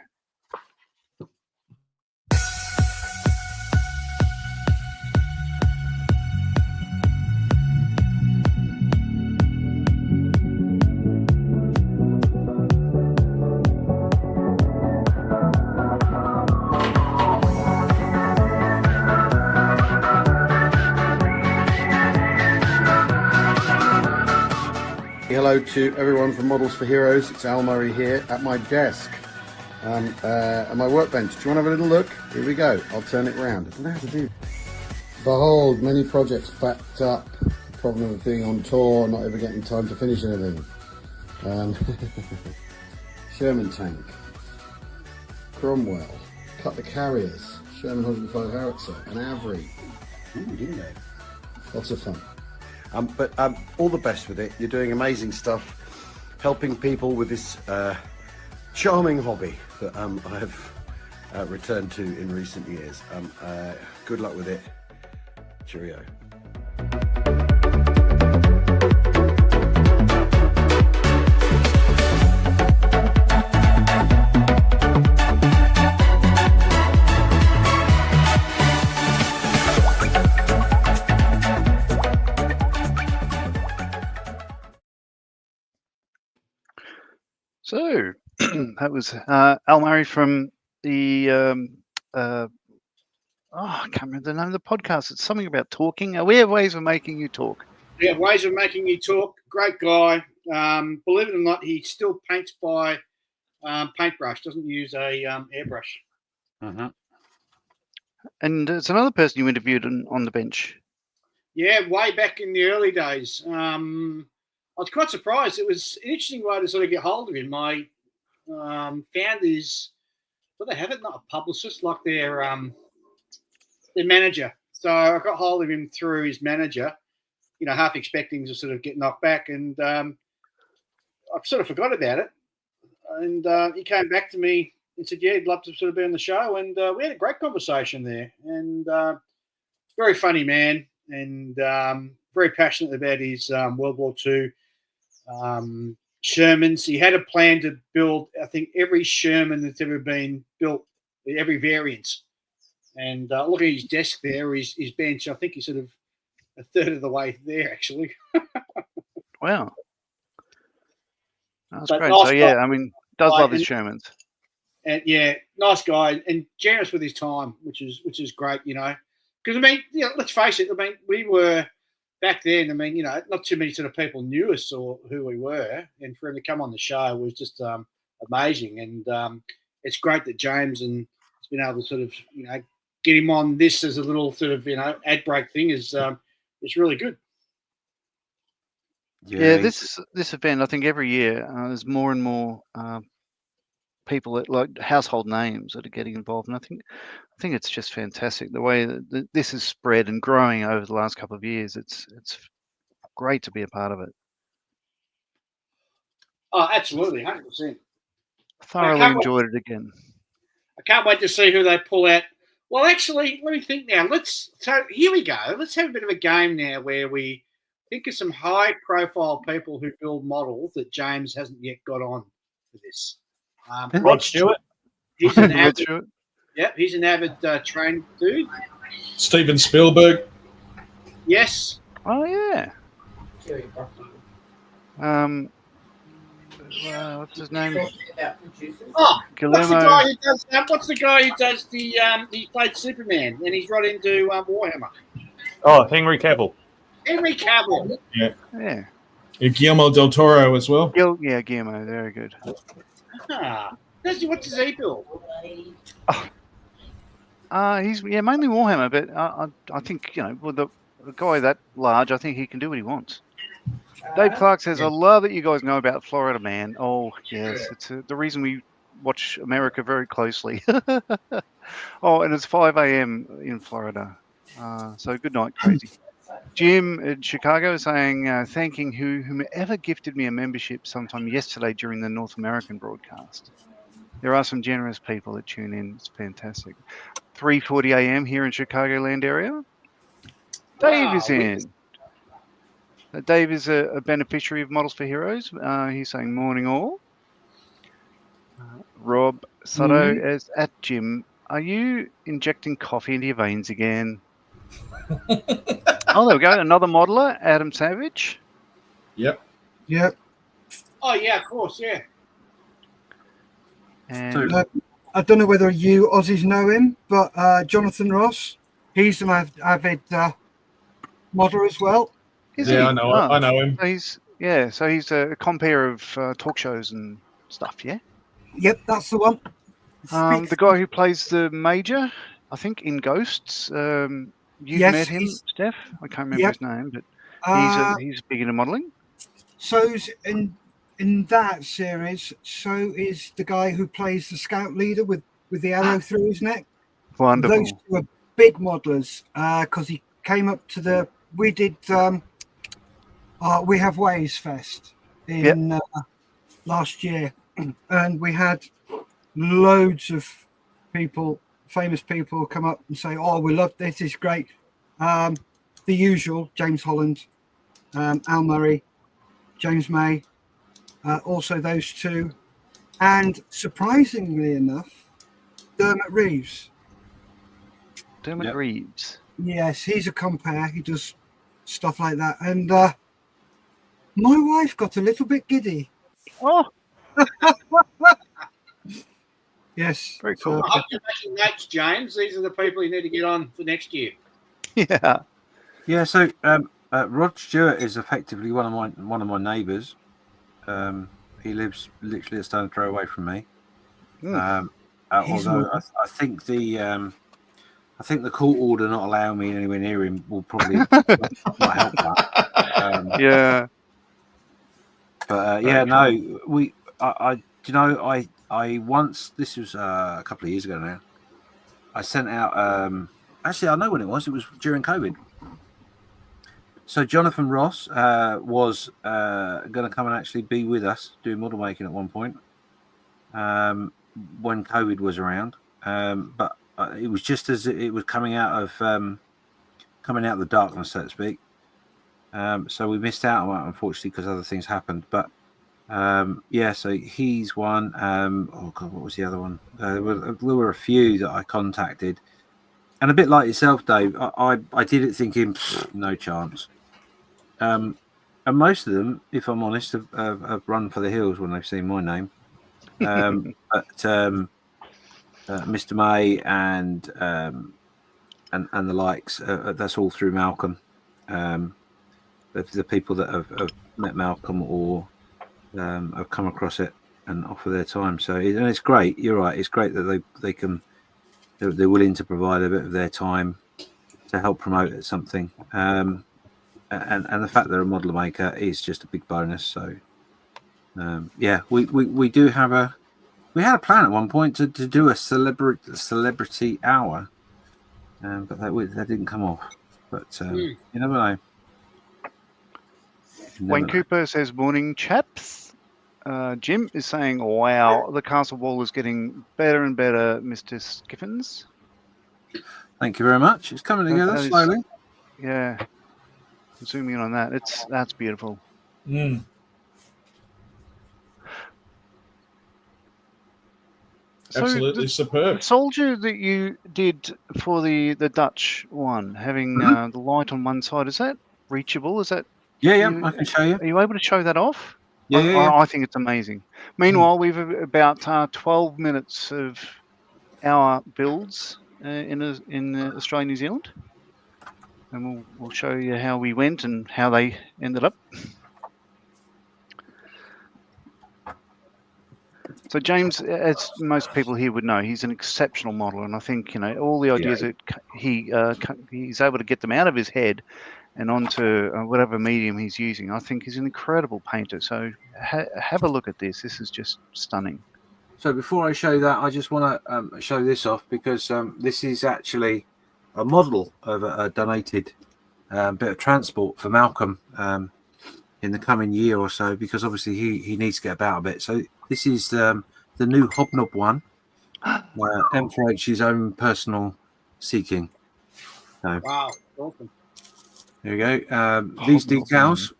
Hello to everyone from Models for Heroes. It's Al Murray here at my desk, at my workbench. Do you want to have a little look? Here we go. I'll turn it round. I don't know how to do. Behold, many projects backed up. The problem of being on tour, not ever getting time to finish anything. Sherman tank, Cromwell, Cutler carriers, Sherman 105 howitzer, an Avery. Ooh, didn't they? Lots of fun. But all the best with it. You're doing amazing stuff, helping people with this charming hobby that I have returned to in recent years. Good luck with it. Cheerio. So that was Al Murray from the I can't remember the name of the podcast. It's something about talking. We have ways of making you talk. We have ways of making you talk. Great guy. Believe it or not, he still paints by paintbrush. Doesn't use a airbrush. Mm-hmm. And it's another person you interviewed on the bench. Yeah, way back in the early days. I was quite surprised. It was an interesting way to sort of get hold of him. I found his, well, they have it, not a publicist, like their manager. So I got hold of him through his manager, half expecting to sort of get knocked back. And I sort of forgot about it. And he came back to me and said, yeah, he'd love to sort of be on the show. And we had a great conversation there. And very funny man and very passionate about his World War II Shermans. He had a plan to build, I think, every Sherman that's ever been built, every variant. And look at his desk there, his bench. I think he's sort of a third of the way there, actually. Wow. That's But great. nice So, yeah, guy. I mean, does love his Shermans. And, yeah, nice guy and generous with his time, which is great, Because, I mean, let's face it. I mean, we were back then, I mean, not too many sort of people knew us or who we were. And for him to come on the show was just amazing. And it's great that James has been able to sort of, get him on this as a little sort of, ad break thing is really good. Yeah, this event, I think every year there's more and more people that like household names that are getting involved. And I think it's just fantastic the way that this has spread and growing over the last couple of years. It's great to be a part of it. Oh, absolutely, 100%. Thoroughly enjoyed it again. I can't wait to see who they pull out. Well, actually, let me think now. So here we go. Let's have a bit of a game now where we think of some high-profile people who build models that James hasn't yet got on for this. Rod Stewart. He's an avid. Yep, he's an avid train dude. Steven Spielberg. Yes. Oh yeah. What's his name? Oh, Guillermo. what's the guy who does the? He played Superman, and he's right into Warhammer. Oh, Henry Cavill. Henry Cavill. Yeah. Guillermo del Toro as well. Guillermo, very good. What does he build? He's mainly Warhammer, but I think with the guy that large, I think he can do what he wants. Dave Clark says, I love that you guys know about Florida, man. Oh, yes. It's the reason we watch America very closely. Oh, and it's 5 a.m. in Florida. So good night, crazy. Jim in Chicago is saying, thanking whomever gifted me a membership sometime yesterday during the North American broadcast. There are some generous people that tune in. It's fantastic. 3:40 a.m. here in Chicagoland area. Dave is in. Dave is a beneficiary of Models for Heroes. He's saying, morning all. Rob Soto is at Jim. Are you injecting coffee into your veins again? Oh, there we go. Another modeler, Adam Savage. Yep. Oh, yeah, of course, yeah. And I don't know whether you Aussies know him, but Jonathan Ross, he's an avid modeler as well. I know him. So he's a compere of talk shows and stuff, yeah? Yep, that's the one. The guy who plays the Major, I think, in Ghosts. You've met him, Steph? I can't remember his name, but he's big into modelling. So's in that series, so is the guy who plays the scout leader with the arrow through his neck. Wonderful. Those two are big modelers because he came up to we did We Have Ways Fest in last year, and we had loads of people, famous people, come up and say, "Oh, we love this. It's great." The usual: James Holland, Al Murray, James May, also those two, and surprisingly enough, Dermot Reeves. Dermot Reeves. Yes, he's a compere. He does stuff like that, and my wife got a little bit giddy. Oh. Yes. Very cool. I hope you're making notes, James. These are the people you need to get on for next year. Yeah. Yeah. So Rod Stewart is effectively one of my neighbours. He lives literally a stone throw away from me. Although I think the court order not allowing me anywhere near him will probably not help that. Yeah. But I once, this was a couple of years ago now, I sent out, actually I know when it was during COVID. So Jonathan Ross was going to come and actually be with us doing model making at one point when COVID was around. But it was just as it was coming out of the darkness, so to speak. So we missed out on it, unfortunately, because other things happened. But so he's one. Oh God, what was the other one? There were a few that I contacted, and a bit like yourself, Dave. I did it thinking no chance. And most of them, if I'm honest, have run for the hills when they've seen my name. But Mr. May and the likes, that's all through Malcolm. The people that have met Malcolm or have come across it and offer their time. So and it's great. You're right. It's great that they're willing to provide a bit of their time to help promote something. And the fact they're a model maker is just a big bonus. So we do have we had a plan at one point to do a celebrity hour, but that didn't come off. But you never know. Wayne Cooper says, morning, chaps. Jim is saying, wow, the castle wall is getting better and better, Mr. Skiffins. Thank you very much. It's coming together slowly. Yeah. Zooming in on that. That's beautiful. So absolutely superb. The soldier that you did for the Dutch one, having the light on one side, is that reachable? Is that? Yeah, I can show you. Are you able to show that off? Yeah. I think it's amazing. Meanwhile, we've about 12 minutes of our builds in Australia, New Zealand, and we'll show you how we went and how they ended up. So James, as most people here would know, he's an exceptional modeler, and I think all the ideas that he's able to get them out of his head and onto whatever medium he's using. I think he's an incredible painter. So have a look at this. This is just stunning. So before I show that, I just want to show this off because this is actually a model of a donated bit of transport for Malcolm in the coming year or so, because obviously he needs to get about a bit. So this is the new Hobnob one, M4H's own personal seeking. So, wow, awesome. There we go. These decals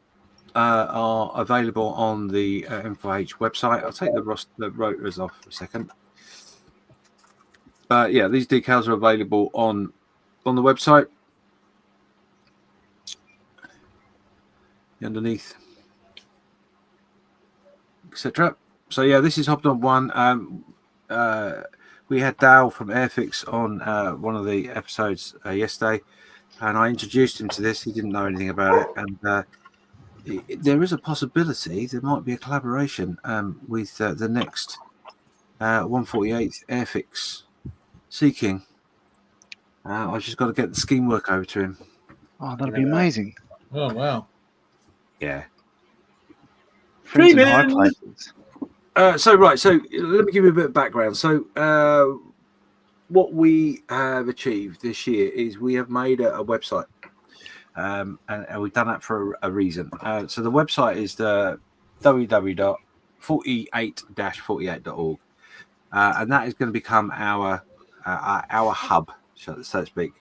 are available on the M4H website. I'll take the rotors off for a second. Yeah, these decals are available on the website. Underneath, etc. So yeah, this is Hobnob 1. We had Dal from Airfix on one of the episodes yesterday, and I introduced him to this. He didn't know anything about it, and there is a possibility there might be a collaboration with the next 148th Airfix Seeking. I've just got to get the scheme work over to him. Oh, that'd be amazing. Oh, wow. Yeah. So let me give you a bit of background. So what we have achieved this year is we have made a website, and we've done that for a reason. So the website is the www.48-48.org, and that is going to become our hub, so to speak.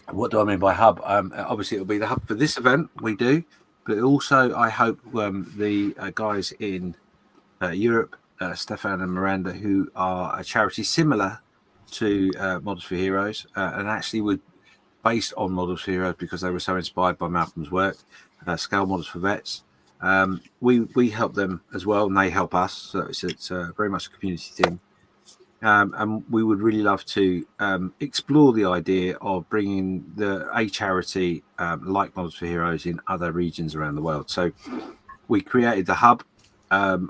What do I mean by hub? Obviously, it'll be the hub for this event we do, but also I hope the guys in Europe, Stefan and Miranda, who are a charity similar to Models for Heroes, and actually were based on Models for Heroes because they were so inspired by Malcolm's work, Scale Models for Vets. We help them as well, and they help us. So it's very much a community thing. And we would really love to explore the idea of bringing a charity like Models for Heroes in other regions around the world. So we created the hub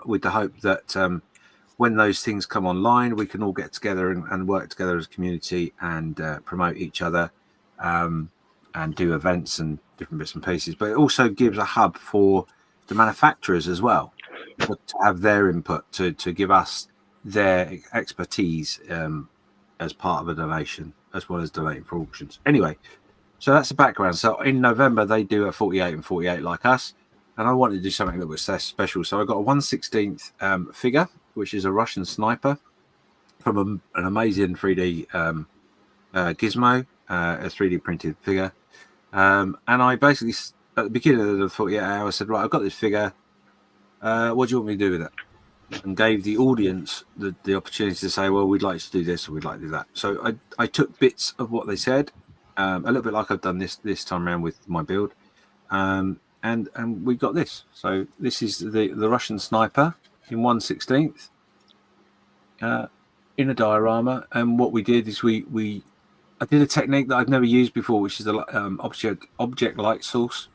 with the hope that when those things come online, we can all get together and work together as a community and promote each other and do events and different bits and pieces. But it also gives a hub for the manufacturers as well, to have their input, to give us their expertise as part of a donation, as well as donating for auctions. Anyway, so that's the background. So in November they do a 48 and 48 like us, and I wanted to do something that was special. So I got a 1/16 figure, which is a Russian sniper from an amazing 3D gizmo, a 3D printed figure. And I basically at the beginning of the 48 hours said, right, I've got this figure. What do you want me to do with it? And gave the audience the opportunity to say, well, we'd like to do this or we'd like to do that. So I took bits of what they said, a little bit like I've done this time around with my build, and we got this. So this is the Russian sniper in 1/16 in a diorama. And what we did is I did a technique that I've never used before, which is the object light source.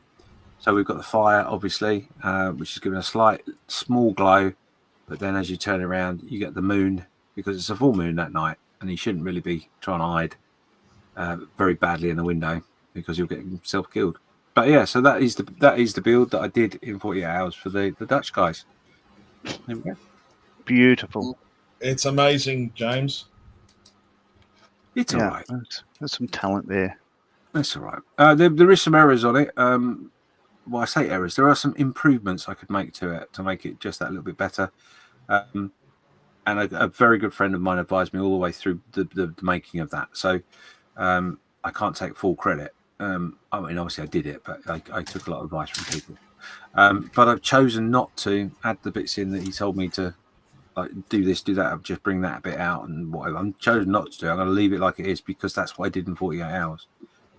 So we've got the fire, obviously, which is giving a small glow. But then as you turn around, you get the moon, because it's a full moon that night, and you shouldn't really be trying to hide very badly in the window because you'll get yourself killed. But yeah, so that is the build that I did in 48 hours for the Dutch guys. There we go. Beautiful. It's amazing, James. It's all right. There's some talent there. That's all right. There is some errors on it. Well, I say errors. There are some improvements I could make to it to make it just that little bit better. And a very good friend of mine advised me all the way through the making of that. So I can't take full credit. I mean, obviously I did it, but I took a lot of advice from people. But I've chosen not to add the bits in that he told me to, like, do this, do that, just bring that bit out and whatever. I'm chosen not to do. I'm going to leave it like it is because that's what I did in 48 hours.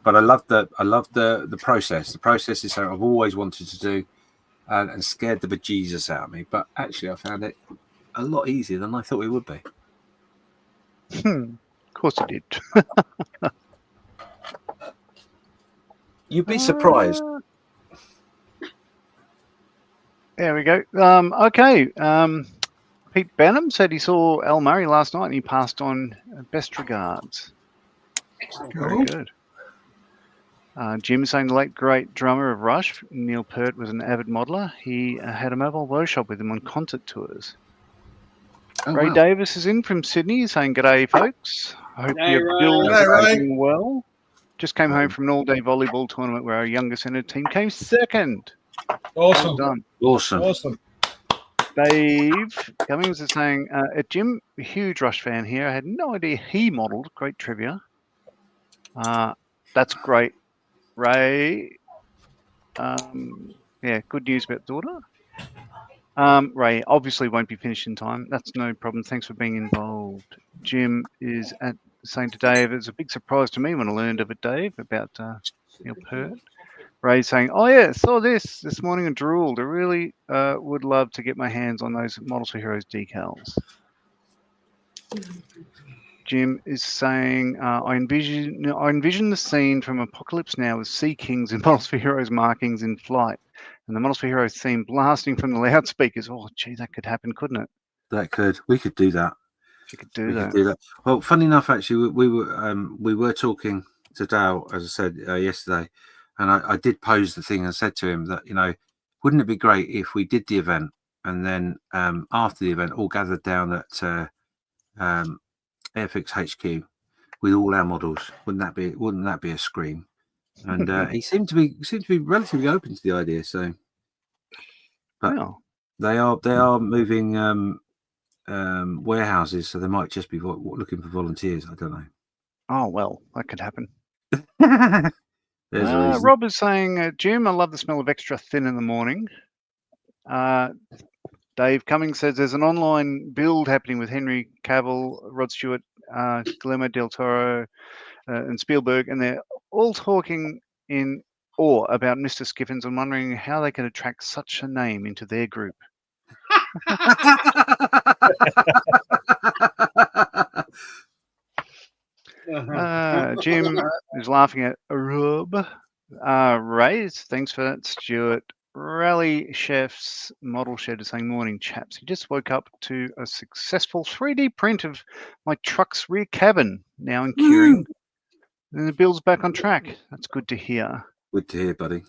But I love the process. The process is something I've always wanted to do, and scared the bejesus out of me. But actually, I found it a lot easier than I thought it would be. Of course you did. You'd be surprised. There we go. Okay. Pete Benham said he saw Al Murray last night and he passed on best regards. Very good. Jim saying the late great drummer of Rush, Neil Peart, was an avid modeler. He had a mobile workshop with him on concert tours. Ray Davis is in from Sydney saying, "G'day, folks. I hope your builds are going well. Just came home from an all-day volleyball tournament where our younger centre team came second. Awesome. Well done. Awesome. Dave Cummings is saying, Jim, a huge Rush fan here. I had no idea he modelled. Great trivia. That's great. Ray, good news about daughter. Ray obviously won't be finished in time. That's no problem. Thanks for being involved. Jim is saying to Dave, it's a big surprise to me when I learned of it, Dave, about Neil Peart. Ray saying, oh yeah, saw this morning and drooled. I really would love to get my hands on those Models for Heroes decals. Jim is saying, I envision the scene from Apocalypse Now with Sea Kings and Models for Heroes markings in flight, and the Models for Heroes theme blasting from the loudspeakers. Oh, gee, that could happen, couldn't it? That could. We could do that. We could do that. Well, funny enough, actually, we were talking to Dale, as I said yesterday, and I did pose the thing and said to him that, wouldn't it be great if we did the event and then after the event all gathered down at Airfix HQ with all our models? Wouldn't that be a scream? And he seemed to be relatively open to the idea. So, but they are moving warehouses, so they might just be looking for volunteers. I don't know. Oh well, that could happen. There's a reason. Rob is saying, Jim, I love the smell of extra thin in the morning. Dave Cummings says there's an online build happening with Henry Cavill, Rod Stewart, Guillermo del Toro, and Spielberg, and they're all talking in awe about Mr. Skiffins and wondering how they can attract such a name into their group. Jim is laughing at Rob. Ray, thanks for that, Stuart. Rally Chef's Model Shed is saying, morning, chaps. He just woke up to a successful 3D print of my truck's rear cabin, now in curing. And the build's back on track. That's good to hear. Good to hear, buddy.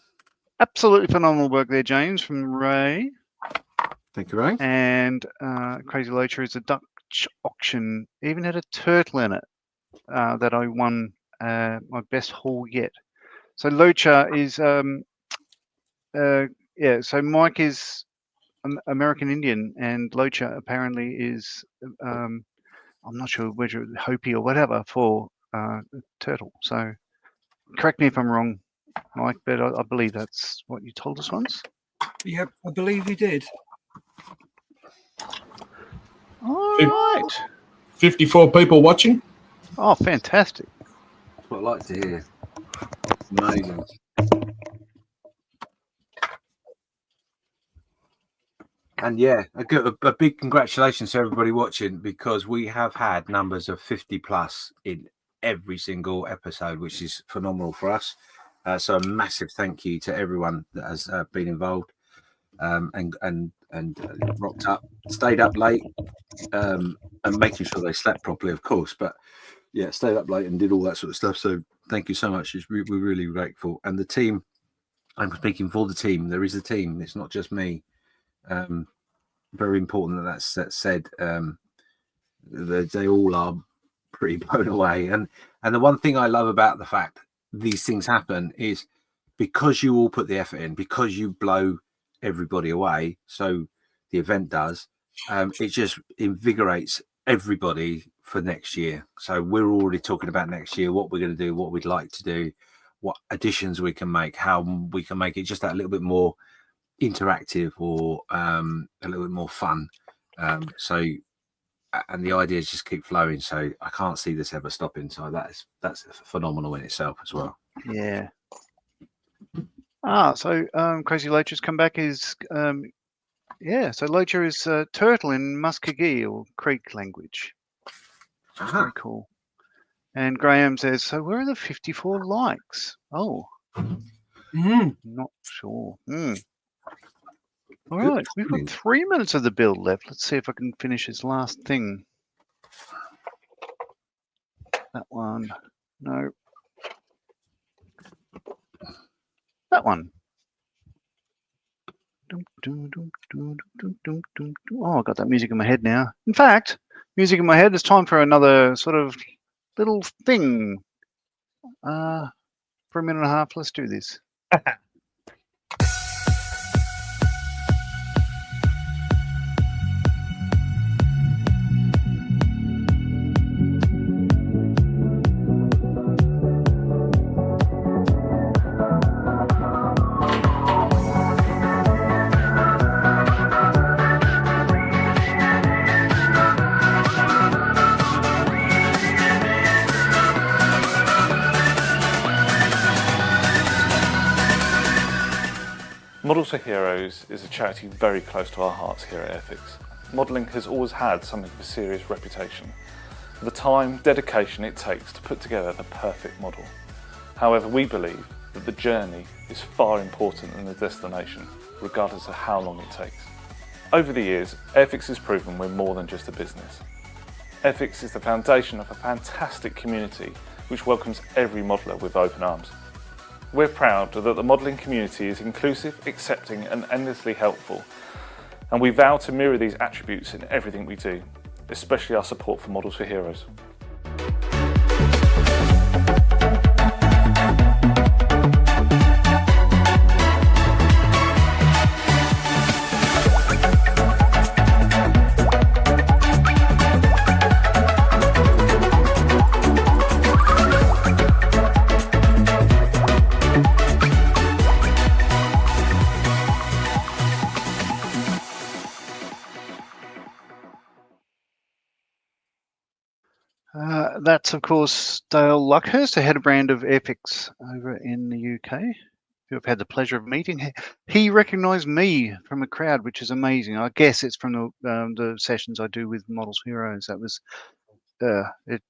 Absolutely phenomenal work there, James, from Ray. Thank you, Ray. And Crazy Loacher is a Dutch auction, even had a turtle in it that I won my best haul yet. So Loacher is, so Mike is American Indian, and Loacher apparently is, I'm not sure whether Hopi or whatever for turtle. So correct me if I'm wrong, Mike, but I believe that's what you told us once. Yep, I believe you did. All right. 54 people watching. Oh, fantastic. That's what I like to hear. Amazing. And yeah, a big congratulations to everybody watching, because we have had numbers of 50 plus in every single episode, which is phenomenal for us. So a massive thank you to everyone that has been involved and rocked up, stayed up late, and making sure they slept properly, of course. But yeah, stayed up late and did all that sort of stuff. So thank you so much. We're really grateful. And the team, I'm speaking for the team. There is a team. It's not just me. Very important that's said. They all are pretty blown away. And the one thing I love about the fact these things happen is because you all put the effort in, because you blow everybody away. So the event does. It just invigorates everybody for next year. So we're already talking about next year, what we're going to do, what we'd like to do, what additions we can make, how we can make it just that little bit more interactive or a little bit more fun. And the ideas just keep flowing. So I can't see this ever stopping. So that's phenomenal in itself as well. Yeah. So Crazy Loacher's come back is so Loacher is turtle in Muskogee or Creek language. Very cool. And Graham says, so where are the 54 likes? Oh, not sure. All right, we've got 3 minutes of the build left. Let's see if I can finish his last thing. That one, no. That one. Oh, I got that music in my head now. In fact, music in my head. It's time for another sort of little thing. For a minute and a half, let's do this. Models for Heroes is a charity very close to our hearts here at Airfix. Modelling has always had something of a serious reputation for the time, dedication it takes to put together the perfect model. However, we believe that the journey is far important than the destination, regardless of how long it takes. Over the years, Airfix has proven we're more than just a business. Airfix is the foundation of a fantastic community which welcomes every modeller with open arms. We're proud that the modelling community is inclusive, accepting and endlessly helpful, and we vow to mirror these attributes in everything we do, especially our support for Models for Heroes. That's, of course, Dale Luckhurst, the head of brand of Airfix over in the UK, who I've had the pleasure of meeting. He recognised me from a crowd, which is amazing. I guess it's from the sessions I do with Models for Heroes. That was, it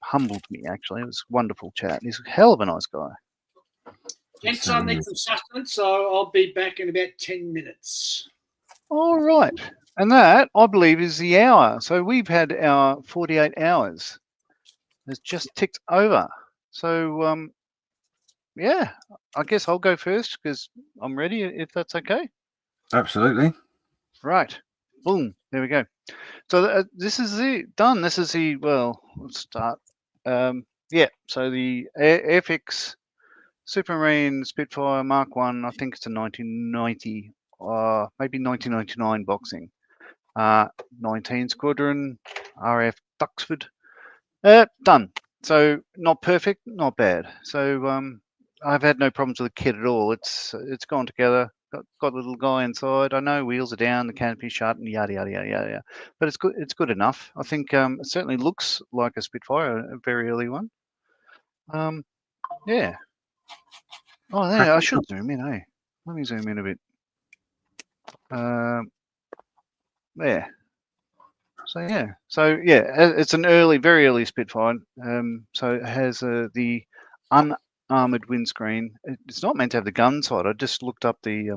humbled me, actually. It was a wonderful chat. He's a hell of a nice guy. Gents, I need some sustenance, so I'll be back in about 10 minutes. All right. And that, I believe, is the hour. So we've had our 48 hours. It's just ticked over. So, yeah, I guess I'll go first because I'm ready, if that's okay. Absolutely. Right. Boom. There we go. So this is done. This is well, let's start. Yeah, so the Airfix Supermarine Spitfire Mark 1, I think it's a 1990, maybe 1999 boxing. 19 Squadron, RF Duxford. Done. So not perfect, not bad. So I've had no problems with the kit at all. It's gone together. Got the little guy inside. I know wheels are down, the canopy shut, and yada yada yada yada. But it's good. It's good enough. I think it certainly looks like a Spitfire, a very early one. Yeah. Oh, there. I should zoom in. Hey, let me zoom in a bit. There. So yeah, it's an very early Spitfire. So it has the unarmored windscreen. It's not meant to have the gun side. I just looked up the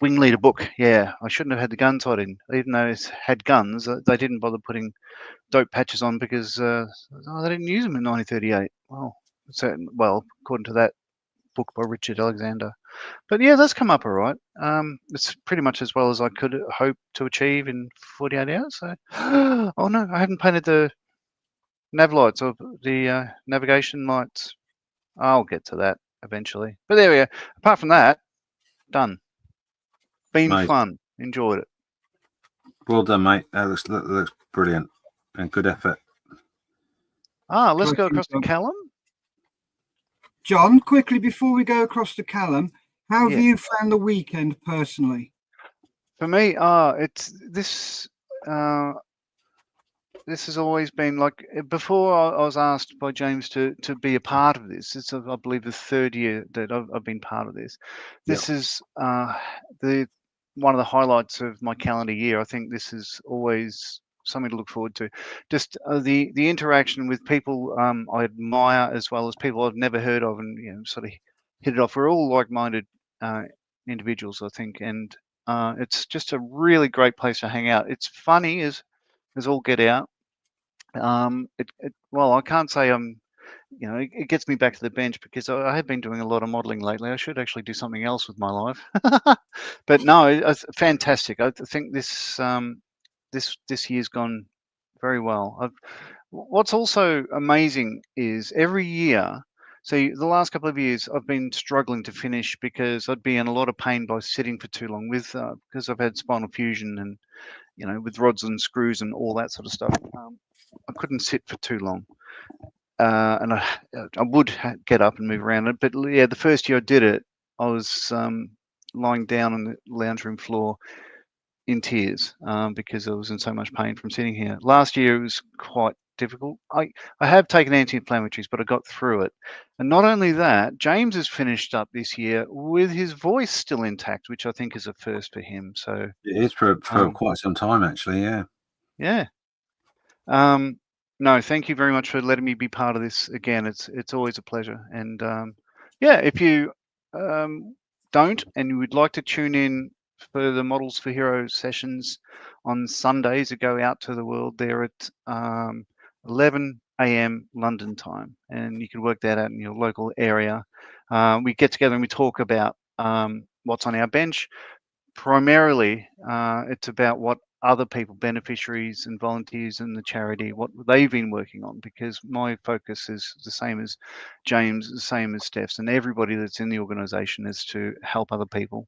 wing leader book. Yeah, I shouldn't have had the gun side in, even though it had guns. They didn't bother putting dope patches on because they didn't use them in 1938. Well, according to that book by Richard Alexander. But yeah, that's come up all right. It's pretty much as well as I could hope to achieve in 48 hours. So, oh no, I haven't painted the nav lights or the navigation lights. I'll get to that eventually. But there we go. Apart from that, done. Been fun. Enjoyed it. Well done, mate. That looks brilliant and good effort. Let's go across to Callum. John, quickly before we go across to Callum, how have you found the weekend personally? For me, it's this. This has always been like before. I was asked by James to be a part of this. It's I believe the third year that I've been part of this. This is the one of the highlights of my calendar year. I think this is always something to look forward to. Just the interaction with people I admire, as well as people I've never heard of, and sort of hit it off. We're all like-minded individuals, I think, and it's just a really great place to hang out. It's funny as all get out. Well, I can't say I'm you know, it gets me back to the bench because I have been doing a lot of modelling lately. I should actually do something else with my life. But no, it's fantastic. I think this year's gone very well. What's also amazing is every year. So the last couple of years, I've been struggling to finish because I'd be in a lot of pain by sitting for too long with because I've had spinal fusion and, you know, with rods and screws and all that sort of stuff. I couldn't sit for too long. And I would get up and move around it. But yeah, the first year I did it, I was lying down on the lounge room floor in tears because I was in so much pain from sitting here. Last year it was quite difficult. I have taken anti-inflammatories, but I got through it. And not only that, James has finished up this year with his voice still intact, which I think is a first for him. So it is for quite some time, actually. Yeah. Yeah. No, thank you very much for letting me be part of this again. It's always a pleasure. And yeah, if you don't and you would like to tune in for the Models for Heroes sessions on Sundays that go out to the world, they're at 11 a.m. London time, and you can work that out in your local area. We get together and we talk about what's on our bench. Primarily, it's about what other people, beneficiaries and volunteers in the charity, what they've been working on, because my focus is the same as James, the same as Steph's, and everybody that's in the organisation is to help other people.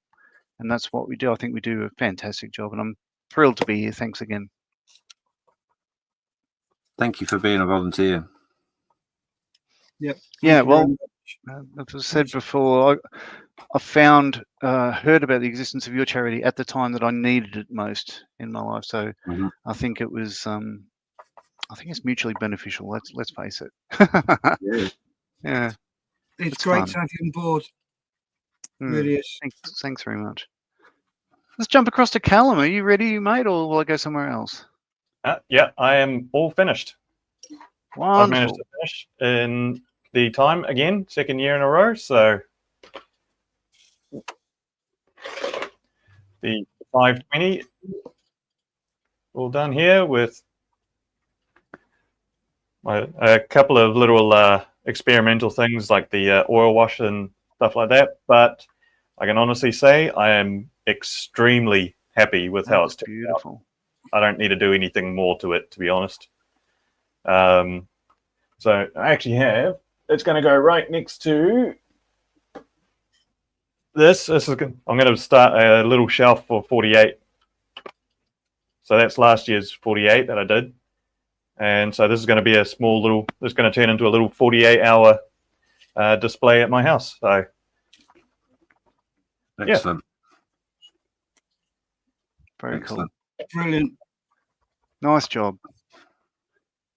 And that's what we do. I think we do a fantastic job, and I'm thrilled to be here. Thanks again. Thank you for being a volunteer. Yep. Yeah, well, as I said before, I found, heard about the existence of your charity at the time that I needed it most in my life. So I think it was, I think it's mutually beneficial. Let's face it. Yeah. It's great fun to have you on board. Really is. Thanks very much. Let's jump across to Callum. Are you ready, mate, or will I go somewhere else? Yeah, I am all finished. Wonderful. I've managed to finish in the time again, second year in a row. So the 520 all done here with a couple of little experimental things like the oil wash and stuff like that. But I can honestly say I am extremely happy with how it's turned out. I don't need to do anything more to it, to be honest. So I actually have, it's going to go right next to this. I'm going to start a little shelf for 48. So that's last year's 48 that I did. And so this is going to be a small little, this is going to turn into a little 48-hour display at my house. So excellent. Very cool. Brilliant. Nice job.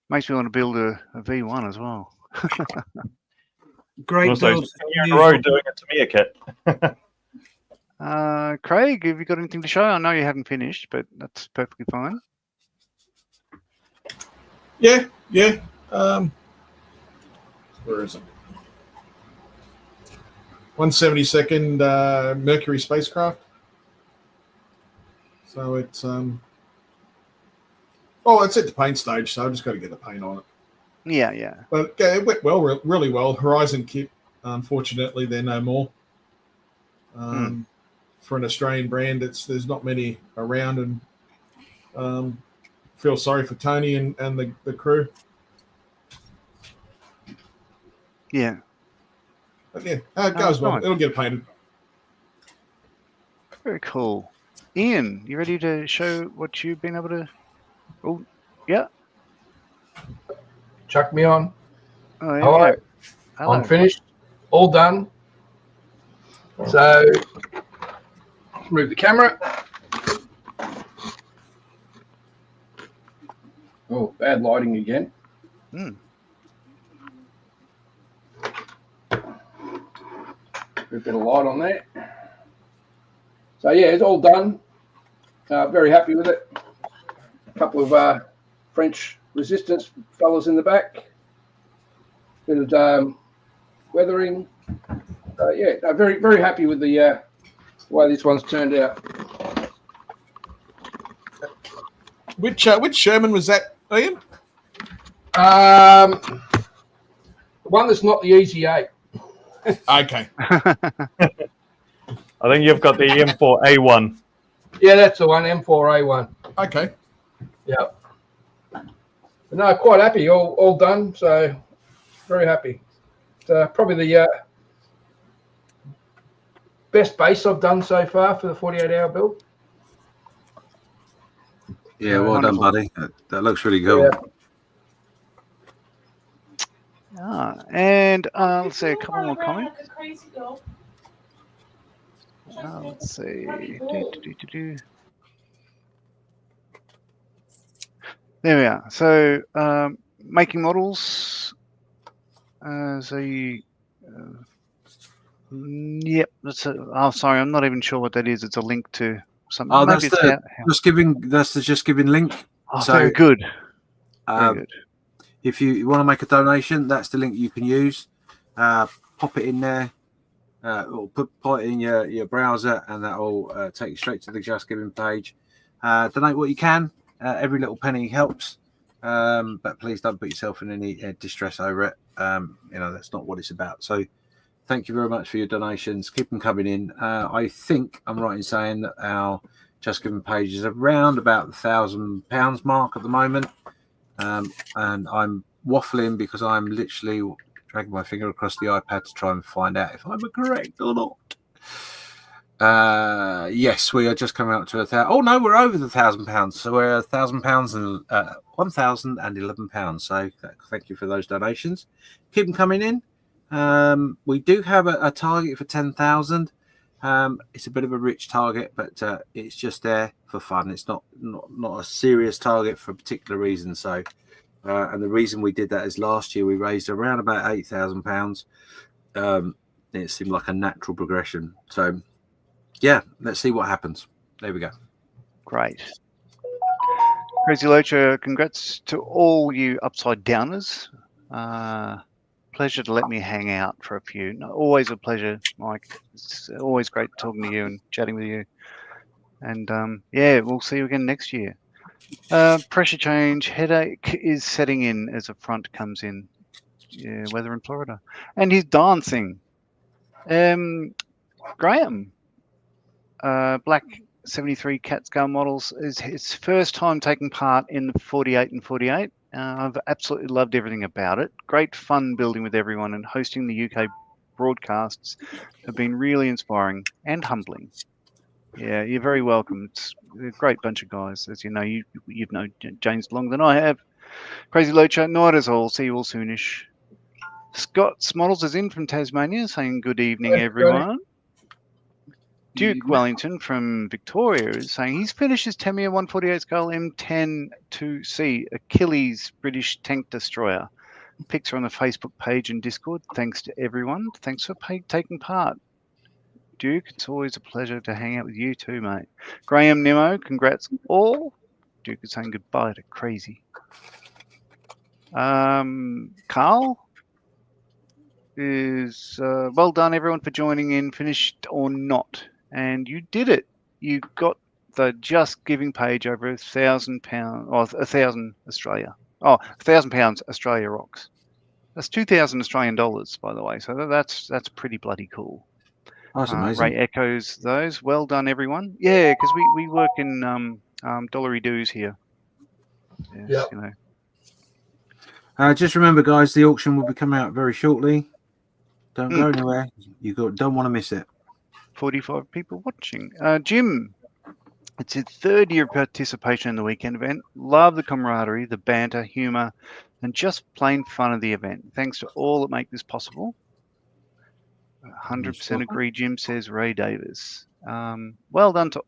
Makes me want to build a V1 as well. Great. Also, you're in a row doing it to me a kit. Craig, have you got anything to show? I know you haven't finished, but that's perfectly fine. Yeah. Where is it? 172nd Mercury spacecraft. So it's it's at the paint stage, so I've just got to get the paint on it. Yeah. But it went well, really well. Horizon kit, unfortunately, they're no more. For an Australian brand, there's not many around, and feel sorry for Tony and the crew. Yeah. But yeah, it goes well. Fine. It'll get painted. Very cool. Ian, you ready to show what you've been able to... Oh, yeah. Chuck me on. Oh, yeah. Hello. Hello. I'm finished. All done. So, move the camera. Oh, bad lighting again. Put a bit of light on there. So yeah, it's all done. Very happy with it. A couple of French resistance fellas in the back. Bit of weathering. Very, very happy with the way this one's turned out. Which Sherman was that, Ian? one that's not the Easy 8. Okay. I think you've got the M4A1. Yeah, that's the one, M4A1. Okay. Yeah. But no, quite happy. All done. So very happy. It's probably the best base I've done so far for the 48-hour build. Yeah, well done, buddy. That looks really cool. Yeah. And let's see a couple more comments. Let's see. There we are. So making models. Yep. That's sorry, I'm not even sure what that is. It's a link to something. Oh, that's the just giving link. Oh, so, very good. Very good. If you want to make a donation, that's the link you can use. Pop it in there, or put it in your browser, and that will take you straight to the Just Giving page. Donate what you can. Every little penny helps, but please don't put yourself in any distress over it. That's not what it's about. So thank you very much for your donations. Keep them coming in. I think I'm right in saying that our Just Giving page is around about the £1,000 mark at the moment. And I'm waffling because I'm literally dragging my finger across the iPad to try and find out if I'm correct or not. Yes, we are just coming up to £1,000. Oh no, we're over the £1,000. So we're £1,000 and £1,011. So thank you for those donations. Keep them coming in. We do have a target for 10,000. It's a bit of a rich target, but it's just there for fun. It's not a serious target for a particular reason. So, and the reason we did that is last year we raised around about £8,000. It seemed like a natural progression. So, yeah, let's see what happens. There we go. Great. Crazy Locha, congrats to all you upside downers. Pleasure to let me hang out for a few. No, always a pleasure, Mike. It's always great talking to you and chatting with you. And yeah, we'll see you again next year. Pressure change, headache is setting in as a front comes in. Yeah, weather in Florida. And he's dancing. Graham, Black 73 cat scale models, is his first time taking part in the 48 and 48. I've absolutely loved everything about it. Great fun building with everyone, and hosting the UK broadcasts have been really inspiring and humbling. Yeah, you're very welcome. It's a great bunch of guys. As you know, you've known James longer than I have. Crazy Locha, not at all. See you all soonish. Scott's Models is in from Tasmania, saying good evening, everyone. Duke Wellington from Victoria is saying he's finished his Tamiya 148 scale M10-2C Achilles British tank destroyer. Pics are on the Facebook page and Discord. Thanks to everyone. Thanks for taking part. Duke, it's always a pleasure to hang out with you too, mate. Graham Nemo, congrats all. Duke is saying goodbye to Crazy. Carl is well done, everyone, for joining in, finished or not. And you did it. You got the Just Giving page over £1,000 or 1,000 Australia. Oh, £1,000 Australia rocks. That's 2,000 Australian dollars, by the way. So that's pretty bloody cool. That's amazing. Ray echoes those. Well done, everyone. Yeah, because we work in dollary dues here. Yes, you know. Just remember, guys, the auction will be coming out very shortly. Don't go anywhere. Don't want to miss it. 45 people watching. Jim, it's his third year of participation in the weekend event. Love the camaraderie, the banter, humour, and just plain fun of the event. Thanks to all that make this possible. 100% agree, Jim, says Ray Davis. Well done to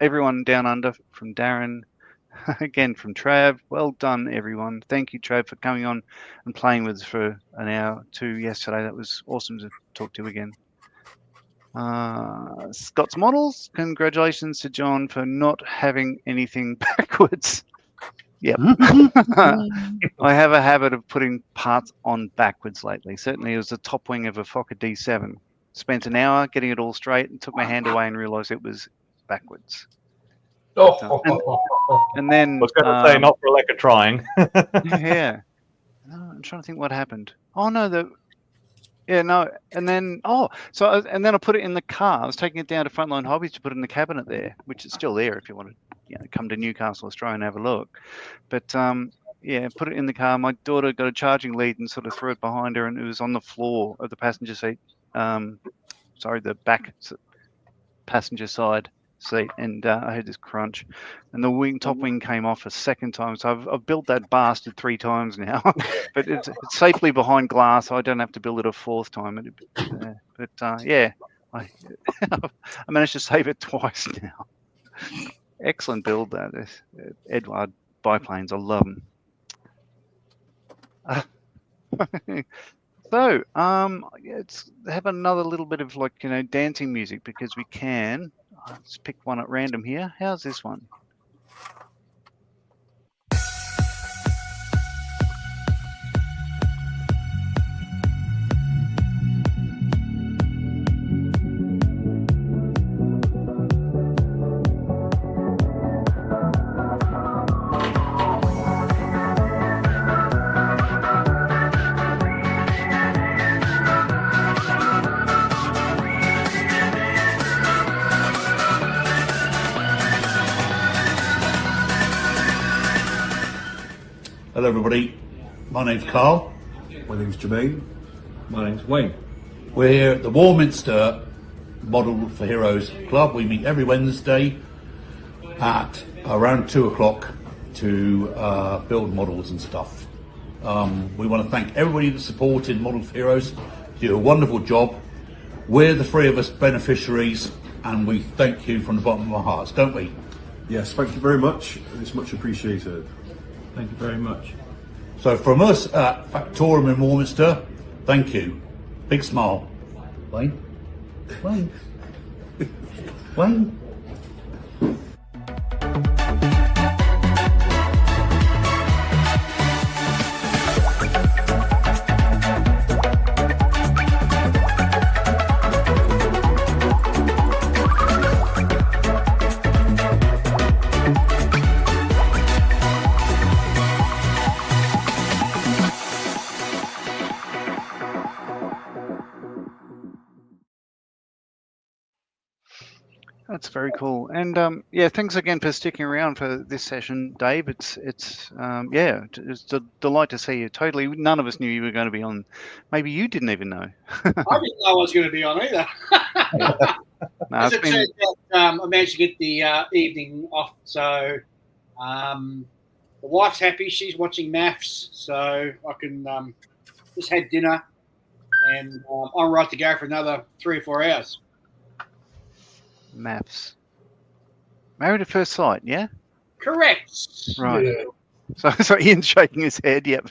everyone down under, from Darren, again from Trav. Well done, everyone. Thank you, Trav, for coming on and playing with us for an hour or two yesterday. That was awesome to talk to again. Scott's Models, congratulations to John for not having anything backwards. Yep. I have a habit of putting parts on backwards lately. Certainly it was the top wing of a Fokker D7. Spent an hour getting it all straight and took my hand away and realised it was backwards. And then I was going to say, not for lack of trying. Yeah. I'm trying to think what happened. Oh no, and then and then I put it in the car. I was taking it down to Frontline Hobbies to put it in the cabinet there, which is still there if you want to come to Newcastle, Australia and have a look. But put it in the car. My daughter got a charging lead and sort of threw it behind her, and it was on the floor of the passenger seat. The back passenger side seat, and I heard this crunch, and the top wing came off a second time. So I've built that bastard 3 times now, but it's safely behind glass, so I don't have to build it a 4th time. I managed to save it twice now. Excellent build, that is. Eduard biplanes, I love them. So, let's have another little bit of dancing music because we can. Let's pick one at random here. How's this one? Hello everybody, my name's Carl. My name's Jermaine. My name's Wayne. We're here at the Warminster Model for Heroes Club. We meet every Wednesday at around 2 o'clock to build models and stuff. We want to thank everybody that supported Model for Heroes. You do a wonderful job. We're the 3 of us beneficiaries, and we thank you from the bottom of our hearts, don't we? Yes, thank you very much. It's much appreciated. Thank you very much. So from us at Factorum in Warminster, thank you. Big smile. Wayne? Wayne? Wayne? That's very cool. And thanks again for sticking around for this session, Dave. It's a delight to see you. Totally, none of us knew you were going to be on. Maybe you didn't even know. I didn't know I was going to be on either. As it turned out, I managed to get the evening off, so the wife's happy. She's watching maths, so I can just had dinner, and I'm right to go for another 3 or 4 hours. Maths. Married at First Sight, yeah? Correct. Right. Yeah. So Ian's shaking his head, yep.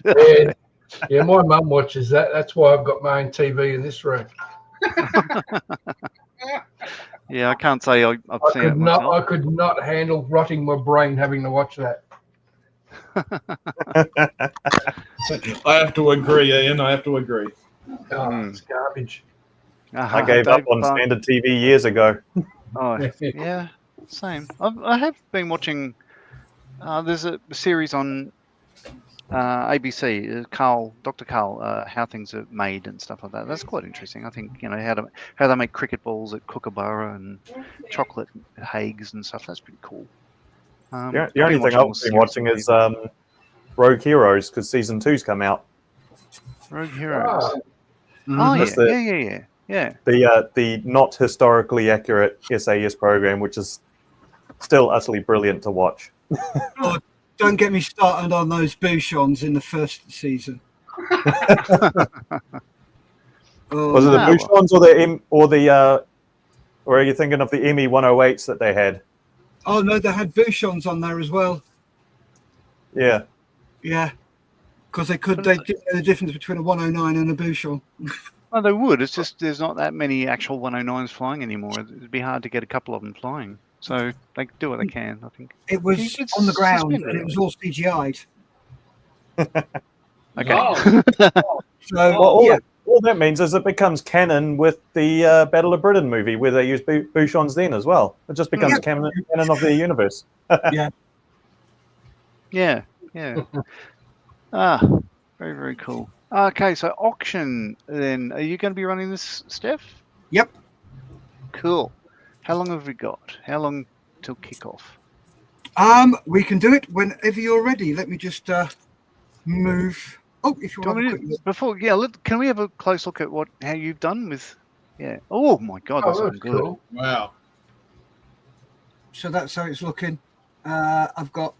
Yeah, my mum watches that. That's why I've got my own TV in this room. Yeah, I can't say I've seen it myself. I could not handle rotting my brain having to watch that. I have to agree, Ian. I have to agree. Oh, it's garbage. I gave up on standard TV years ago. Oh, yeah, same. I have been watching. There's a series on ABC, Dr. Carl, how things are made and stuff like that. That's quite interesting. I think how they make cricket balls at Kookaburra and chocolate Hagues and stuff. That's pretty cool. The only thing I've been watching is Rogue Heroes because season 2's come out. Rogue Heroes. Yeah. The not historically accurate SAS program, which is still utterly brilliant to watch. Oh, don't get me started on those Bouchons in the first season. Was it the Bouchons or are you thinking of the ME 108s that they had? Oh no, they had Bouchons on there as well. Yeah. Yeah. Because they didn't know the difference between a 109 and a Bouchon. Oh, they would. It's just there's not that many actual 109s flying anymore. It'd be hard to get a couple of them flying. So they do what they can, I think. It was on the ground and it was all CGI'd. Okay. All that means is it becomes canon with the Battle of Britain movie where they use Bouchons then as well. It just becomes canon of their universe. Yeah. Yeah. Very, very cool. Okay, so auction then. Are you going to be running this, Steph? Yep. Cool. How long have we got? How long till kickoff? We can do it whenever you're ready. Let me just move. Oh, if you want to before, can we have a close look at how you've done with? Yeah. Oh my God, that's looking good. Cool. Wow. So that's how it's looking. I've got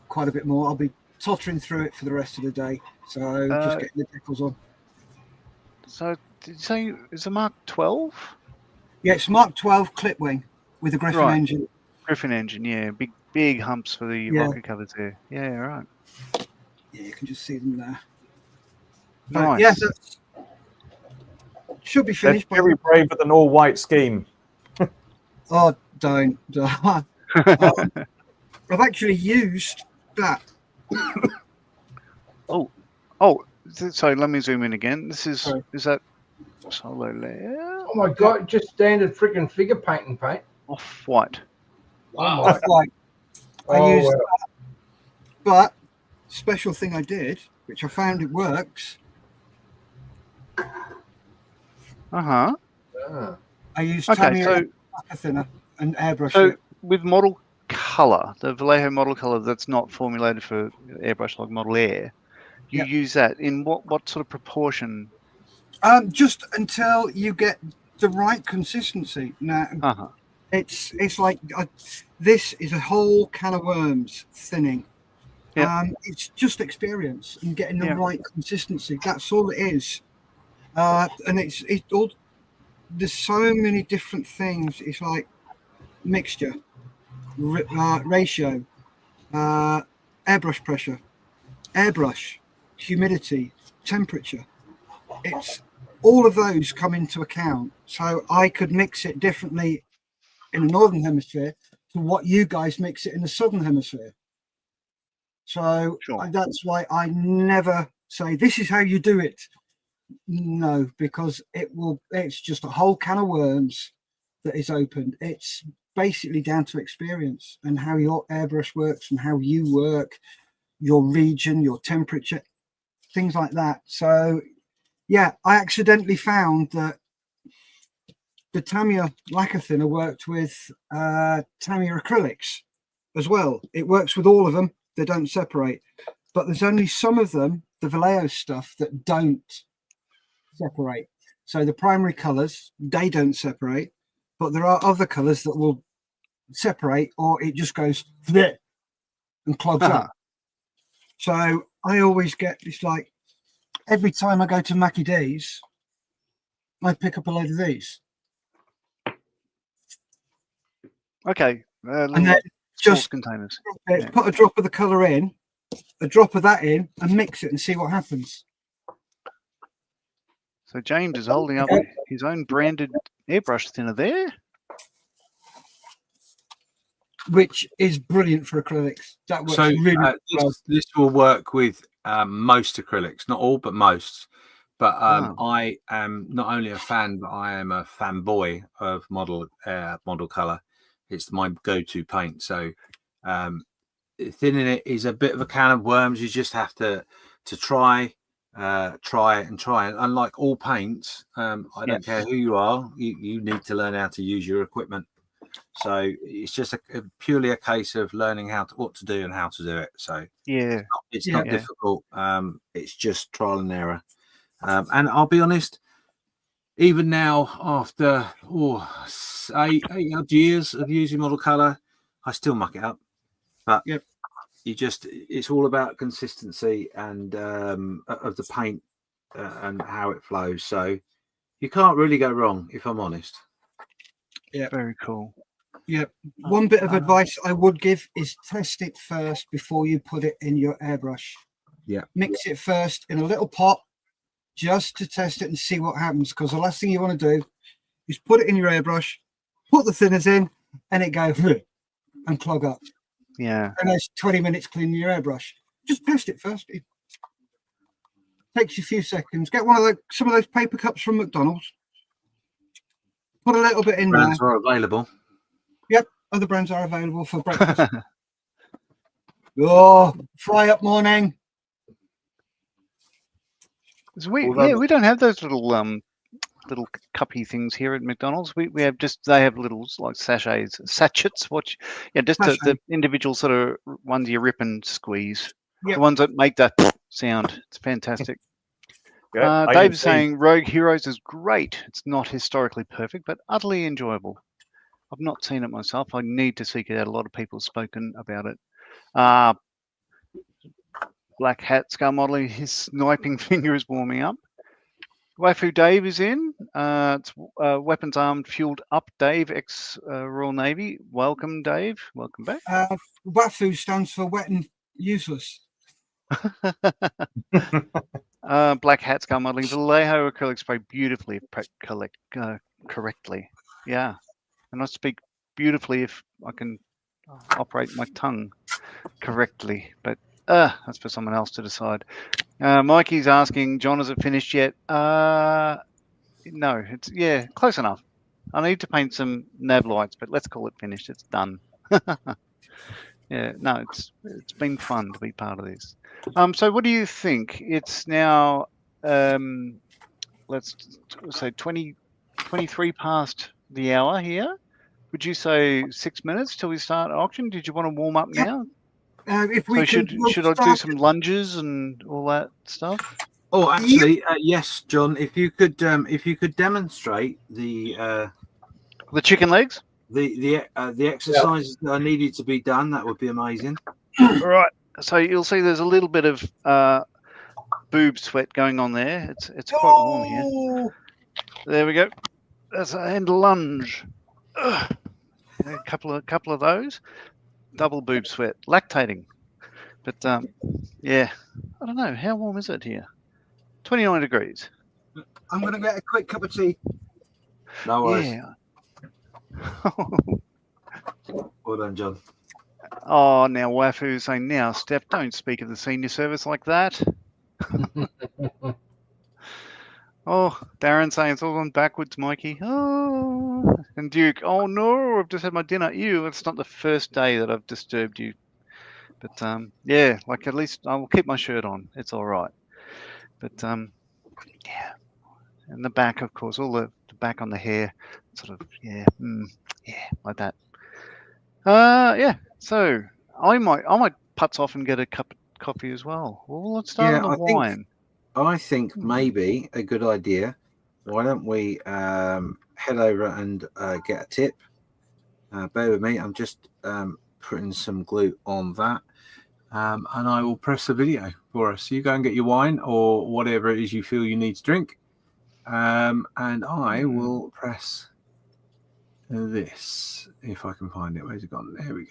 quite a bit more. I'll be tottering through it for the rest of the day. So just getting the decals on. So did you say it's a Mark 12? Yeah, it's Mark 12 clip wing with a Griffin engine. Griffin engine, yeah. Big humps for the rocket covers there. Yeah, right. Yeah, you can just see them there. Nice. Yeah, should be finished. That's very brave with an all-white scheme. Oh, don't. I've actually used that. So let me zoom in again. Is that solo layer? Oh my God, just standard freaking figure painting paint. Off-white. Wow. Off-white. I used that. But special thing I did, which I found it works. I used Tamiya thinner and airbrush. So with model color, the Vallejo model color that's not formulated for airbrush like Model Air, you use that in what sort of proportion? Just until you get the right consistency. Now, it's like this is a whole can of worms thinning. It's just experience and getting the right consistency. That's all it is. And it's all. There's so many different things. It's like mixture, ratio, airbrush pressure, airbrush, humidity, temperature. It's all of those come into account. So I could mix it differently in the northern hemisphere to what you guys mix it in the southern hemisphere. So that's why I never say this is how you do it. No, because it's just a whole can of worms that is opened. It's basically down to experience and how your airbrush works and how you work, your region, your temperature, things like that. So yeah, I accidentally found that the Tamiya lacquer thinner worked with Tamiya acrylics as well. It works with all of them. They don't separate, but there's only some of them, the Vallejo stuff, that don't separate. So the primary colors, they don't separate, but there are other colors that will separate, or it just goes there and clogs up. So I always get this, like every time I go to Mackie D's, I pick up a load of these. Okay. And then just containers. Put a drop of the color in, a drop of that in, and mix it and see what happens. So James is holding up his own branded airbrush thinner there, which is brilliant for acrylics. That works really well. This will work with most acrylics, not all, but most. But I am not only a fan, but I am a fanboy of model color. It's my go-to paint. So thinning it is a bit of a can of worms. You just have to try and try. And unlike all paints, I don't care who you are, you need to learn how to use your equipment. So it's just purely a case of learning what to do and how to do it. So it's not difficult. It's just trial and error. And I'll be honest, even now, after 8 years of using model color, I still muck it up. But it's all about consistency and of the paint and how it flows. So you can't really go wrong, if I'm honest. Yeah, very cool. Yeah, one bit of advice I would give is test it first before you put it in your airbrush. Yeah, mix it first in a little pot just to test it and see what happens, because the last thing you want to do is put it in your airbrush, put the thinners in, and it goes and clog up. Yeah, and there's 20 minutes cleaning your airbrush. Just test it first. It takes you a few seconds. Get some of those paper cups from McDonald's. Put a little bit in there. Brands are available. Yep, other brands are available for breakfast. Fry up morning. We don't have those little cuppy things here at McDonald's. We have they have little like sachets, just the individual sort of ones you rip and squeeze. Yep. The ones that make that sound. It's fantastic. Dave's saying Rogue Heroes is great. It's not historically perfect, but utterly enjoyable. I've not seen it myself. I need to seek it out. A lot of people have spoken about it. Black Hat Scar Modeling, his sniping finger is warming up. Wafu Dave is in. It's Weapons Armed Fueled Up Dave, ex-Royal Navy. Welcome, Dave. Welcome back. Wafu stands for wet and useless. Black Hat Scar Modeling. Vallejo acrylic spray beautifully correctly. Yeah. And I speak beautifully if I can operate my tongue correctly. But that's for someone else to decide. Mikey's asking, John, is it finished yet? No, it's close enough. I need to paint some nav lights, but let's call it finished. It's done. It's been fun to be part of this. So what do you think? It's now let's say 23 past the hour here. Would you say 6 minutes till we start auction? Did you want to warm up now? Should I do some lunges and all that stuff? Oh, actually, yes, John. If you could demonstrate the chicken legs, the exercises that are needed to be done, that would be amazing. All right. So you'll see there's a little bit of boob sweat going on there. It's quite warm here. There we go. That's a hand lunge. A couple of those. Double boob sweat, lactating. But I don't know. How warm is it here? 29 degrees. I'm going to get a quick cup of tea. No worries. Yeah. Well done, John. Oh, now Wafu's saying, now, Steph, don't speak of the senior service like that. Oh, Darren saying it's all gone backwards, Mikey. Oh, and Duke, oh no, I've just had my dinner. Ew, it's not the first day that I've disturbed you. But at least I will keep my shirt on. It's all right. But and the back, of course, all the back on the hair, sort of, like that. So I might putz off and get a cup of coffee as well. Well, let's start on the wine. I think maybe a good idea. Why don't we head over and get a tip? Bear with me. I'm just putting some glue on that. And I will press the video for us. You go and get your wine or whatever it is you feel you need to drink. And I will press this, if I can find it. Where's it gone? There we go.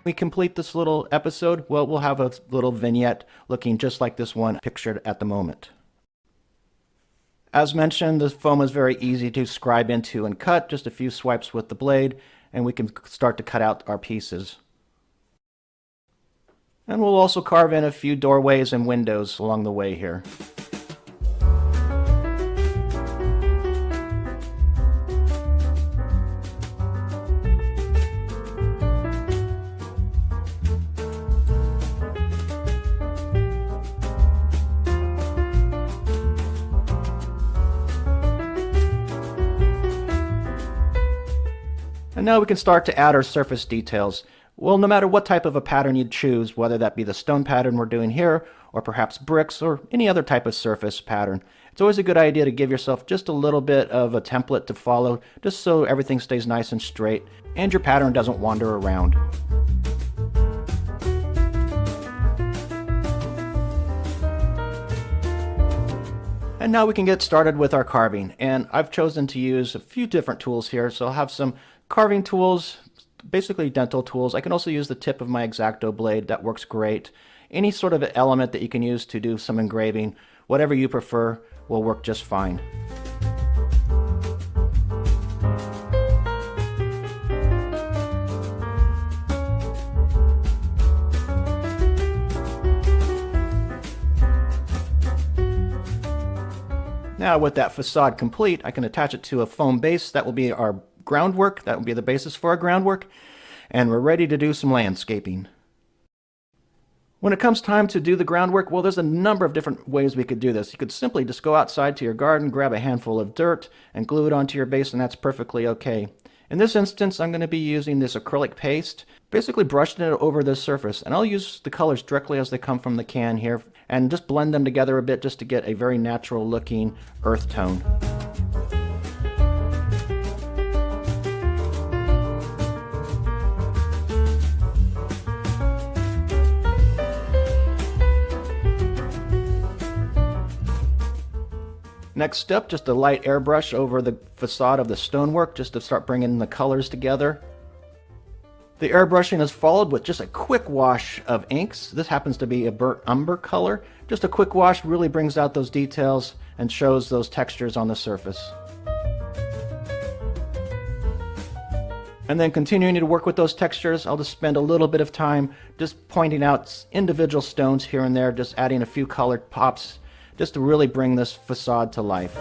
We complete this little episode, well, we'll have a little vignette looking just like this one pictured at the moment. As mentioned, the foam is very easy to scribe into and cut, just a few swipes with the blade, and we can start to cut out our pieces. And we'll also carve in a few doorways and windows along the way here. And now we can start to add our surface details. Well, no matter what type of a pattern you choose, whether that be the stone pattern we're doing here, or perhaps bricks, or any other type of surface pattern, it's always a good idea to give yourself just a little bit of a template to follow, just so everything stays nice and straight, and your pattern doesn't wander around. And now we can get started with our carving, and I've chosen to use a few different tools here, so I'll have some carving tools, basically dental tools. I can also use the tip of my X-Acto blade. That works great. Any sort of element that you can use to do some engraving, whatever you prefer, will work just fine. Now with that facade complete, I can attach it to a foam base. That will be our groundwork. That will be the basis for our groundwork. And we're ready to do some landscaping. When it comes time to do the groundwork, well, there's a number of different ways we could do this. You could simply just go outside to your garden, grab a handful of dirt, and glue it onto your base, and that's perfectly okay. In this instance, I'm going to be using this acrylic paste, basically brushing it over this surface, and I'll use the colors directly as they come from the can here, and just blend them together a bit just to get a very natural looking earth tone. Next step, just a light airbrush over the facade of the stonework just to start bringing the colors together. The airbrushing is followed with just a quick wash of inks. This happens to be a burnt umber color. Just a quick wash really brings out those details and shows those textures on the surface. And then continuing to work with those textures, I'll just spend a little bit of time just pointing out individual stones here and there, just adding a few colored pops just to really bring this facade to life.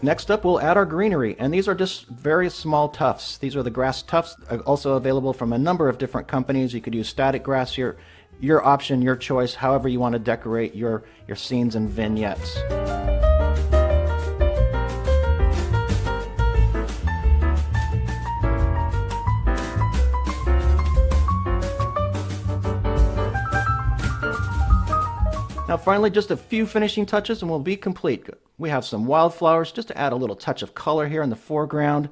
Next up, we'll add our greenery, and these are just very small tufts. These are the grass tufts, also available from a number of different companies. You could use static grass, your option, your choice, however you want to decorate your scenes and vignettes. Now finally, just a few finishing touches and we'll be complete. We have some wildflowers just to add a little touch of color here in the foreground.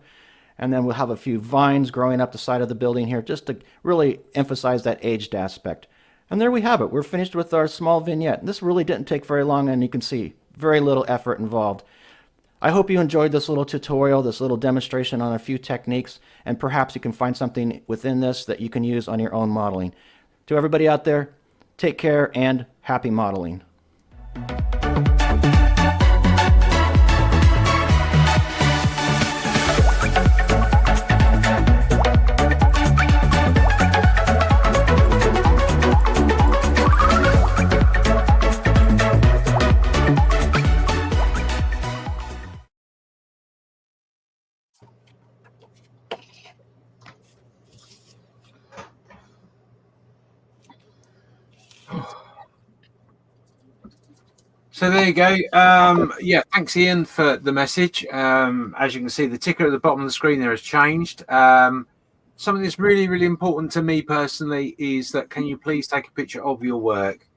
And then we'll have a few vines growing up the side of the building here just to really emphasize that aged aspect. And there we have it. We're finished with our small vignette. This really didn't take very long, and you can see very little effort involved. I hope you enjoyed this little tutorial, this little demonstration on a few techniques, and perhaps you can find something within this that you can use on your own modeling. To everybody out there, take care and happy modeling. So there you go. Yeah, thanks, Ian, for the message. As you can see, the ticker at the bottom of the screen there has changed. Something that's really, really important to me personally is that can you please take a picture of your work?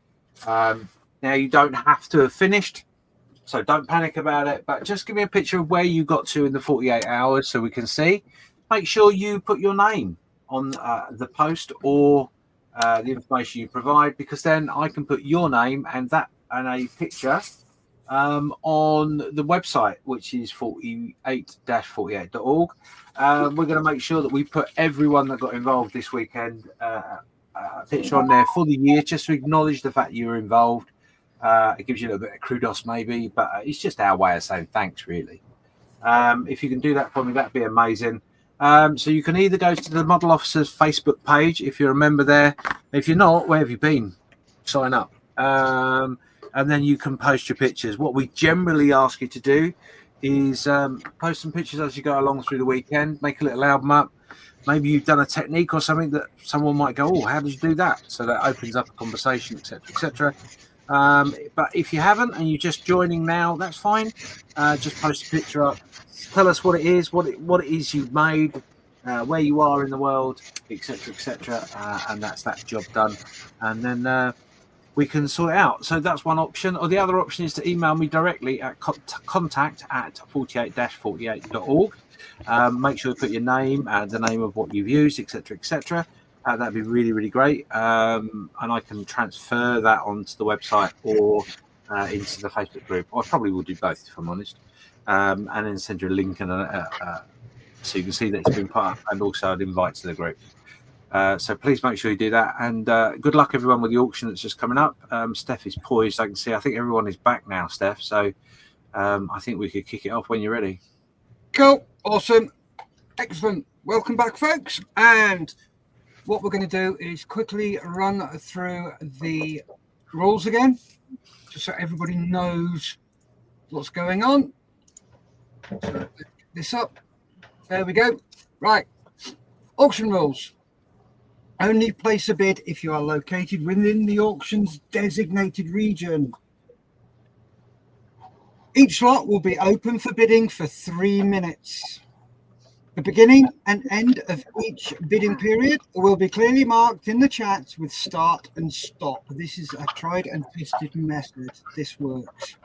Now, you don't have to have finished, so don't panic about it, but just give me a picture of where you got to in the 48 hours so we can see. Make sure you put your name on the post or the information you provide, because then I can put your name and a picture on the website, which is 48-48.org. We're going to make sure that we put everyone that got involved this weekend a picture on there for the year, just to acknowledge the fact you were involved. It gives you a little bit of kudos maybe, but it's just our way of saying thanks, really. If you can do that for me, that'd be amazing. So you can either go to the Model Officers Facebook page if you're a member there. If you're not, where have you been? Sign up. And then you can post your pictures. What we generally ask you to do is post some pictures as you go along through the weekend, make a little album up. Maybe you've done a technique or something that someone might go, oh, how did you do that? So that opens up a conversation, etc., etc. But if you haven't and you're just joining now, that's fine. Just post a picture up. Tell us what it is, what it is you've made, where you are in the world, etc., etc. And that's that job done. And then we can sort it out. So that's one option. Or the other option is to email me directly at contact@48-48.org. Make sure you put your name and the name of what you've used, etc., etc. That'd be really, really great. And I can transfer that onto the website or into the Facebook group. I probably will do both, if I'm honest. And then send you a link and so you can see that it's been put up, and also an invite to the group. So please make sure you do that. And good luck, everyone, with the auction that's just coming up. Steph is poised, I can see. I think everyone is back now, Steph. So I think we could kick it off when you're ready. Cool. Awesome. Excellent. Welcome back, folks. And what we're going to do is quickly run through the rules again, just so everybody knows what's going on. So let's get this up. There we go. Right. Auction rules. Only place a bid if you are located within the auction's designated region. Each lot will be open for bidding for 3 minutes. The beginning and end of each bidding period will be clearly marked in the chat with start and stop. This is a tried and tested method. This works.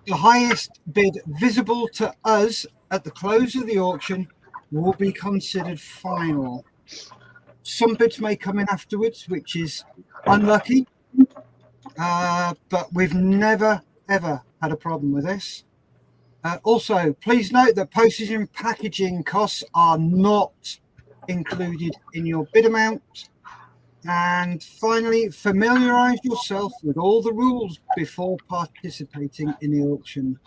The highest bid visible to us at the close of the auction will be considered final. Some bids may come in afterwards, which is unlucky, but we've never, ever had a problem with this. Also, please note that postage and packaging costs are not included in your bid amount. And finally, familiarise yourself with all the rules before participating in the auction.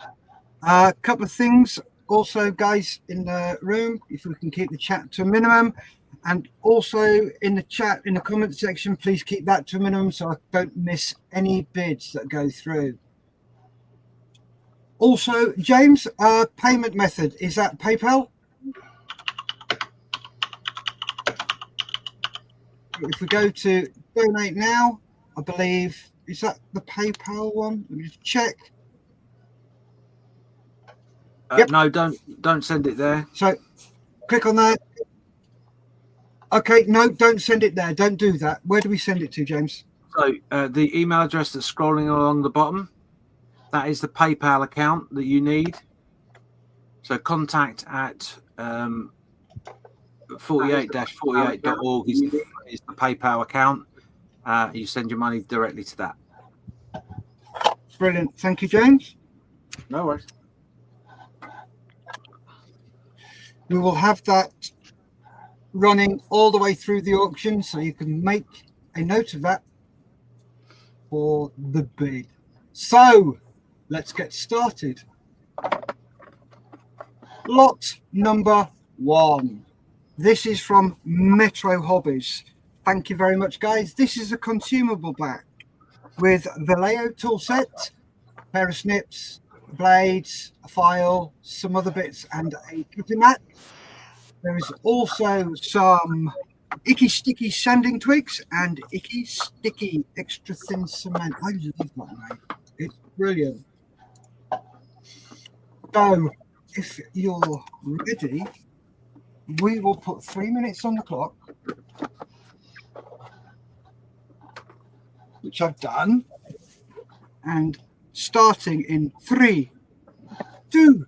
A couple of things also, guys, in the room, if we can keep the chat to a minimum. And also in the chat, in the comment section, please keep that to a minimum so I don't miss any bids that go through. Also, James, payment method, is that PayPal? If we go to donate now, I believe, is that the PayPal one? Let me just check. Yep. No, don't send it there. So click on that. Okay, no, don't send it there. Don't do that. Where do we send it to, James? So the email address that's scrolling along the bottom, that is the PayPal account that you need. So contact at 48-48.org is the PayPal account. You send your money directly to that. Brilliant. Thank you, James. No worries. We will have that running all the way through the auction, so you can make a note of that for the bid. So let's get started. Lot number 1. This is from Metro Hobbies. Thank you very much, guys. This is a consumable bag with Vallejo tool set, a pair of snips, blades, a file, some other bits, and a cutting mat. There is also some Icky Sticky sanding twigs and Icky Sticky extra thin cement. I love that name. It's brilliant. So, if you're ready, we will put 3 minutes on the clock, which I've done, and starting in 3, 2,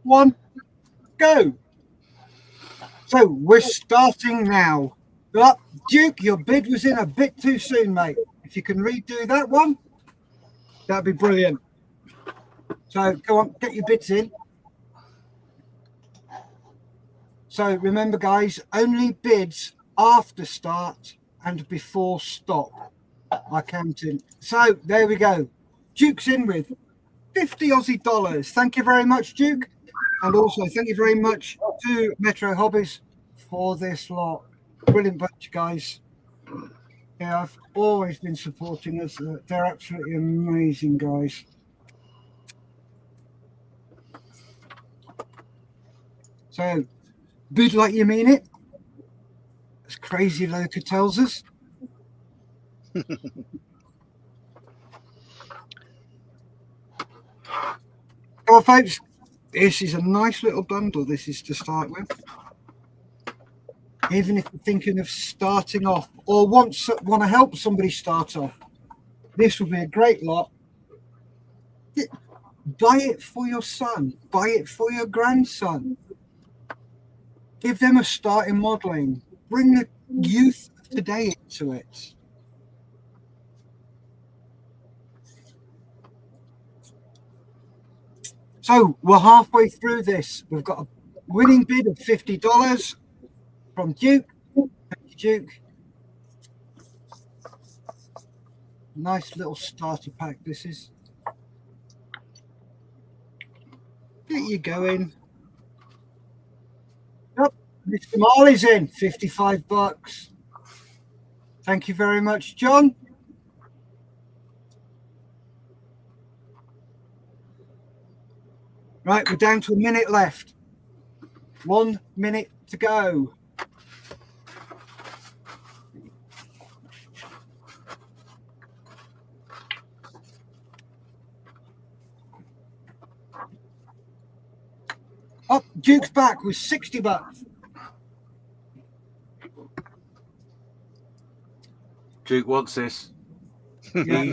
1, go. So we're starting now. Duke, your bid was in a bit too soon, mate. If you can redo that one, that'd be brilliant. So go on, get your bids in. So remember, guys, only bids after start and before stop are counting. So there we go. Duke's in with 50 Aussie dollars. Thank you very much, Duke. And also thank you very much to Metro Hobbies for this lot. Brilliant bunch, guys. Yeah, I've always been supporting us. They're absolutely amazing, guys. So, bid like you mean it, as Crazy Loca tells us. Well, folks, this is a nice little bundle. This is to start with. Even if you're thinking of starting off or want to help somebody start off, this will be a great lot. Buy it for your son. Buy it for your grandson. Give them a start in modelling. Bring the youth of today into it. So we're halfway through this. We've got a winning bid of $50 from Duke. Thank you, Duke. Nice little starter pack this is. Get you going. Yep, Mr. Marley's in, $55. Thank you very much, John. Right, we're down to a minute left. 1 minute to go. Oh, Duke's back with $60. Duke wants this. Yeah.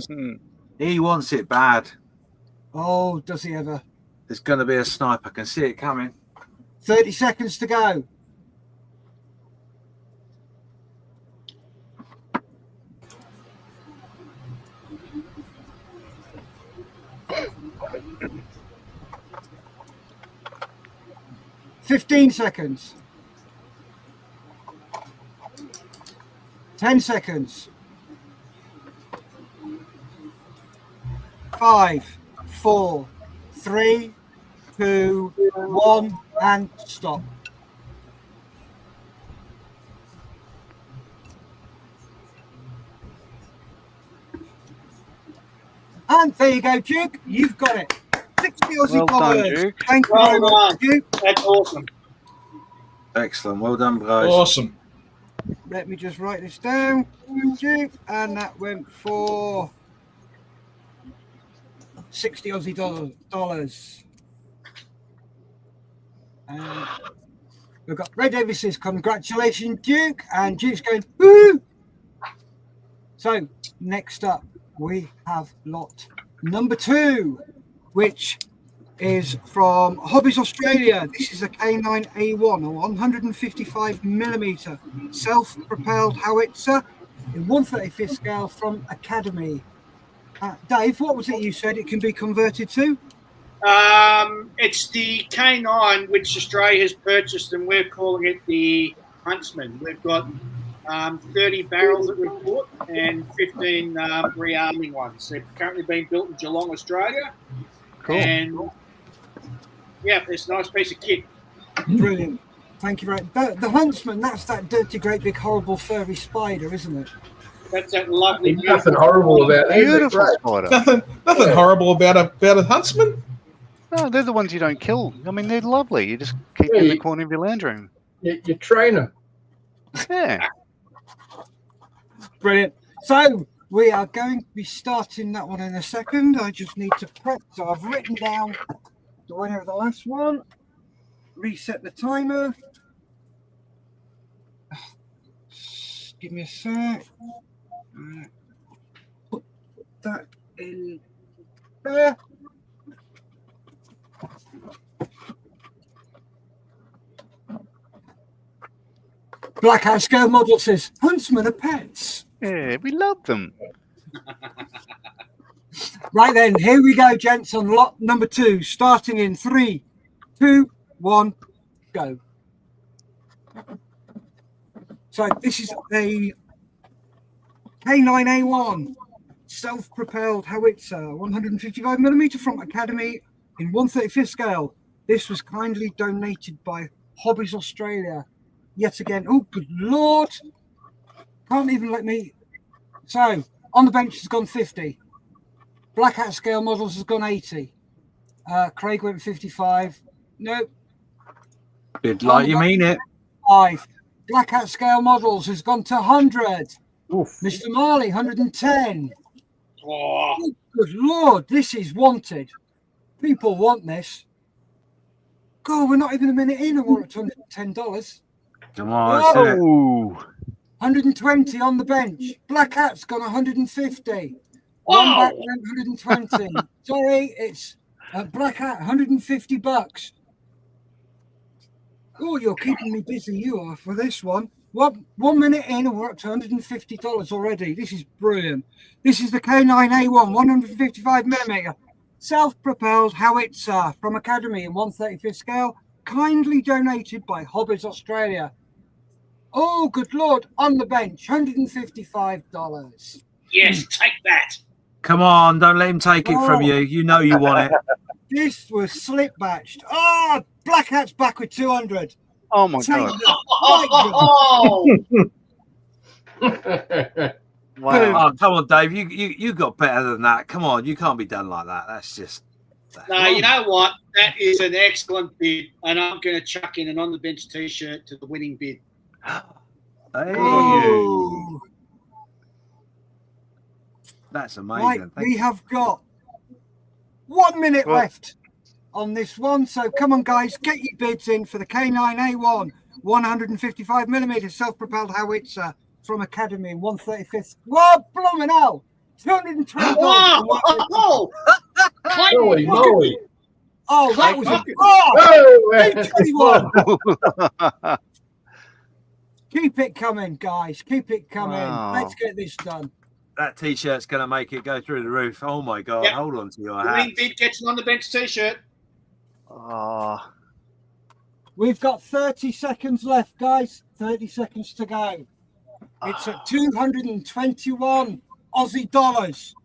He wants it bad. Oh, does he ever? There's going to be a snipe. I can see it coming. 30 seconds to go. $15 seconds. 10 seconds. 5, 4, 3, 2, 1, and stop. And there you go, Duke. You've got it. 60 Aussie dollars. Duke. Thank you very much, Duke. That's awesome. Excellent. Well done, guys. Awesome. Let me just write this down, Duke. And that went for 60 Aussie dollars. And we've got Red Davis says, congratulations, Duke. And Duke's going, woo! So, next up, we have lot number 2, which is from Hobbies Australia. This is a K9A1, a 155mm self-propelled howitzer in 1/35 scale from Academy. Dave, what was it you said it can be converted to? It's the K9, which Australia has purchased, and we're calling it the Huntsman. We've got 30 barrels that we've bought and 15 rearming ones. They're currently being built in Geelong, Australia. Cool. And yeah, it's a nice piece of kit. Brilliant. Thank you very much. The Huntsman, that's that dirty, great, big, horrible, furry spider, isn't it? That's that lovely. Nothing horrible about that. Beautiful spider. Nothing horrible about a huntsman. No, they're the ones you don't kill. I mean, they're lovely. You just keep them in the corner of your lounge room. You train them. Yeah. Brilliant. So we are going to be starting that one in a second. I just need to prep. So I've written down the winner of the last one. Reset the timer. Give me a sec. Put that in there. Blackout Scale Model says, Huntsmen are pets. Yeah, we love them. Right then, here we go, gents, on lot number 2, starting in 3, 2, 1, go. So this is a K9A1 self-propelled howitzer, 155mm from Academy in 1/35 scale. This was kindly donated by Hobbies Australia. Yet again, oh good lord, can't even let me. So on the bench has gone 50. Blackout Scale Models has gone 80. Craig went 55. Nope. Bit like you mean it. 5. Blackout Scale Models has gone to 100. Oof. Mr. Marley, 110. Oh. Oh, good lord, this is wanted. People want this. God, we're not even a minute in and we're at $110. Come on. Oh, 120 on the bench. Black Hat's gone 150. One back went 120. Sorry, it's Black Hat, $150. Oh, you're keeping me busy, you are, for this one. 1 minute in and we're up to $150 already. This is brilliant. This is the K9A1 155mm self-propelled howitzer from Academy in 1/35 scale, kindly donated by Hobbies Australia. Oh, good lord, on the bench, $155. Yes, take that. Come on, don't let him take it from you. You know you want it. This was slip batched. Oh, Black Hat's back with 200. Oh my Take god. that. Wow. Oh, come on, Dave. You got better than that. Come on, you can't be done like that. That's just No, you know what? That is an excellent bid, and I'm going to chuck in an on the bench T-shirt to the winning bid. Hey. That's amazing. Right, we have got 1 minute left on this one. So come on, guys, get your bids in for the K9A1 155mm self-propelled howitzer from Academy 135th. Whoa, blooming hell! $220. Oh, Holy moly! Oh, that was $221. Keep it coming, guys. Keep it coming. Wow. Let's get this done. That T-shirt's going to make it go through the roof. Oh, my God. Yep. Hold on to your the hat. winning bid gets an on the bench T-shirt. Oh, We've got 30 seconds left, guys. 30 seconds to go. It's at 221 Aussie dollars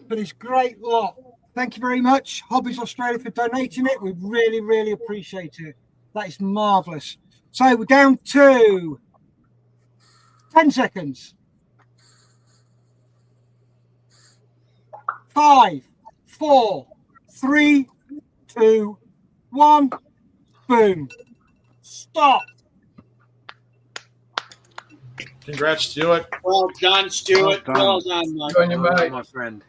for this great lot. Thank you very much, Hobbies Australia, for donating it. We really, really appreciate it. That is marvellous. So we're down to 10 seconds. 5, 4, 3, 2, 1. Boom. Stop. Congrats, Stuart. Well done, Stuart. Well done, mate. Good on you, mate. My friend.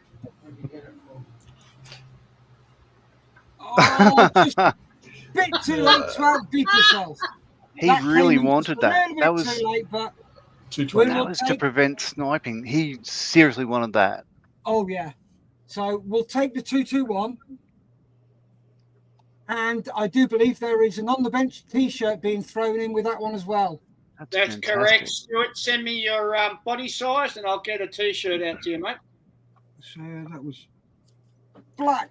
Oh, just a bit too late to outbid yourself. he That really came in wanted just a that. little That bit was too late, but 220. that was to prevent sniping. He seriously wanted that. oh yeah. So we'll take the 221. And I do believe there is an on the bench T-shirt being thrown in with that one as well. That's fantastic. correct, Stuart. Send me your body size, and I'll get a T-shirt out to you, mate. So that was black.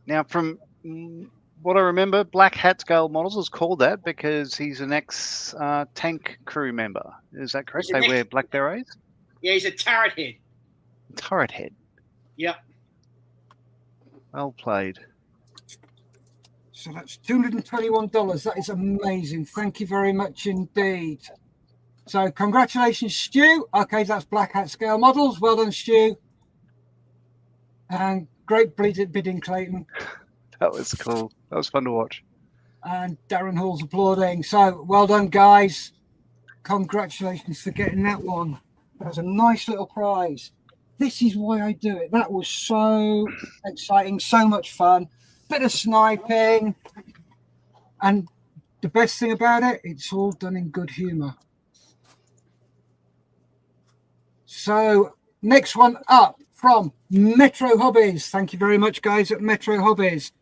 Now, from what I remember, Black Hat Scale Models is called that because he's an ex-tank crew member. Is that correct? They wear black berets? Yeah, he's a turret head. Turret head. Yep. Well played. So that's $221. That is amazing. Thank you very much indeed. So congratulations, Stu. Okay, that's Black Hat Scale Models. Well done, Stu. And great bidding, Clayton. That was cool. That was fun to watch. And Darren Hall's applauding. So well done, guys. Congratulations for getting that one. That was a nice little prize. This is why I do it. That was so exciting, so much fun. Bit of sniping. And the best thing about it, it's all done in good humour. So next one up from Metro Hobbies. Thank you very much, guys, at Metro Hobbies.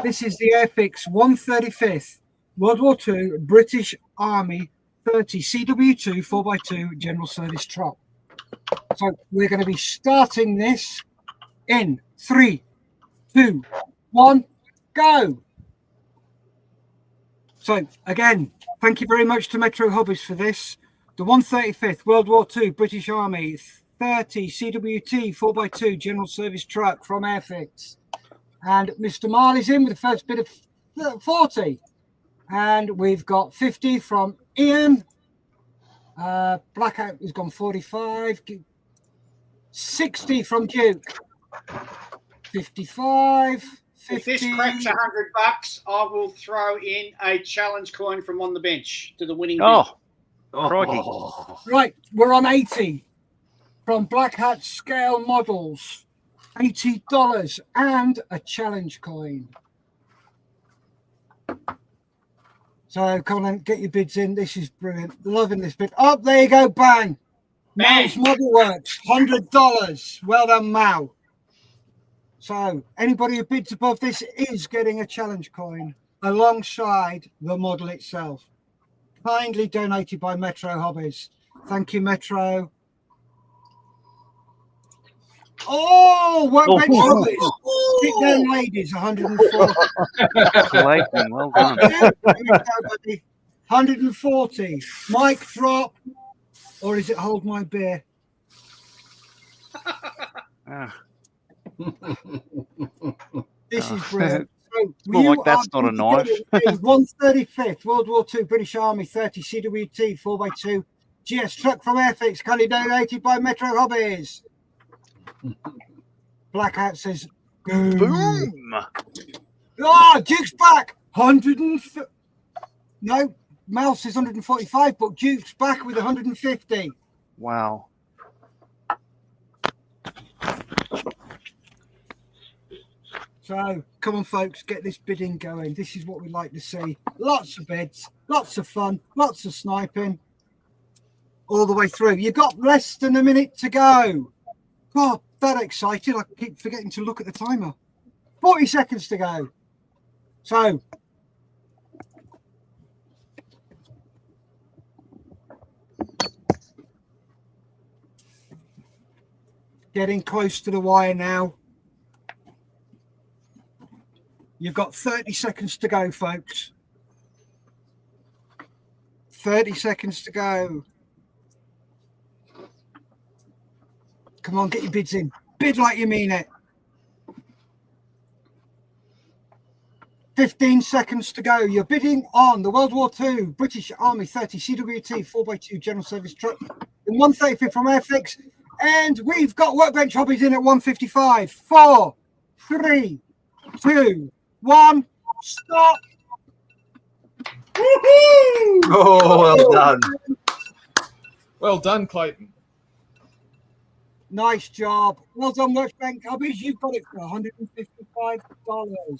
This is the Airfix 135th World War II British Army 30 CW2 4x2 General Service Truck. So we're going to be starting this in 3, 2, 1, go. So again, thank you very much to Metro Hobbies for this. The 135th World War II British Army 30 CWT 4x2 General Service Truck from Airfix. And Mr. Marley's in with the first bid of 40. And we've got 50 from Ian. Blackout has gone 45. 60 from Duke. 55. 50. If this cracks $100, I will throw in a challenge coin from on the bench to the winning bid. Crikey. Right, we're on 80 from Black Hat Scale Models. $80 and a challenge coin. So come on, get your bids in. This is brilliant. Loving this bid. Oh, there you go. Bang. Mao's Model Works. $100. Well done, Mao. So anybody who bids above this is getting a challenge coin alongside the model itself. Kindly donated by Metro Hobbies. Thank you, Metro. Oh, workbench hobbies. Sit down, ladies, 140. Clayton, well done. 140. Mic drop, or is it hold my beer? This is brilliant. So more like that's not a knife. 135th World War II British Army 30 CWT 4x2 GS truck from Airfix, kindly donated by Metro Hobbies. Blackout says, boom. Boom! Oh, Duke's back. 100 and... No, Mel says 145, but Duke's back with 150. Wow. So, come on, folks, get this bidding going. This is what we like to see. Lots of bids, lots of fun, lots of sniping all the way through. You've got less than a minute to go. God, that excited. I keep forgetting to look at the timer. 40 seconds to go. So, getting close to the wire now. You've got 30 seconds to go, folks. 30 seconds to go. Come on, get your bids in. Bid like you mean it. 15 seconds to go. You're bidding on the World War II British Army 30 CWT 4x2 General Service truck in 135 from Airfix. And we've got Workbench Hobbies in at 155. 4, 3, 2, 1, stop. Woo-hoo! Oh, well done. Well done, Clayton. Nice job. Well done, Workbench Hobbies. You've got it for $155.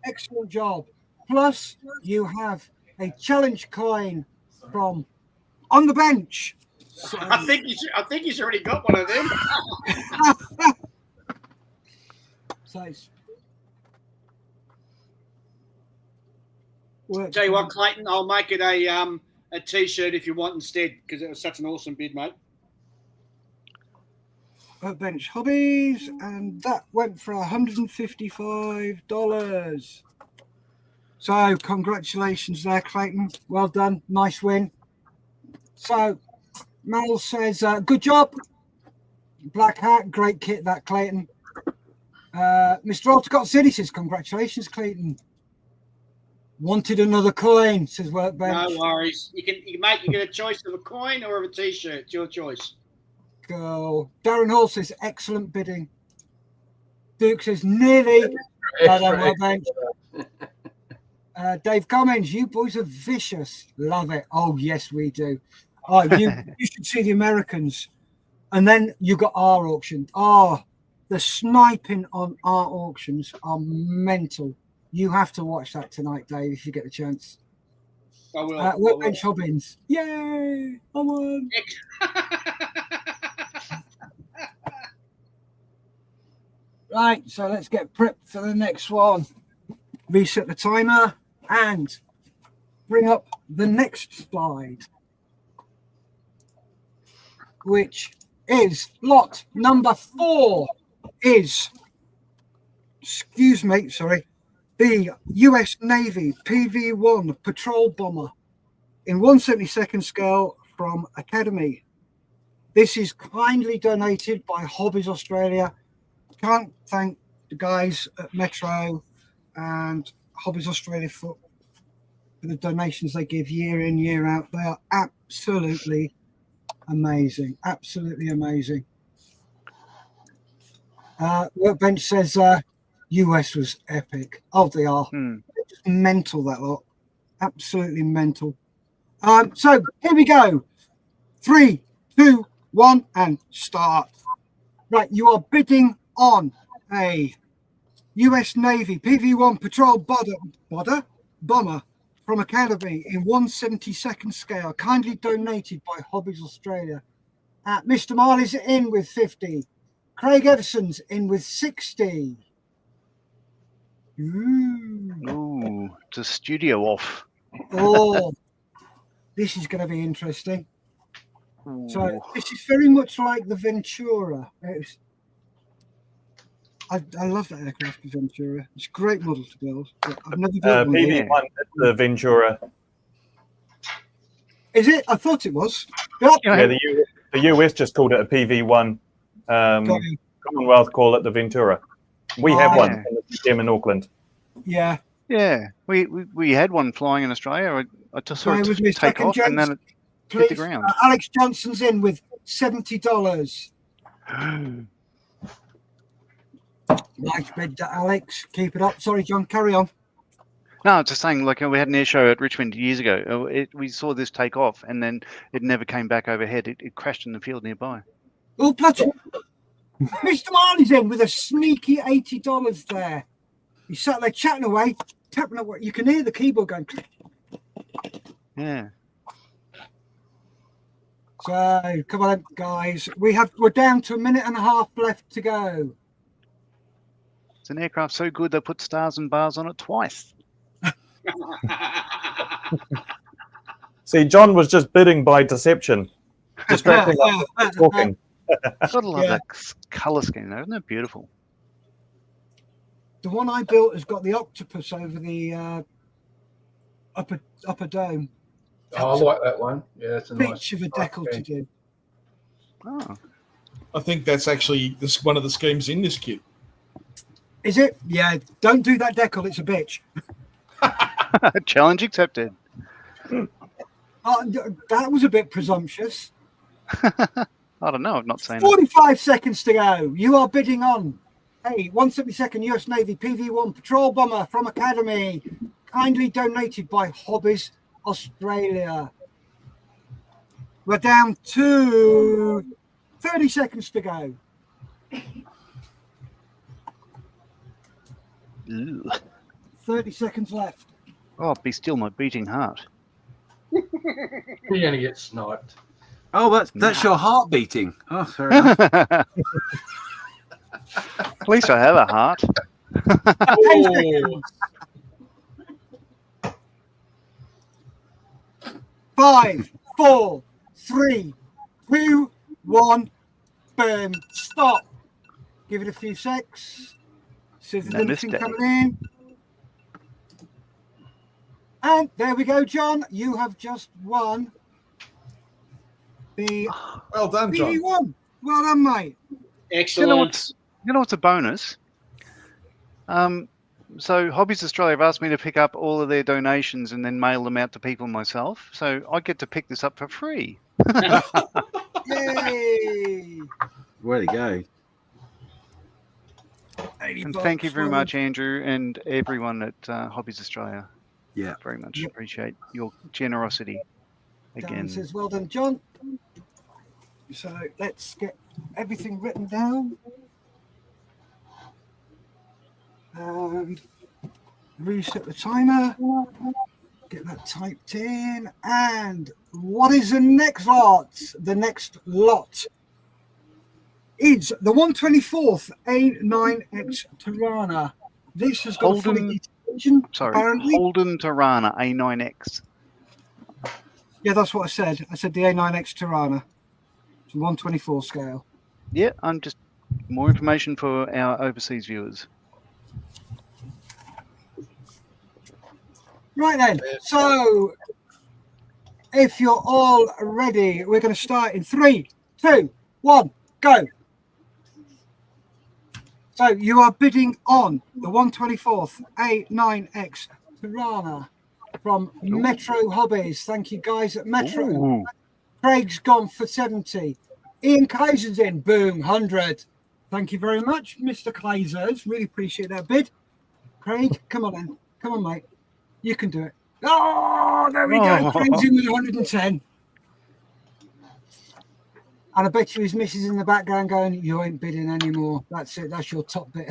Excellent job. Plus, you have a challenge coin from On the Bench. So, I think he's already got one of them. So it's Tell you what, Clayton, I'll make it a T-shirt if you want instead, because it was such an awesome bid, mate. Bench Hobbies, and that went for $155. So congratulations there, Clayton. Well done. Nice win. So Mel says, good job. Black hat, great kit that, Clayton. Mr. Altacott City says, congratulations, Clayton. Wanted another coin, says Workbench. No worries. You get a choice of a coin or of a T-shirt. It's your choice. Go. Darren Hall says, excellent bidding. Duke says, nearly. Workbench. Dave Cummins, you boys are vicious. Love it. Oh, yes, we do. Oh, you should see the Americans. And then you got our auction. Oh, the sniping on our auctions are mental. You have to watch that tonight, Dave, if you get the chance. I will. Workbench Hobbies. Yay! I won. Right, so let's get prepped for the next one. Reset the timer and bring up the next slide, which is lot number 4 is, the US Navy PV-1 patrol bomber in 1/72nd scale from Academy. This is kindly donated by Hobbies Australia. Can't thank the guys at Metro and Hobbies Australia for the donations they give year in, year out. They are absolutely amazing. Absolutely amazing. Workbench says US was epic. Oh, they are. It's mental, that lot. Absolutely mental. So here we go. 3, 2, 1, and start. Right, you are bidding on a US Navy PV-1 patrol bomber from Academy in 1/72nd scale, kindly donated by Hobbies Australia. Mr. Marley's in with 50. Craig Everson's in with 60. Ooh, it's a studio off. Oh, this is going to be interesting. So this is very much like the Ventura. I love that aircraft, the Ventura. It's a great model to build. I've never built one. PV-1 is the Ventura. Is it? I thought it was. Yeah, the US just called it a PV-1. Commonwealth call it the Ventura. We have one in the museum in Auckland. Yeah. Yeah, we had one flying in Australia. I just saw it take off and then it hit the ground. Alex Johnson's in with $70. Nice bid, Alex. Keep it up. Sorry, John, carry on. No, just saying, like we had an air show at Richmond years ago. We saw this take off, and then it never came back overhead. It crashed in the field nearby. Oh, bloody! Mr. Marley's in with a sneaky $80 there. He sat there chatting away, tapping away. You can hear the keyboard going. Yeah. So come on, guys. We're down to a minute and a half left to go. It's an aircraft so good they put stars and bars on it twice. See, John was just bidding by deception, distracting us talking. Gotta love that colour scheme, though. Isn't it beautiful? The one I built has got the octopus over the upper dome. Oh, I like that one. Yeah, it's a Pitch of a decal to do. Oh. I think that's actually one of the schemes in this kit. Is it? Yeah. Don't do that decal. It's a bitch. Challenge accepted. That was a bit presumptuous. I don't know. I've not seen 45 seconds to go. You are bidding on a 172nd US Navy PV-1 patrol bomber from Academy, kindly donated by Hobbies Australia. We're down to 30 seconds to go. Ew. 30 seconds left. Oh, be still my beating heart. You're going to get sniped. Oh, that's your heart beating. Oh, fair enough. At least I have a heart. 10 seconds. 5, 4, 3, 2, 1. Boom. Stop. Give it a few secs. See if there's anything coming in. And there we go, John. You have just won the well done, John. PV-1. Well done, mate. Excellent. You know what's a bonus? So Hobbies Australia have asked me to pick up all of their donations and then mail them out to people myself. So I get to pick this up for free. Yay! Way to go. And thank you very much, Andrew, and everyone at Hobbies Australia. Yeah. Very much appreciate your generosity again. Dan says, well done, John. So let's get everything written down. And reset the timer. Get that typed in. And what is the next lot? The next lot is the 124th A9X Tirana. This has got Holden Tirana A9X. Yeah, that's what I said. I said the A9X Tirana. It's 124 scale. Yeah, I'm just more information for our overseas viewers. Right then. So if you're all ready, we're going to start in 3, 2, 1, go. So you are bidding on the 124th A9X Tirana from Metro Hobbies. Thank you guys at Metro. Ooh. Craig's gone for 70. Ian Kaiser's in. Boom, 100. Thank you very much, Mr. Kaisers. Really appreciate that bid. Craig, come on then. Come on, mate. You can do it. Oh, there we go. Craig's in with 110. And I bet you his missus in the background going, you ain't bidding anymore. That's it. That's your top bit.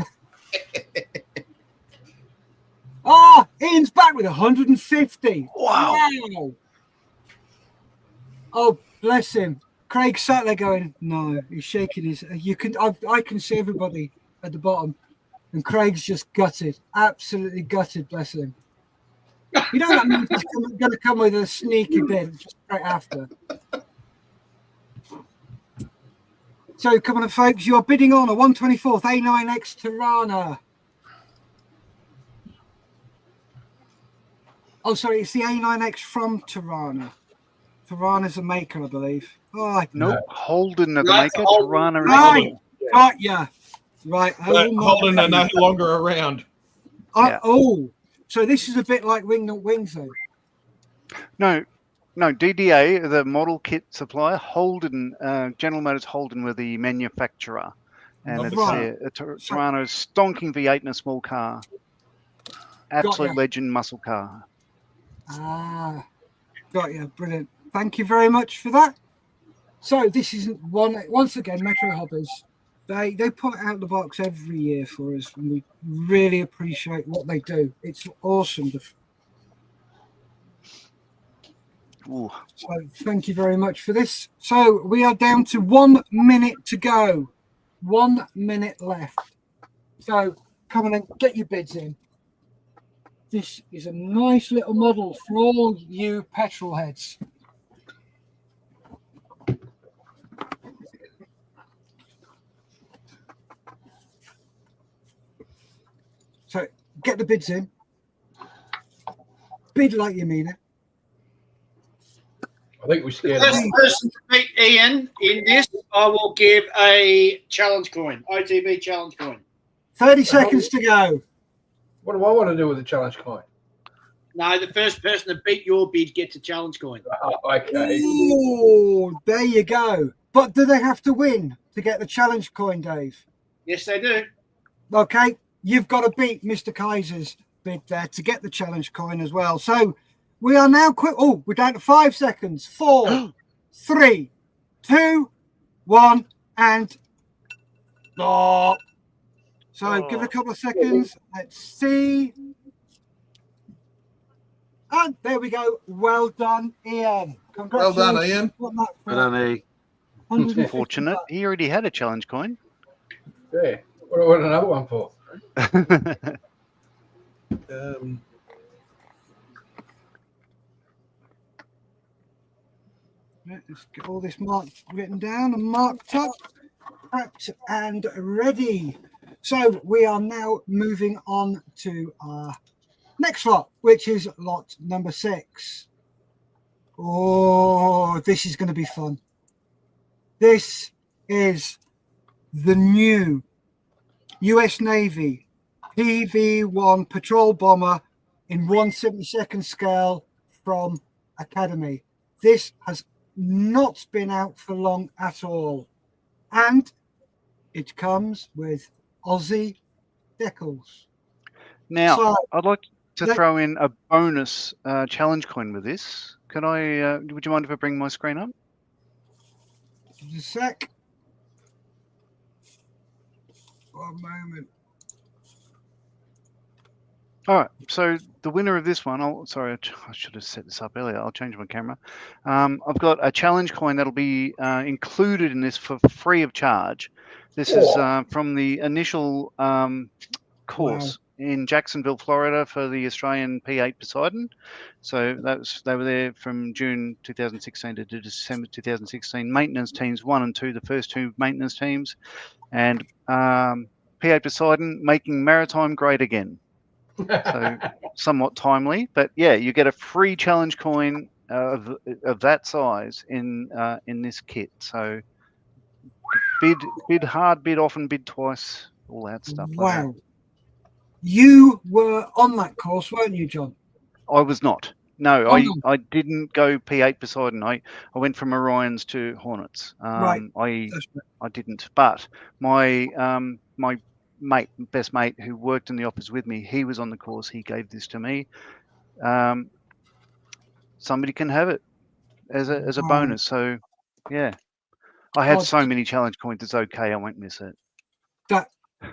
Ian's back with 150. Wow. Oh, bless him. Craig sat there going, no, he's shaking his. I can see everybody at the bottom. And Craig's just gutted. Absolutely gutted, bless him. You know that means he's going to come with a sneaky bid just straight after. So, come on, folks, you're bidding on a 124th A9X Tirana. Oh, sorry, it's the A9X from Tirana. Tirana's a maker, I believe. Nope, Holden are the maker. Tirana is right. Got ya. Right. Holden are no longer around. Oh, so this is a bit like Wing Not Wings, though. No, DDA, the model kit supplier, Holden, General Motors Holden were the manufacturer. And it's a Toronto stonking V8 in a small car. Absolute legend muscle car. Ah, got you. Brilliant. Thank you very much for that. So this is once again, Metro Hobbies. They put it out the box every year for us, and we really appreciate what they do. It's awesome. Ooh. So thank you very much for this. So we are down to 1 minute to go. 1 minute left. So come on and get your bids in. This is a nice little model for all you petrol heads. So get the bids in. Bid like you mean it. I think we scared First person to beat Ian in this, I will give a challenge coin, OTB challenge coin. 30 seconds to go. What do I want to do with the challenge coin? No, the first person to beat your bid gets a challenge coin. Oh, okay. Oh, there you go. But do they have to win to get the challenge coin, Dave? Yes, they do. Okay, you've got to beat Mr. Kaiser's bid there to get the challenge coin as well. So we are now quick. Oh, we're down to 5 seconds. 4, 3, 2, 1, and stop. So give it a couple of seconds. Let's see. And there we go. Well done, Ian. Well done, Ian. Well done, Ian. Unfortunate. He already had a challenge coin. Yeah. What do I want another one for? Let's get all this written down and marked up, prepped and ready. So we are now moving on to our next lot, which is lot number 6. Oh, this is going to be fun. This is the new US Navy PV-1 patrol bomber in 1/72nd scale from Academy. This has not been out for long at all, and it comes with Aussie decals. Now, so, I'd like to throw in a bonus challenge coin with this. Can I? Would you mind if I bring my screen up? Just a sec. 1 moment. All right, so the winner of this one, I should have set this up earlier. I'll change my camera. I've got a challenge coin that'll be included in this for free of charge. This is from the initial course in Jacksonville, Florida for the Australian P8 Poseidon. So they were there from June 2016 to December 2016. Maintenance teams 1 and 2, the first 2 maintenance teams. And P8 Poseidon making maritime great again. So somewhat timely, but yeah, you get a free challenge coin of that size in this kit. So bid hard, bid often, bid twice, all that stuff. Wow. Like that. You were on that course, weren't you, John? I was not. No, I didn't go P8 Poseidon. I went from Orions to Hornets. Right. I didn't. But my best mate who worked in the office with me, he was on the course. He gave this to me. Somebody can have it as a bonus. So yeah, I had so many challenge coins. It's okay. I won't miss it.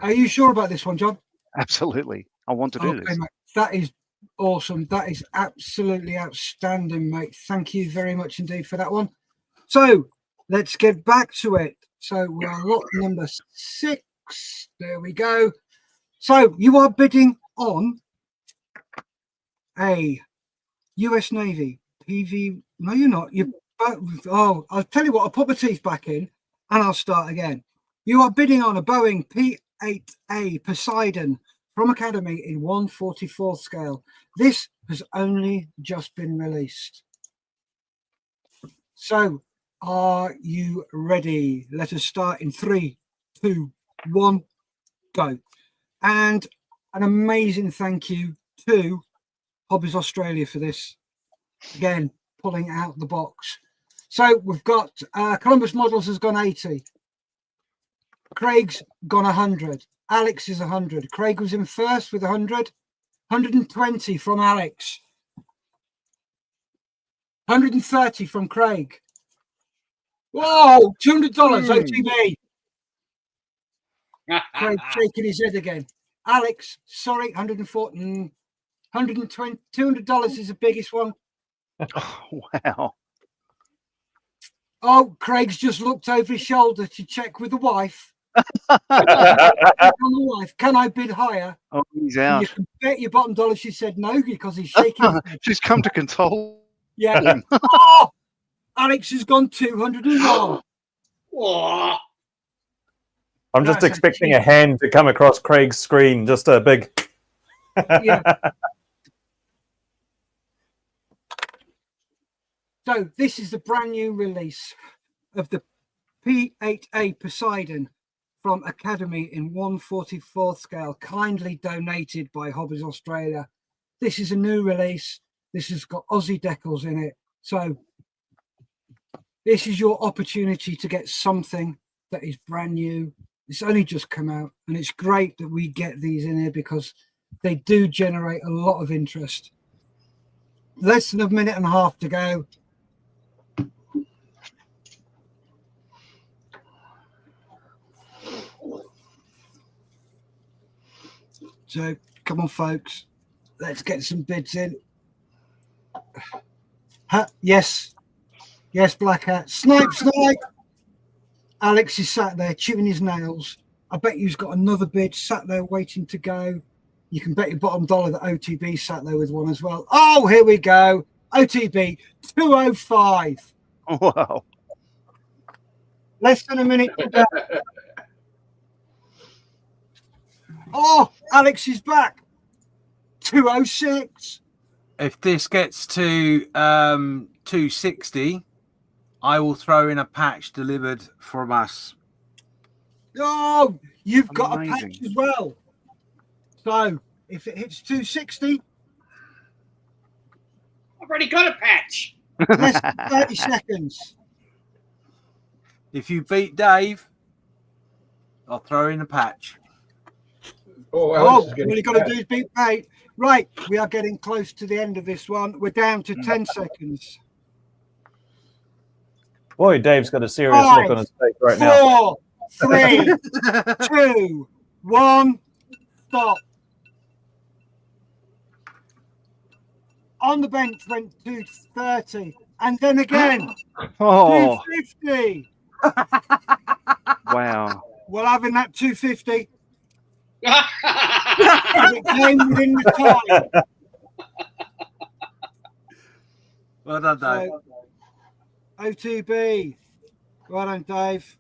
Are you sure about this one, John? Absolutely. I want to do this. Mate. That is awesome. That is absolutely outstanding, mate. Thank you very much indeed for that one. So let's get back to it. So we are lot number 6. There we go. So you are bidding on a US Navy PV. No, you're not. I'll tell you what. I'll put my teeth back in and I'll start again. You are bidding on a Boeing P-8A Poseidon from Academy in 1/44 scale. This has only just been released. So are you ready? Let us start in 3, 2, 1, go. And an amazing thank you to Hobbies Australia for this. Again, pulling out the box. So we've got Columbus Models has gone 80. Craig's gone 100. Alex is 100. Craig was in first with 100. 120 from Alex. 130 from Craig. Whoa, $200 OTB. Craig shaking his head again. Alex, sorry, 140. 120. $200 is the biggest one. Oh, wow. Oh, Craig's just looked over his shoulder to check with the wife. Can I bid higher? Oh, he's out. You can bet your bottom dollar she said no because he's shaking. She's come to console. Yeah. Oh, Alex has gone 201. Oh. I'm just expecting a hand to come across Craig's screen, just a big. Yeah. So this is the brand new release of the P8A Poseidon from Academy in 1/44 scale, kindly donated by Hobbies Australia. This is a new release. This has got Aussie decals in it. So this is your opportunity to get something that is brand new. It's only just come out, and it's great that we get these in here because they do generate a lot of interest. Less than a minute and a half to go. So come on, folks, let's get some bids in. Yes, Black Hat. Snipe. Alex is sat there chewing his nails. I bet you've got another bid sat there waiting to go. You can bet your bottom dollar that OTB sat there with one as well. Oh, here we go. OTB 205. Wow. Less than a minute to go. Oh, Alex is back. 206. If this gets to 260, I will throw in a patch delivered from us. Oh, you've got a patch as well. So if it hits 260, I've already got a patch. Less than 30 seconds. If you beat Dave, I'll throw in a patch. All you got to do is beat Pate. Right, we are getting close to the end of this one. We're down to 10 seconds. Boy, Dave's got a serious look on his face right now. 4, 3, 2, 1, stop. On the bench went 230, and then again 250. Wow. Well, having that 250. It came within the time. Well done, Dave. So, OTB. Well done, Dave.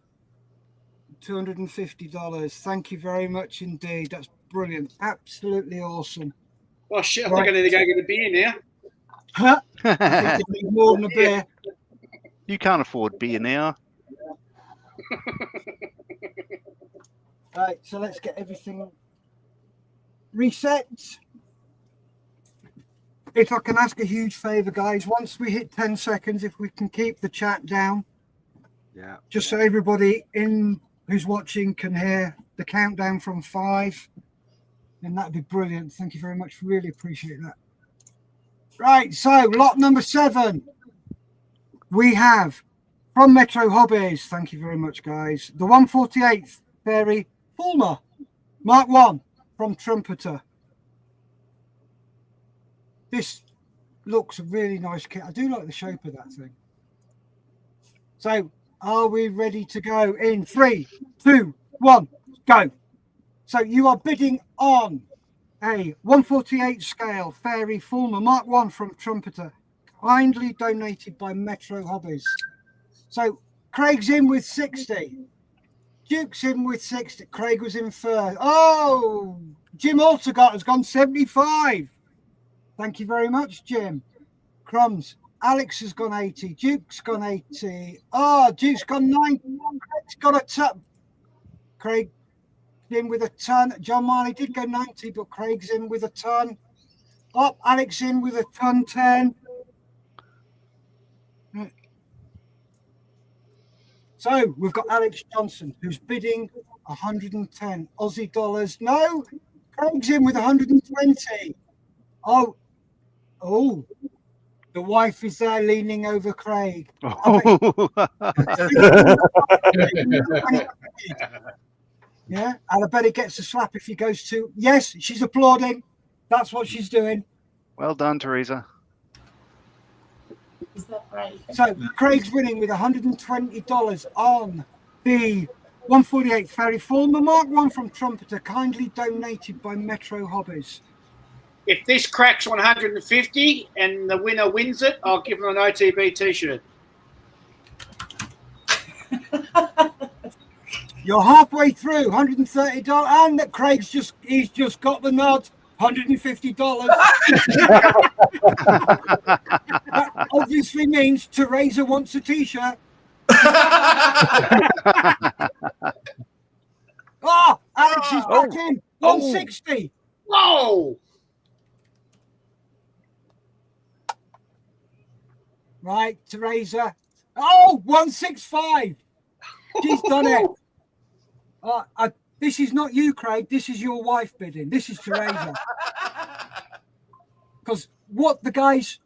$250. Thank you very much indeed. That's brilliant. Absolutely awesome. Oh, shit. I think I need to go get a beer now. Huh? I think you need more than a beer. You can't afford beer now. Right, so let's get everything reset. If I can ask a huge favor, guys, once we hit 10 seconds, if we can keep the chat down. Yeah. Just so everybody who's watching can hear the countdown from 5. And that'd be brilliant. Thank you very much. Really appreciate that. Right, so lot number 7. We have from Metro Hobbies. Thank you very much, guys. The 148th Fairy Fulmer Mark 1 from Trumpeter. This looks a really nice kit. I do like the shape of that thing. So are we ready to go in 3, 2, 1, go? So you are bidding on a 148 scale Fairy Fulmer Mark 1 from Trumpeter, kindly donated by Metro Hobbies. So Craig's in with 60. Duke's in with 60. Craig was in first. Oh, Jim Altergott has gone 75. Thank you very much, Jim. Crumbs. Alex has gone 80. Duke's gone 80. Oh, Duke's gone 90. Craig's got a ton. Craig in with a ton. John Marley did go 90, but Craig's in with a ton. Oh, Alex in with a ton 10. So we've got Alex Johnson, who's bidding 110 Aussie dollars. No, Craig's in with 120. Oh, the wife is there leaning over Craig. Yeah, and I bet he gets a slap if he goes to. Yes, she's applauding. That's what she's doing. Well done, Teresa. Is that right? So Craig's winning with $120 on the 148 Ferry Fall. The Mark 1 from Trumpeter, kindly donated by Metro Hobbies. If this cracks 150 and the winner wins it, I'll give him an OTB t-shirt. You're halfway through, $130, and that he's just got the nod, $150. That obviously means Teresa wants a t-shirt. Oh, Alex is back in, 160. Whoa! Right, Teresa. Oh, 165. She's done it. This is not you, Craig. This is your wife bidding. This is Teresa. Because what the guys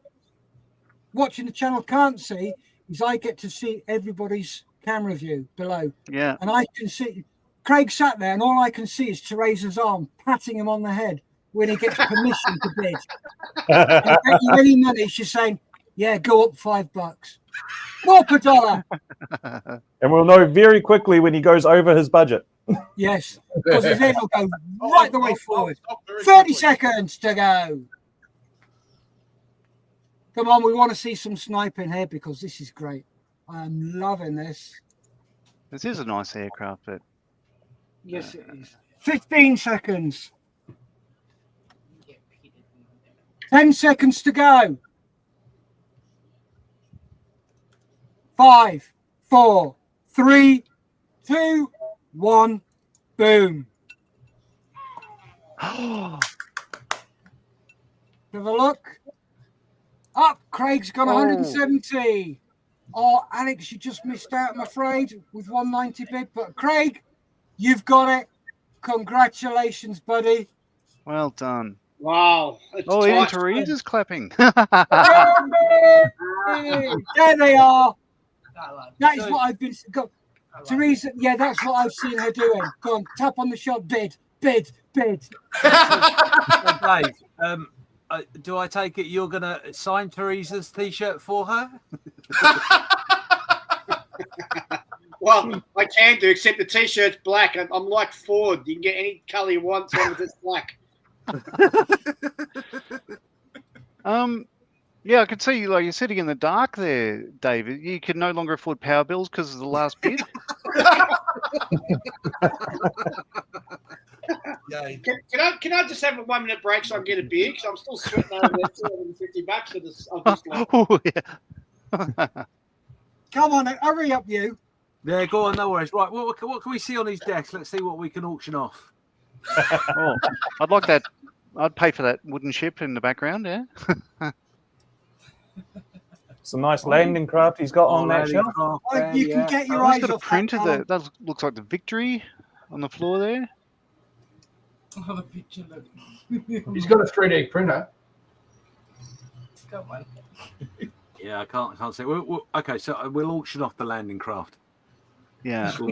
watching the channel can't see is I get to see everybody's camera view below. Yeah. And I can see Craig sat there, and all I can see is Teresa's arm patting him on the head when he gets permission to bid. And any money, she's saying, "Yeah, go up $5. Go up $1." And we'll know very quickly when he goes over his budget. Yes, because his head will go right the way forward. 30 seconds to go. Come on, we want to see some sniping here because this is great. I'm loving this. This is a nice aircraft, but yes, it is. 15 seconds. 10 seconds to go. 5, 4, 3, 2, 1. Boom. Have a look. Up. Craig's got 170. Oh, Alex, you just missed out, I'm afraid, with 190 bid. But Craig, you've got it. Congratulations, buddy. Well done. Wow. Oh, even Teresa's clapping. There they are. That is what I've been. Teresa, yeah, that's what I've seen her doing. Go on, tap on the shot, bid. Dave, do I take it you're going to sign Teresa's t-shirt for her? Well, I can do, except the t-shirt's black. I'm like Ford. You can get any colour you want, as long as it's black. Yeah, I could see like you're sitting in the dark there, David. You can no longer afford power bills because of the last bid. Can I just have a 1 minute break so I can get a beer? Because I'm still sweating over that $250 for this. Oh, yeah. Come on, hurry up, you. Yeah, go on, no worries. Right, what can we see on these decks? Let's see what we can auction off. Oh, I'd like that. I'd pay for that wooden ship in the background, yeah. It's a nice landing craft he's got on that shelf. You can get your eyes got a off print of that. That looks like the Victory on the floor there. I'll have a picture. Look. He's got a 3D printer. It's got one. Yeah, I can't say. Okay, so we'll auction off the landing craft. Yeah. Oh,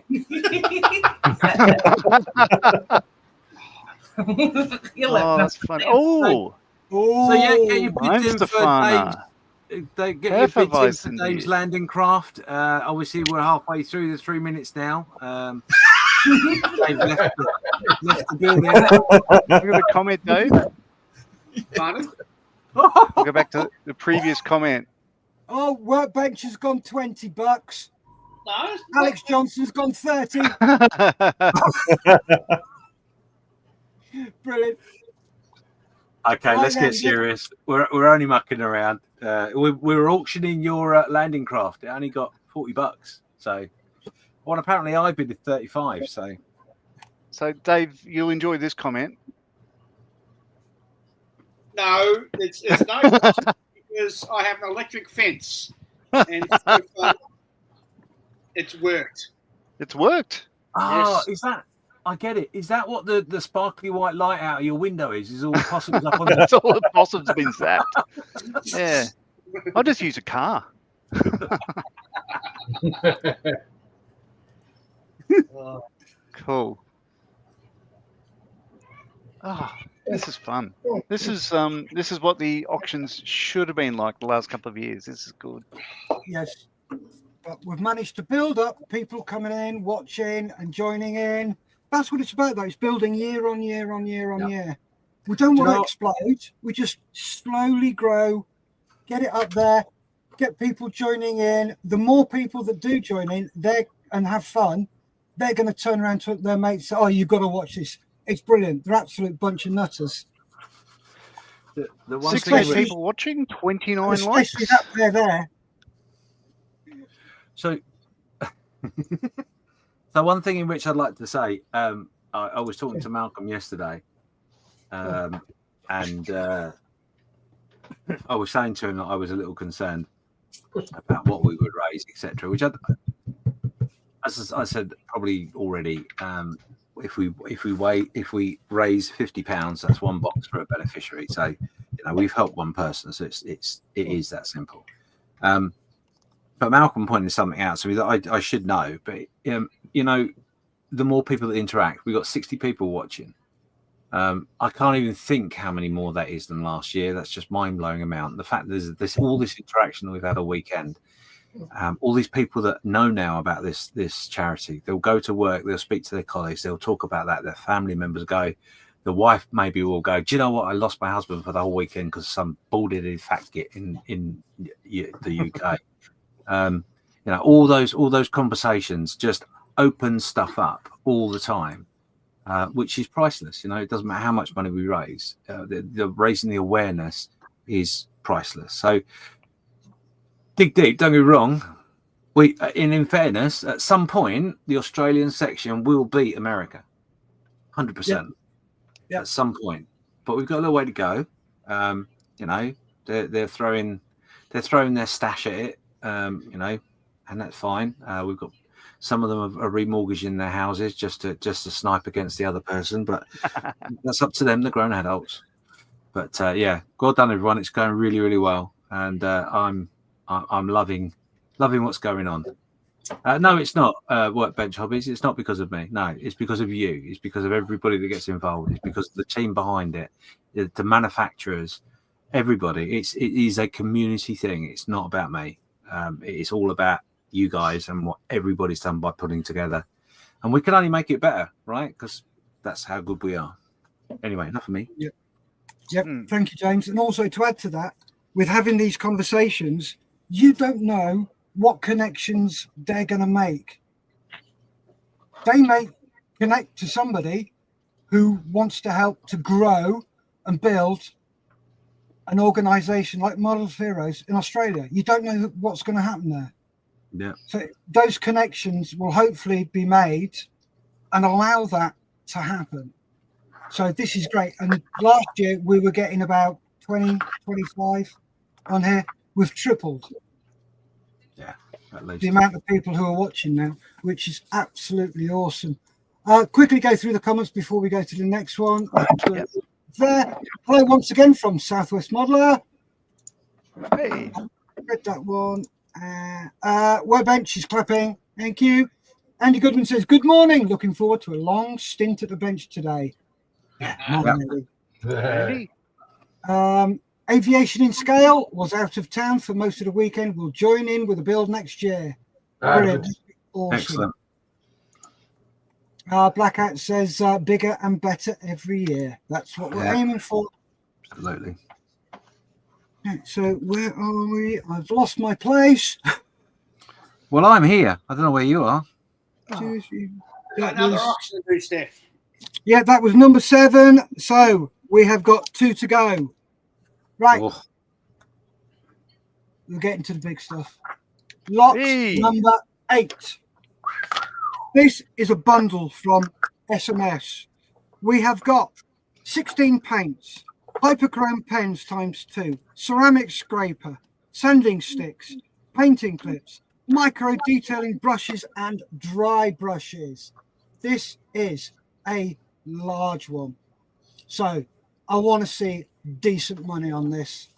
that's funny. Oh, so yeah, get your bids in for Dave's. Get your bids in for Dave's landing craft. Obviously, we're halfway through the 3 minutes now. Dave left the building. Look at the comment, Dave. Pardon? We'll go back to the previous comment. Oh, Workbench has gone $20. No, Alex Johnson's gone 30. Brilliant. Okay, let's get serious. We're only mucking around. We're auctioning your landing craft. It only got $40. So, well, apparently I bid at 35. So, Dave, you'll enjoy this comment. No, it's no because I have an electric fence, and so far, it's worked. It's worked. Oh, Yes. I get it. Is that what the sparkly white light out of your window is? Is all the possums up on That's all the possums been zapped. Yeah. I'll just use a car. Cool. This is fun. This is what the auctions should have been like the last couple of years. This is good. Yes. But we've managed to build up people coming in, watching and joining in. That's what it's about, though. It's building year on year on year on year. We don't want to explode. We just slowly grow, get it up there, get people joining in. The more people that do join in and have fun, they're going to turn around to their mates and say, oh, you've got to watch this. It's brilliant. They're absolute bunch of nutters. The 68 people watching, 29 likes. Especially that pair there. So one thing in which I'd like to say, I was talking to Malcolm yesterday, and I was saying to him that I was a little concerned about what we would raise, etc. Which as I said probably already, if we raise £50, that's one box for a beneficiary. So we've helped one person, so it is that simple. But Malcolm pointed something out to me that I should know. But the more people that interact, we've got 60 people watching. I can't even think how many more that is than last year. That's just mind-blowing amount. The fact that there's all this interaction that we've had all weekend. All these people that know now about this charity, they'll go to work, they'll speak to their colleagues, they'll talk about that. Their family members go. The wife maybe will go, do you know what? I lost my husband for the whole weekend because some bald-headed fat git in the UK. All those conversations just open stuff up all the time, which is priceless. It doesn't matter how much money we raise. The raising the awareness is priceless. So dig deep. Don't get me wrong. In fairness, at some point, the Australian section will beat America, 100%. Yeah. At some point, but we've got a little way to go. They're throwing their stash at it. And that's fine. We've got some of them are remortgaging their houses just to snipe against the other person, but that's up to them. They're grown adults. But well done, everyone. It's going really, really well, and I'm loving what's going on. No, it's not Workbench Hobbies. It's not because of me. No, it's because of you. It's because of everybody that gets involved. It's because of the team behind it, the manufacturers. Everybody, it is a community thing. It's not about me. It's all about you guys and what everybody's done by putting together, and we can only make it better, right? Because that's how good we are. Anyway, enough of me. Yep. Thank you, James. And also to add to that, with having these conversations, you don't know what connections they're going to make. They may connect to somebody who wants to help to grow and build an organisation like Model Heroes in Australia. You don't know what's going to happen there. Yeah. So those connections will hopefully be made and allow that to happen. So this is great. And last year we were getting about 20, 25 on here. We've tripled. Yeah. At least. The amount of people who are watching now, which is absolutely awesome. Quickly go through the comments before we go to the next one. There. Hello once again from Southwest Modeler. Hey. Read that one. Workbench is clapping. Thank you. Andy Goodman says, good morning. Looking forward to a long stint at the bench today. Aviation in Scale was out of town for most of the weekend. We'll join in with a build next year. Brilliant. Awesome. Excellent. Blackout says bigger and better every year. That's what we're aiming for. Absolutely. So where are we? I've lost my place. Well, I'm here. I don't know where you are. Another auction to do, Steph. Yeah, that was number 7. So we have got 2 to go. Right. Oh. We're getting to the big stuff. Lot number 8. This is a bundle from SMS. We have got 16 paints, hyperchrome pens ×2, ceramic scraper, sanding sticks, painting clips, micro detailing brushes and dry brushes. This is a large one. So I want to see decent money on this.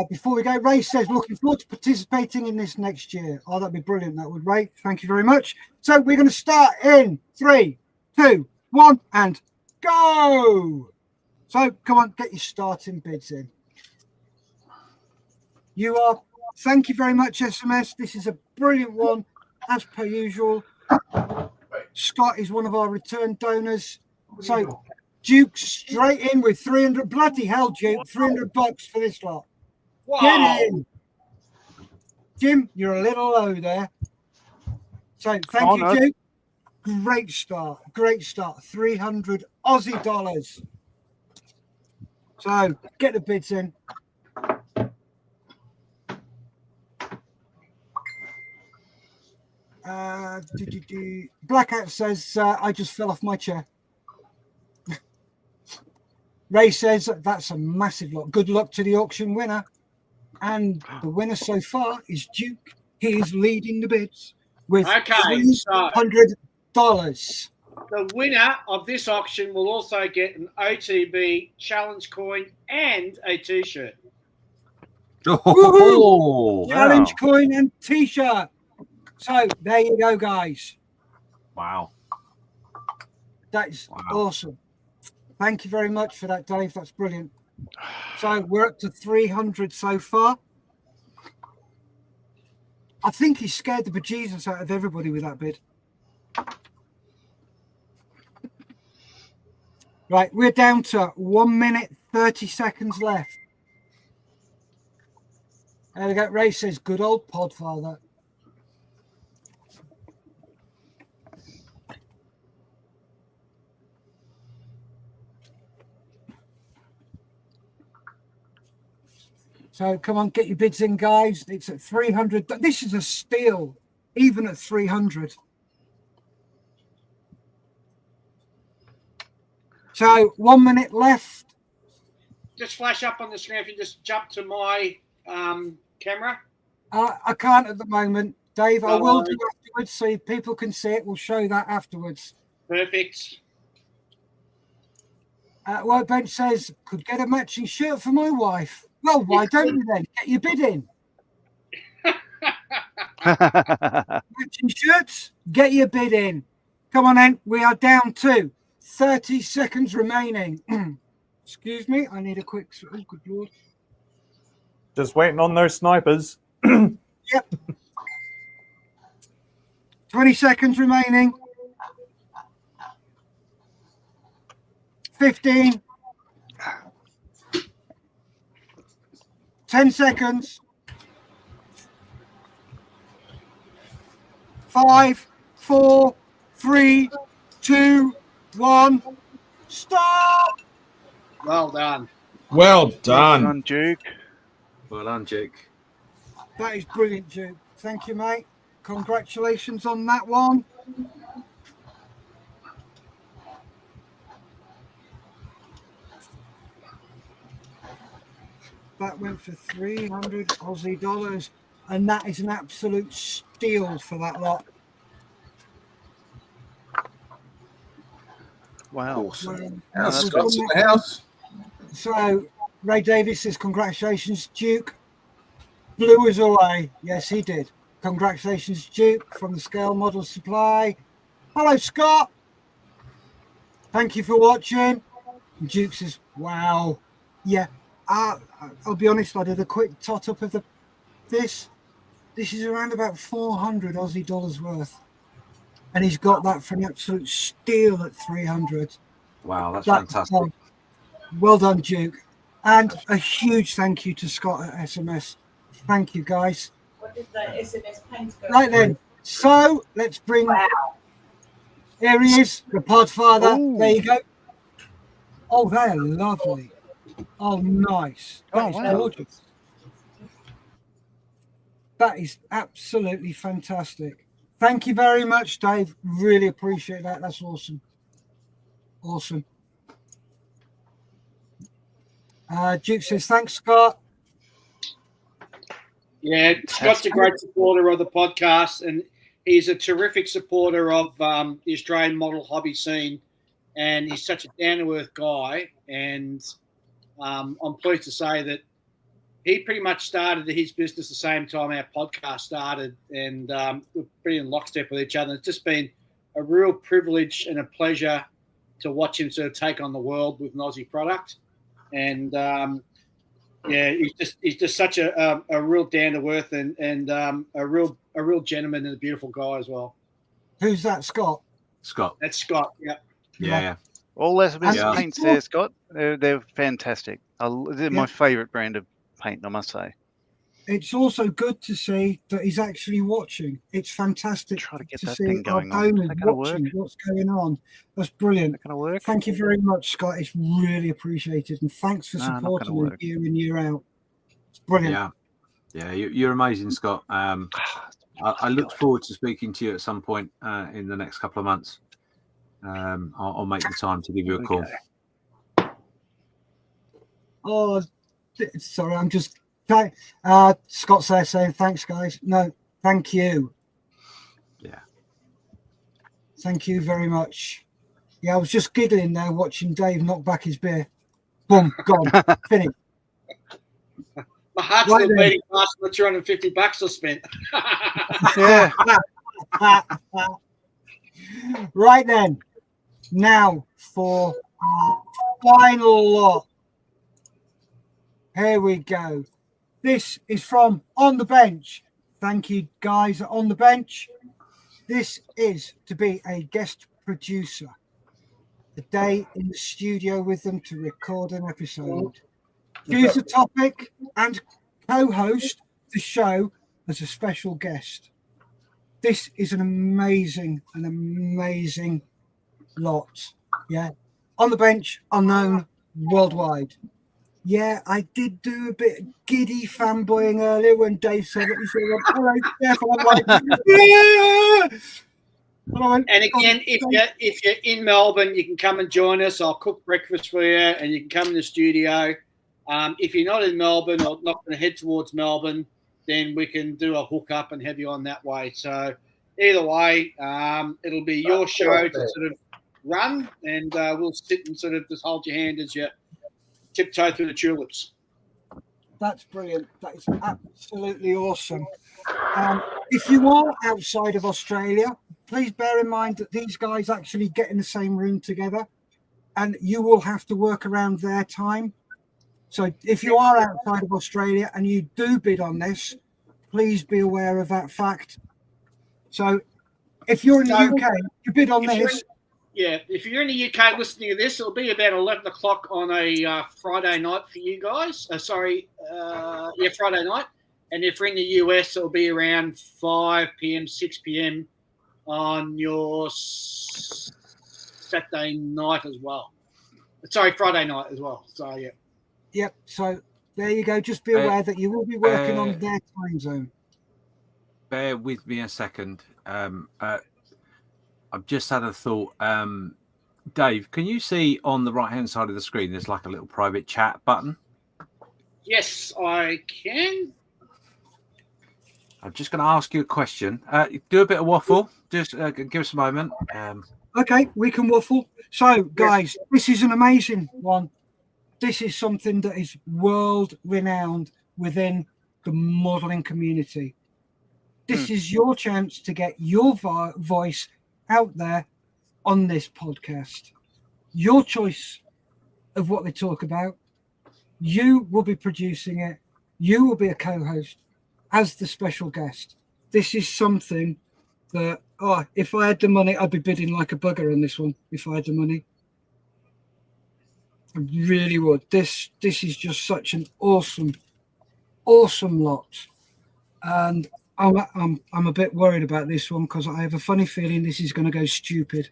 Before we go, Ray says, looking forward to participating in this next year. Oh, that'd be brilliant. That would, Ray. Thank you very much. So we're going to start in 3, 2, 1, and go. So come on, get your starting bids in. Thank you very much, SMS. This is a brilliant one, as per usual. Scott is one of our return donors. So Duke straight in with 300. Bloody hell, Duke, $300 for this lot. Wow. Get in. Jim, you're a little low there. So thank you, Duke. Great start. 300 Aussie dollars. So get the bids in. Blackout says, I just fell off my chair. Ray says, that's a massive lot. Good luck to the auction winner. And the winner so far is Duke. He is leading the bids with $300. The winner of this auction will also get an OTB challenge coin and a T-shirt. Oh, challenge coin and T-shirt. So there you go, guys. Wow. That is awesome. Thank you very much for that, Dave. That's brilliant. So we're up to 300 so far. I think he scared the bejesus out of everybody with that bid. Right, we're down to 1 minute, 30 seconds left. There we go. Ray says, good old Podfather. So come on, get your bids in, guys. It's at 300. This is a steal, even at 300. So 1 minute left. Just flash up on the screen if you just jump to my camera. I can't at the moment, Dave. I will do afterwards so people can see it. We'll show that afterwards. Perfect. Workbench says, could get a matching shirt for my wife. Well, why don't you then? Get your bid in. Matching shirts, get your bid in. Come on then, we are down to 30 seconds remaining. Excuse me, I need a quick... Oh, good Lord. Just waiting on those snipers. Yep. 20 seconds remaining. 15. 10 seconds. 5, 4, 3, 2, 1. Stop! Well done. Well done. Well done, Duke. Well done, Duke. That is brilliant, Duke. Thank you, mate. Congratulations on that one. That went for 300 Aussie dollars, and that is an absolute steal for that lot. Wow. Awesome. Scott's in the house. So, Ray Davis says, congratulations, Duke. Blew us away. Yes, he did. Congratulations, Duke, from the Scale Model Supply. Hello, Scott. Thank you for watching. And Duke says, wow. Yeah. I'll be honest, I did a quick tot up of this. This is around about 400 Aussie dollars worth. And he's got that for an absolute steal at 300. Wow, that's fantastic. Well done, Duke. And a huge thank you to Scott at SMS. Thank you, guys. What did that SMS paint go? Right then, so let's bring... Wow. Here he is, the Podfather. Ooh. There you go. Oh, they're lovely. Oh, nice. That is gorgeous. That is absolutely fantastic. Thank you very much, Dave. Really appreciate that. That's awesome. Awesome. Duke says, thanks, Scott. Yeah, Scott's a great supporter of the podcast, and he's a terrific supporter of the Australian model hobby scene, and he's such a down-to-earth guy. And I'm pleased to say that he pretty much started his business the same time our podcast started, and we've been in lockstep with each other. It's just been a real privilege and a pleasure to watch him sort of take on the world with an Aussie product. And he's just such a real down to earth and a real gentleman and a beautiful guy as well. Who's that, Scott? Scott. That's Scott. Yeah. All those paints there, Scott. They're fantastic. They're my favourite brand of paint, I must say. It's also good to see that he's actually watching. It's fantastic to see our owners watching what's going on. That's brilliant. Thank you very much, Scott. It's really appreciated, and thanks for supporting me year in, year out. It's brilliant. Yeah, you're amazing, Scott. I look forward to speaking to you at some point in the next couple of months. I'll make the time to give you a call. Oh, sorry, I'm just... Scott's there saying thanks, guys. No, thank you. Yeah. Thank you very much. Yeah, I was just giggling there watching Dave knock back his beer. Boom, gone. Finished. My heart's still beating fast for the $250 I spent. Yeah. Right then. Now for our final lot. Here we go. This is from On the Bench. Thank you, guys at On the Bench. This is to be a guest producer. A day in the studio with them to record an episode. Choose a topic and co-host the show as a special guest. This is an amazing lot. Yeah. On the Bench are known worldwide. Yeah, I did do a bit of giddy fanboying earlier when Dave said it. He said, "Hello, Jeff." I'm like, "Yeah!" And again, if you're in Melbourne, you can come and join us. I'll cook breakfast for you, and you can come in the studio. If you're not in Melbourne or not going to head towards Melbourne, then we can do a hook up and have you on that way. So either way, it'll be your show to sort of run, and we'll sit and sort of just hold your hand as you tiptoe through the tulips. That's brilliant. That is absolutely awesome. If you are outside of Australia, please bear in mind that these guys actually get in the same room together, and you will have to work around their time. So if you are outside of Australia and you do bid on this, please be aware of that fact. So if you're in the UK, you bid on this. If you're in the UK listening to this, it'll be about 11 o'clock on a Friday night for you guys. Friday night. And if you're in the US, it'll be around 5 p.m., 6 p.m. on your Saturday night as well. Sorry, Friday night as well. So, yeah. Yep. So there you go. Just be aware that you will be working on their time zone. Bear with me a second. I've just had a thought. Dave, can you see on the right-hand side of the screen, there's like a little private chat button? Yes, I can. I'm just going to ask you a question. Do a bit of waffle. Just give us a moment. Okay, we can waffle. So, guys, this is an amazing one. This is something that is world-renowned within the modelling community. This is your chance to get your voice out there on this podcast. Your choice of what they talk about. You will be producing it. You will be a co-host as the special guest. This is something that, if I had the money, I'd be bidding like a bugger on this one. If I had the money, I really would. This is just such an awesome lot, and I'm a bit worried about this one because I have a funny feeling this is going to go stupid.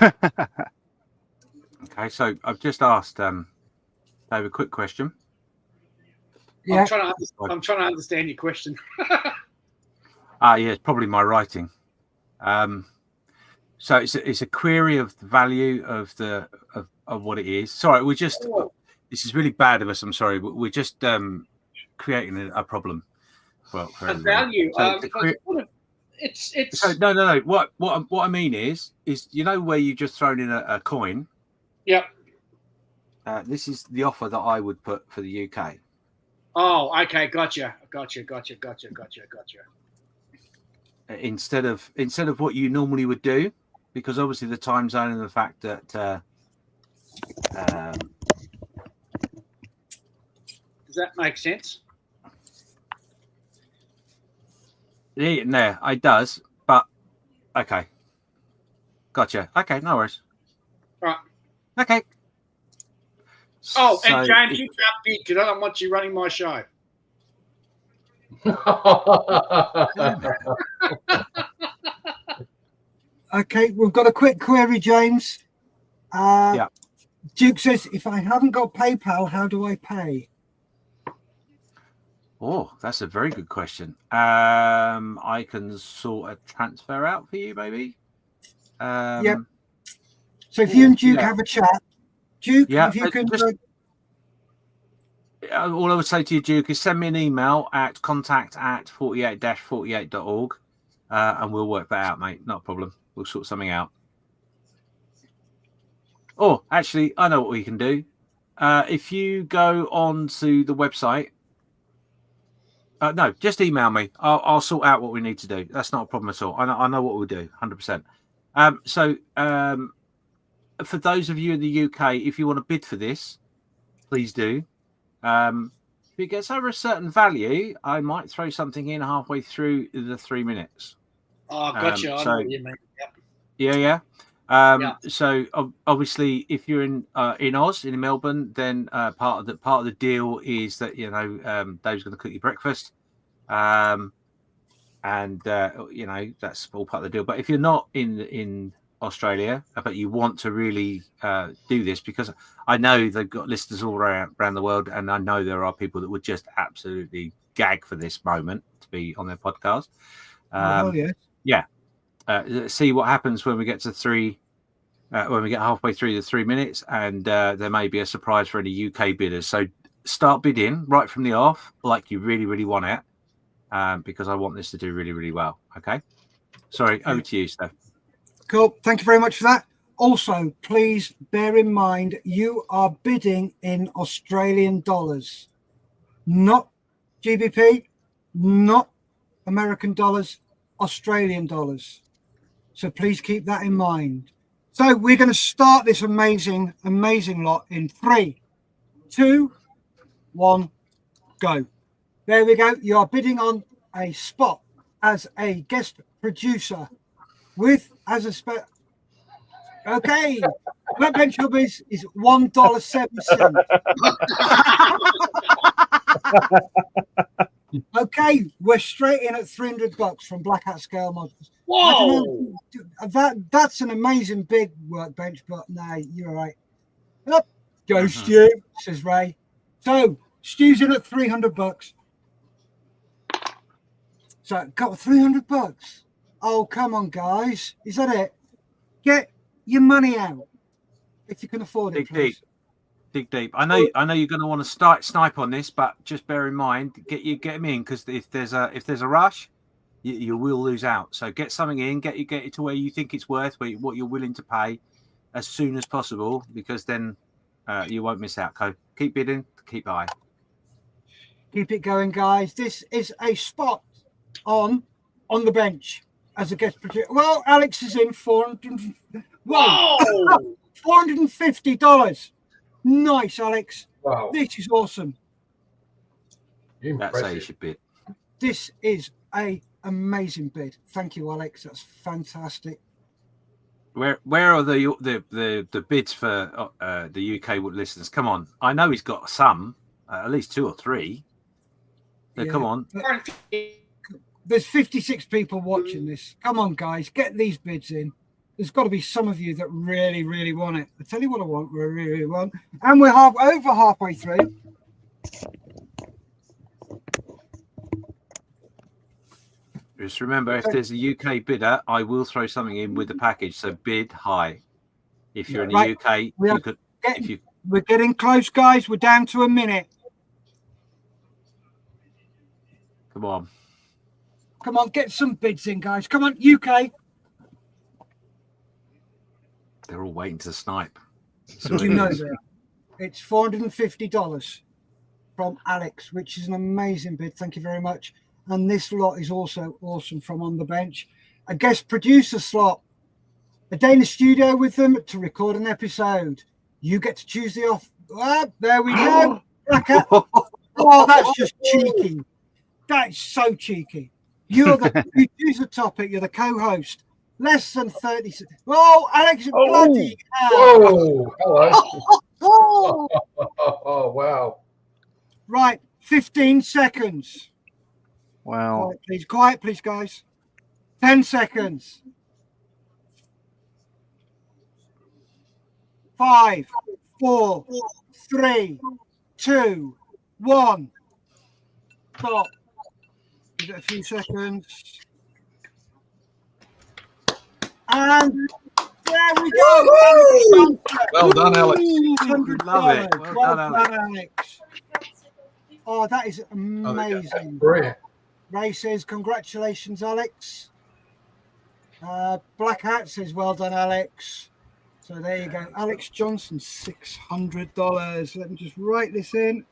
Okay, so I've just asked Dave a quick question. Yeah. I'm trying to understand your question. Yeah, it's probably my writing. So it's a query of the value of what it is. Sorry, this is really bad of us. I'm sorry, but we're just creating a problem. For a value. it's So no. What I mean is where you just thrown in a coin. Yep. This is the offer that I would put for the UK. Oh, okay, gotcha. Instead of what you normally would do, because obviously the time zone and the fact that does that make sense? Yeah, no, it does. But okay, gotcha. Okay, no worries. Right. Okay. Oh, and James, you can't bid because I don't want you running my show. Okay, we've got a quick query, James. Yeah. Duke says, if I haven't got PayPal, how do I pay? Oh, that's a very good question. I can sort a transfer out for you, maybe. Yep. So if you and Duke have a chat, Duke, if you can... all I would say to you, Duke, is send me an email at contact@48-48.org and we'll work that out, mate. Not a problem. We'll sort something out. Oh, actually, I know what we can do. If you go on to the website, no, just email me. I'll sort out what we need to do. That's not a problem at all. I know what we'll do, 100%. So for those of you in the UK, if you want to bid for this, please do. If it gets over a certain value, I might throw something in halfway through the 3 minutes. Oh, gotcha. I know what you mean. Yep. Yeah. So obviously, if you're in Oz, in Melbourne, then part of the deal is that Dave's going to cook you breakfast, and that's all part of the deal. But if you're not in Australia, but you want to really do this, because I know they've got listeners all around the world, and I know there are people that would just absolutely gag for this moment to be on their podcast. Yeah. See what happens when we get to when we get halfway through the 3 minutes, and there may be a surprise for any UK bidders. So start bidding right from the off, like you really, really want it, because I want this to do really, really well. Okay. Sorry, over to you, Steph. Cool. Thank you very much for that. Also, please bear in mind you are bidding in Australian dollars, not GBP, not American dollars, Australian dollars. So please keep that in mind. So we're going to start this amazing lot in 3, 2, 1, go. There we go. You are bidding on a spot as a guest producer with as a okay. Workbench Hobbies is $1.07. Okay, we're straight in at $300 from Black Hat Scale Models. Whoa! That's an amazing big workbench, but no, you're right. Up go, Stu, says Ray. So Stu's in at $300. So got $300. Oh, come on, guys. Is that it? Get your money out if you can afford it. Dig deep. I know you're going to want to snipe on this, but just bear in mind, get them in, because if there's a rush, you will lose out. So get something in, get it to where you think it's worth, what you're willing to pay, as soon as possible, because then you won't miss out. Keep bidding, keep high. Keep it going, guys. This is a spot on the bench as a guest producer. Well, Alex is in $450. Nice, Alex. Wow. This is awesome. That's how you should bid. This is a amazing bid. Thank you, Alex. That's fantastic. Where are the bids for the UK listeners? Come on. I know he's got some, at least 2 or 3. So come on. There's 56 people watching this. Come on, guys. Get these bids in. There's got to be some of you that really, really want it. I tell you what I want. We really, really want. And we're over halfway through. Just remember, if there's a UK bidder, I will throw something in with the package. So bid high. If you're in the UK, we're getting close, guys. We're down to a minute. Come on. Come on, get some bids in, guys. Come on, UK. They're all waiting to snipe. You know that. It's $450 from Alex, which is an amazing bid. Thank you very much. And this lot is also awesome from On the Bench. A guest producer slot. A day in the studio with them to record an episode. You get to choose the off. Ah, there we go. Oh, that's just cheeky. That's so cheeky. You choose a topic. You're the co-host. Less than 30 seconds. Oh, Alex, bloody hell. Hello. Oh, wow. Right, 15 seconds. Wow. Quiet, please, guys. 10 seconds. 5, 4, 3, 2, 1. Stop. Give it a few seconds. And there we go. Well done, Alex. Love it. Well done, Alex. Oh, that is amazing. Ray says, congratulations, Alex. Black Hat says, well done, Alex. So there you go. Alex Johnson, $600. Let me just write this in.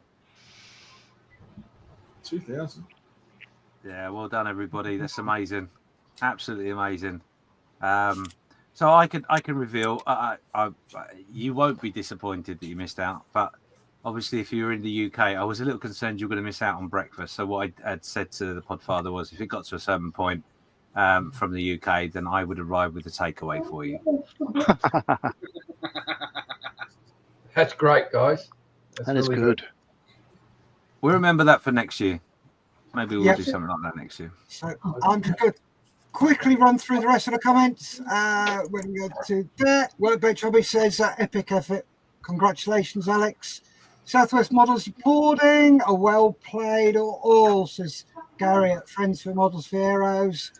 2,000. Yeah, well done, everybody. That's amazing. Absolutely amazing. So I can reveal. You won't be disappointed that you missed out, but obviously, if you were in the UK, I was a little concerned you were going to miss out on breakfast. So what I had said to the Podfather was, if it got to a certain point from the UK, then I would arrive with a takeaway for you. That's great, guys. That is good. We'll remember that for next year. Maybe we'll do something like that next year. So I'm just going to quickly run through the rest of the comments. When we go to there, Workbench Hobby says epic effort. Congratulations, Alex. Southwest Models reporting. A well played all, says Gary at Friends for Models for Heroes.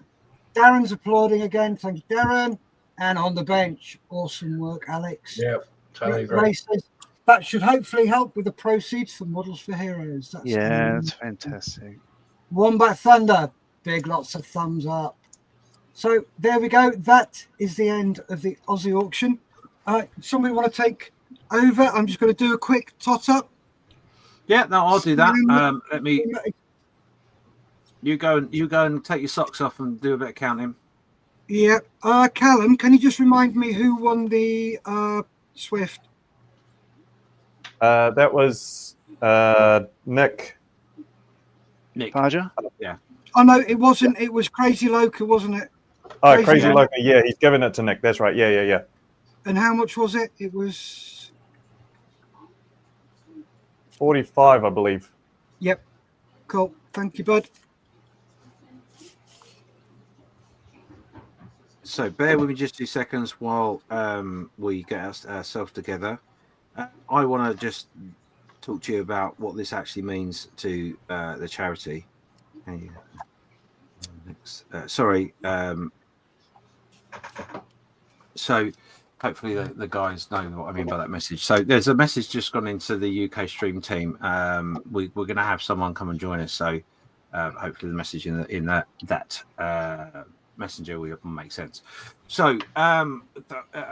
Darren's applauding again. Thank you, Darren. And On the Bench. Awesome work, Alex. Yeah, totally agree. Says, that should hopefully help with the proceeds for Models for Heroes. That's fantastic. Wombat Thunder. Big lots of thumbs up. So there we go. That is the end of the Aussie auction. Somebody want to take over? I'm just going to do a quick tot up. Yeah, no, I'll do that. Let me. You go and take your socks off and do a bit of counting. Yeah. Callum, can you just remind me who won the Swift? That was Nick. Parger? Yeah. Oh no, it wasn't. It was Crazy Loca, wasn't it? Oh, Crazy Loca. Yeah, he's given it to Nick. That's right. Yeah. And how much was it? It was 45, I believe. Yep. Cool. Thank you, bud. So bear with me just 2 seconds while we get ourselves together. I want to just talk to you about what this actually means to the charity. Sorry. So hopefully the guys know what I mean by that message. So there's a message just gone into the UK stream team. We're going to have someone come and join us. So hopefully the message in that messenger will make sense. So a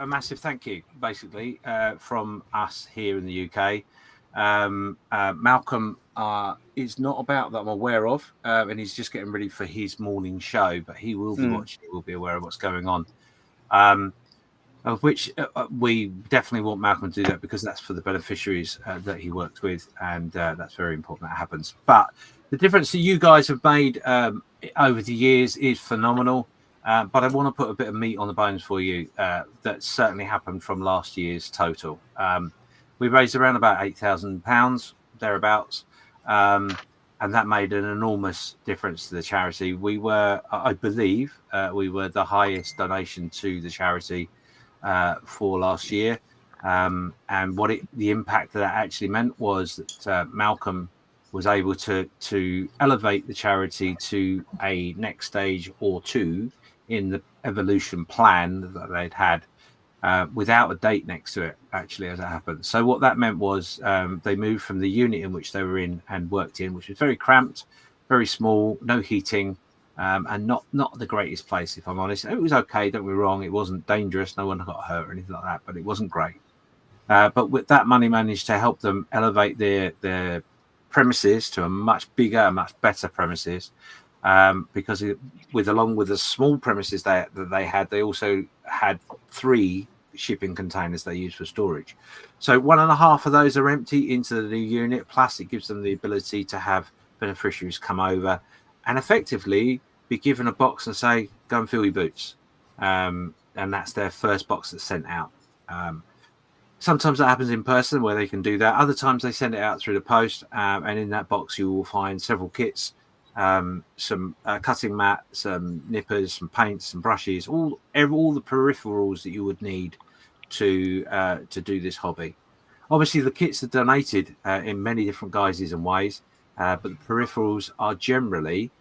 massive thank you, basically, from us here in the UK. Malcolm is not about that I'm aware of, and he's just getting ready for his morning show, but he will be watching. He will be aware of what's going on. Of which we definitely want Malcolm to do that, because that's for the beneficiaries that he works with, and that's very important that happens. But the difference that you guys have made over the years is phenomenal. But I want to put a bit of meat on the bones for you that certainly happened from last year's total. We raised around about £8,000, thereabouts, and that made an enormous difference to the charity. We were, I believe, we were the highest donation to the charity for last year. And what the impact that actually meant was that Malcolm was able to elevate the charity to a next stage or two in the evolution plan that they'd had, without a date next to it, actually, as it happened. So what that meant was they moved from the unit in which they were in and worked in, which was very cramped, very small, no heating, and not the greatest place, if I'm honest. It was okay, don't be wrong. It wasn't dangerous. No one got hurt or anything like that, but it wasn't great. But with that money managed to help them elevate their premises to a much bigger, much better premises. Because along with the small premises that they had, they also had 3 shipping containers they used for storage. So 1.5 of those are empty into the new unit. Plus, it gives them the ability to have beneficiaries come over and effectively be given a box and say, go and fill your boots. And that's their first box that's sent out. Sometimes that happens in person where they can do that. Other times they send it out through the post. And in that box, you will find several kits, some cutting mat, some nippers, some paints, some brushes, all the peripherals that you would need to do this hobby. Obviously, the kits are donated in many different guises and ways, but the peripherals are generally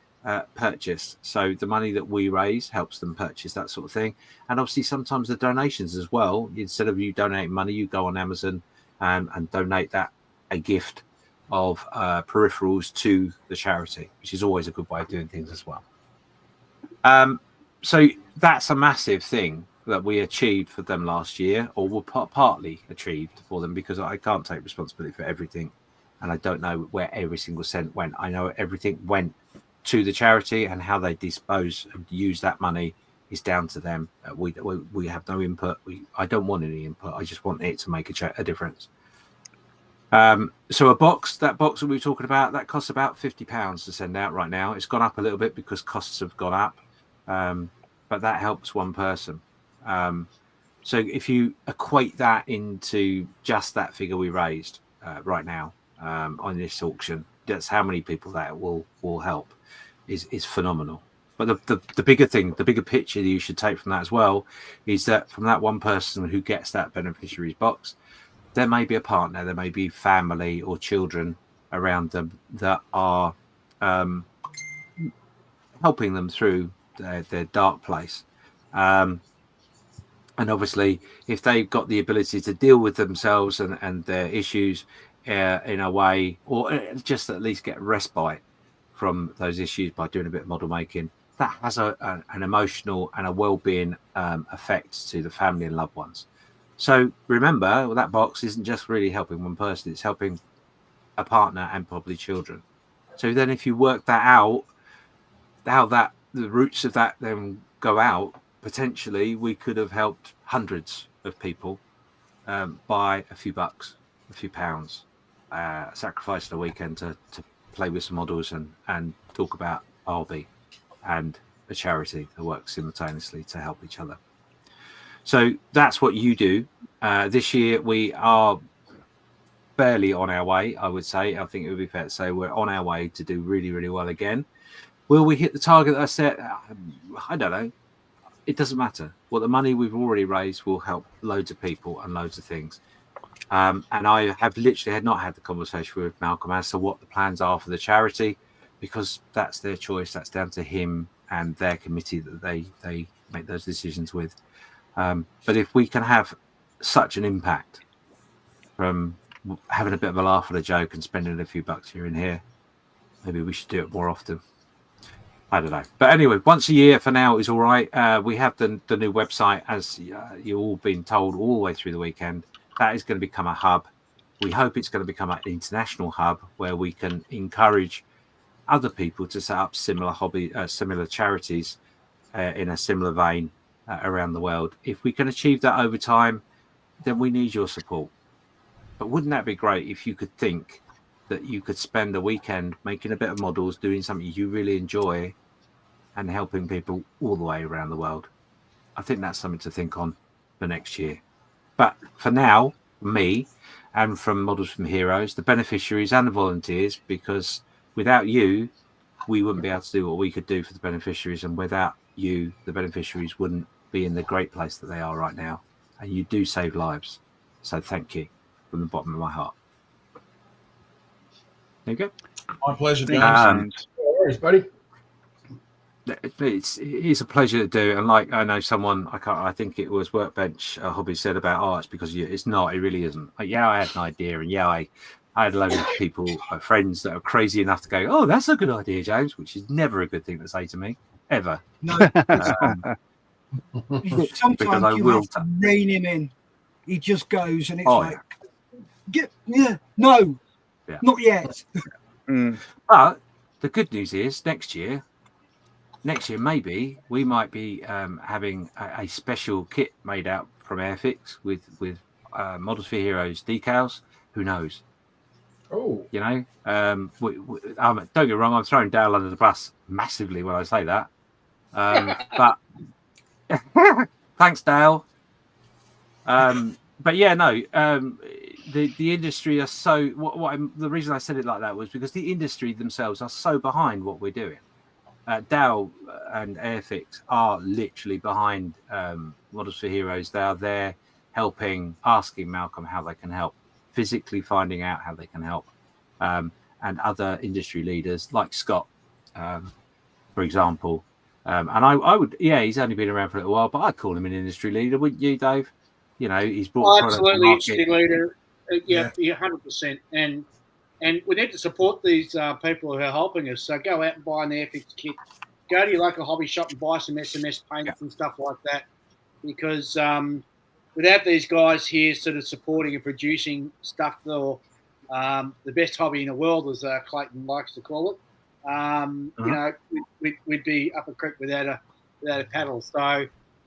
purchased. So the money that we raise helps them purchase that sort of thing. And obviously, sometimes the donations as well. Instead of you donating money, you go on Amazon and donate that a gift of peripherals to the charity, which is always a good way of doing things as well. So that's a massive thing that we achieved for them last year, or were partly achieved for them, because I can't take responsibility for everything, and I don't know where every single cent went. I know everything went to the charity, and how they dispose and use that money is down to them. We have no input. I don't want any input. I just want it to make a difference. So that box that we were talking about, that costs about £50 to send out right now. It's gone up a little bit because costs have gone up, but that helps one person. So if you equate that into just that figure we raised right now on this auction, that's how many people that will help is phenomenal. But the bigger thing, the bigger picture that you should take from that as well, is that from that one person who gets that beneficiaries box, there may be a partner, there may be family or children around them that are helping them through their dark place. And obviously, if they've got the ability to deal with themselves and their issues in a way, or just at least get respite from those issues by doing a bit of model making, that has an emotional and a well-being effect to the family and loved ones. So remember, that box isn't just really helping one person, it's helping a partner and probably children. So then if you work that out, how the roots of that then go out, potentially we could have helped hundreds of people by a few bucks, a few pounds, sacrifice the weekend to play with some models and talk about a hobby and a charity that works simultaneously to help each other. So that's what you do. This year we are barely on our way, I would say. I think it would be fair to say we're on our way to do really, really well again. Will we hit the target that I set? I don't know. It doesn't matter. Well, the money we've already raised will help loads of people and loads of things. And I have literally not had the conversation with Malcolm as to what the plans are for the charity, because that's their choice. That's down to him and their committee that they make those decisions with. But if we can have such an impact from having a bit of a laugh and a joke and spending a few bucks here and here, maybe we should do it more often. I don't know. But anyway, once a year for now is all right. We have the new website, as you've all been told all the way through the weekend. That is going to become a hub. We hope it's going to become an international hub where we can encourage other people to set up similar charities in a similar vein around the world. If we can achieve that over time, then we need your support. But wouldn't that be great if you could think that you could spend a weekend making a bit of models, doing something you really enjoy and helping people all the way around the world? I think that's something to think on for next year. But for now, me and from Models from Heroes, the beneficiaries and the volunteers, because without you, we wouldn't be able to do what we could do for the beneficiaries. And without you, the beneficiaries wouldn't be in the great place that they are right now. And you do save lives. So thank you from the bottom of my heart. There you go. My pleasure, James. No worries, buddy. It's a pleasure to do. And like I know someone, I think it was Workbench Hobbies said about, it's because it's not, it really isn't. Like, yeah, I had an idea and yeah, I I had a load of people, friends that are crazy enough to go, "Oh, that's a good idea, James," which is never a good thing to say to me, ever. No. Because Sometimes I you will have to rein him in. He just goes, and it's yeah. No, not yet. But the good news is next year maybe we might be having a special kit made out from Airfix with Models for Heroes decals. Who knows? Oh, you know, don't get me wrong, I'm throwing Dale under the bus massively when I say that. But thanks, Dale. But yeah, no, the industry are so. The reason I said it like that was because the industry themselves are so behind what we're doing. Dale and Airfix are literally behind Models for Heroes. They are there helping, asking Malcolm how they can help, physically finding out how they can help, and other industry leaders like Scott, for example. And I would, he's only been around for a little while, but I'd call him an industry leader, wouldn't you, Dave? You know, he's brought a product to absolutely market. industry leader. Yeah, 100%. And we need to support these people who are helping us. So go out and buy an Airfix kit. Go to your local hobby shop and buy some SMS paints and stuff like that. Because without these guys here sort of supporting and producing stuff for the best hobby in the world, as Clayton likes to call it, you know, we'd be up a creek without a paddle. So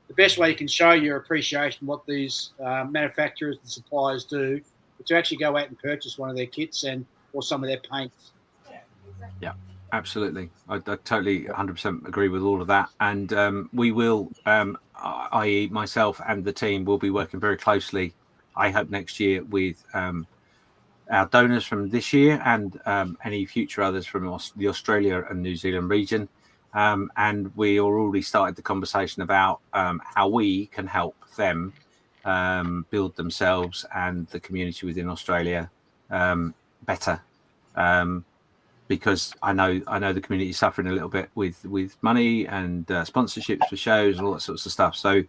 the best way you can show your appreciation what these manufacturers and suppliers do is to actually go out and purchase one of their kits or some of their paints. Yeah, absolutely. I totally 100% agree with all of that. And we will, i.e. myself and the team, will be working very closely, I hope, next year with our donors from this year and any future others from the Australia and New Zealand region. And we already started the conversation about how we can help them build themselves and the community within Australia better. Because I know the community is suffering a little bit with money and sponsorships for shows and all that sorts of stuff. So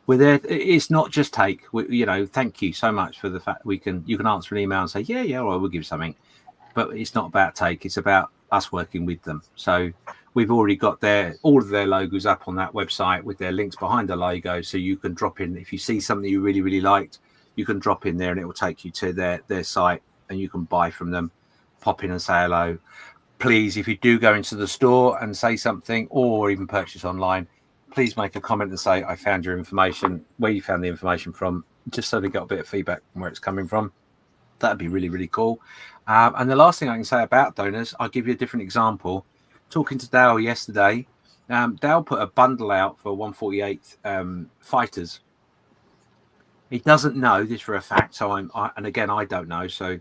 we're there. It's not just take. Thank you so much for the fact you can answer an email and say, yeah, well, we'll give something. But it's not about take. It's about us working with them. So we've already got all of their logos up on that website with their links behind the logo. So you can drop in if you see something you really, really liked, you can drop in there and it will take you to their site and you can buy from them. Pop in and say hello. Please, if you do go into the store and say something or even purchase online, please make a comment and say, I found your information, where you found the information from, just so they got a bit of feedback from where it's coming from. That'd be really, really cool. And the last thing I can say about donors, I'll give you a different example. Talking to Dale yesterday, Dale put a bundle out for 148 fighters. He doesn't know this for a fact, so I don't know, so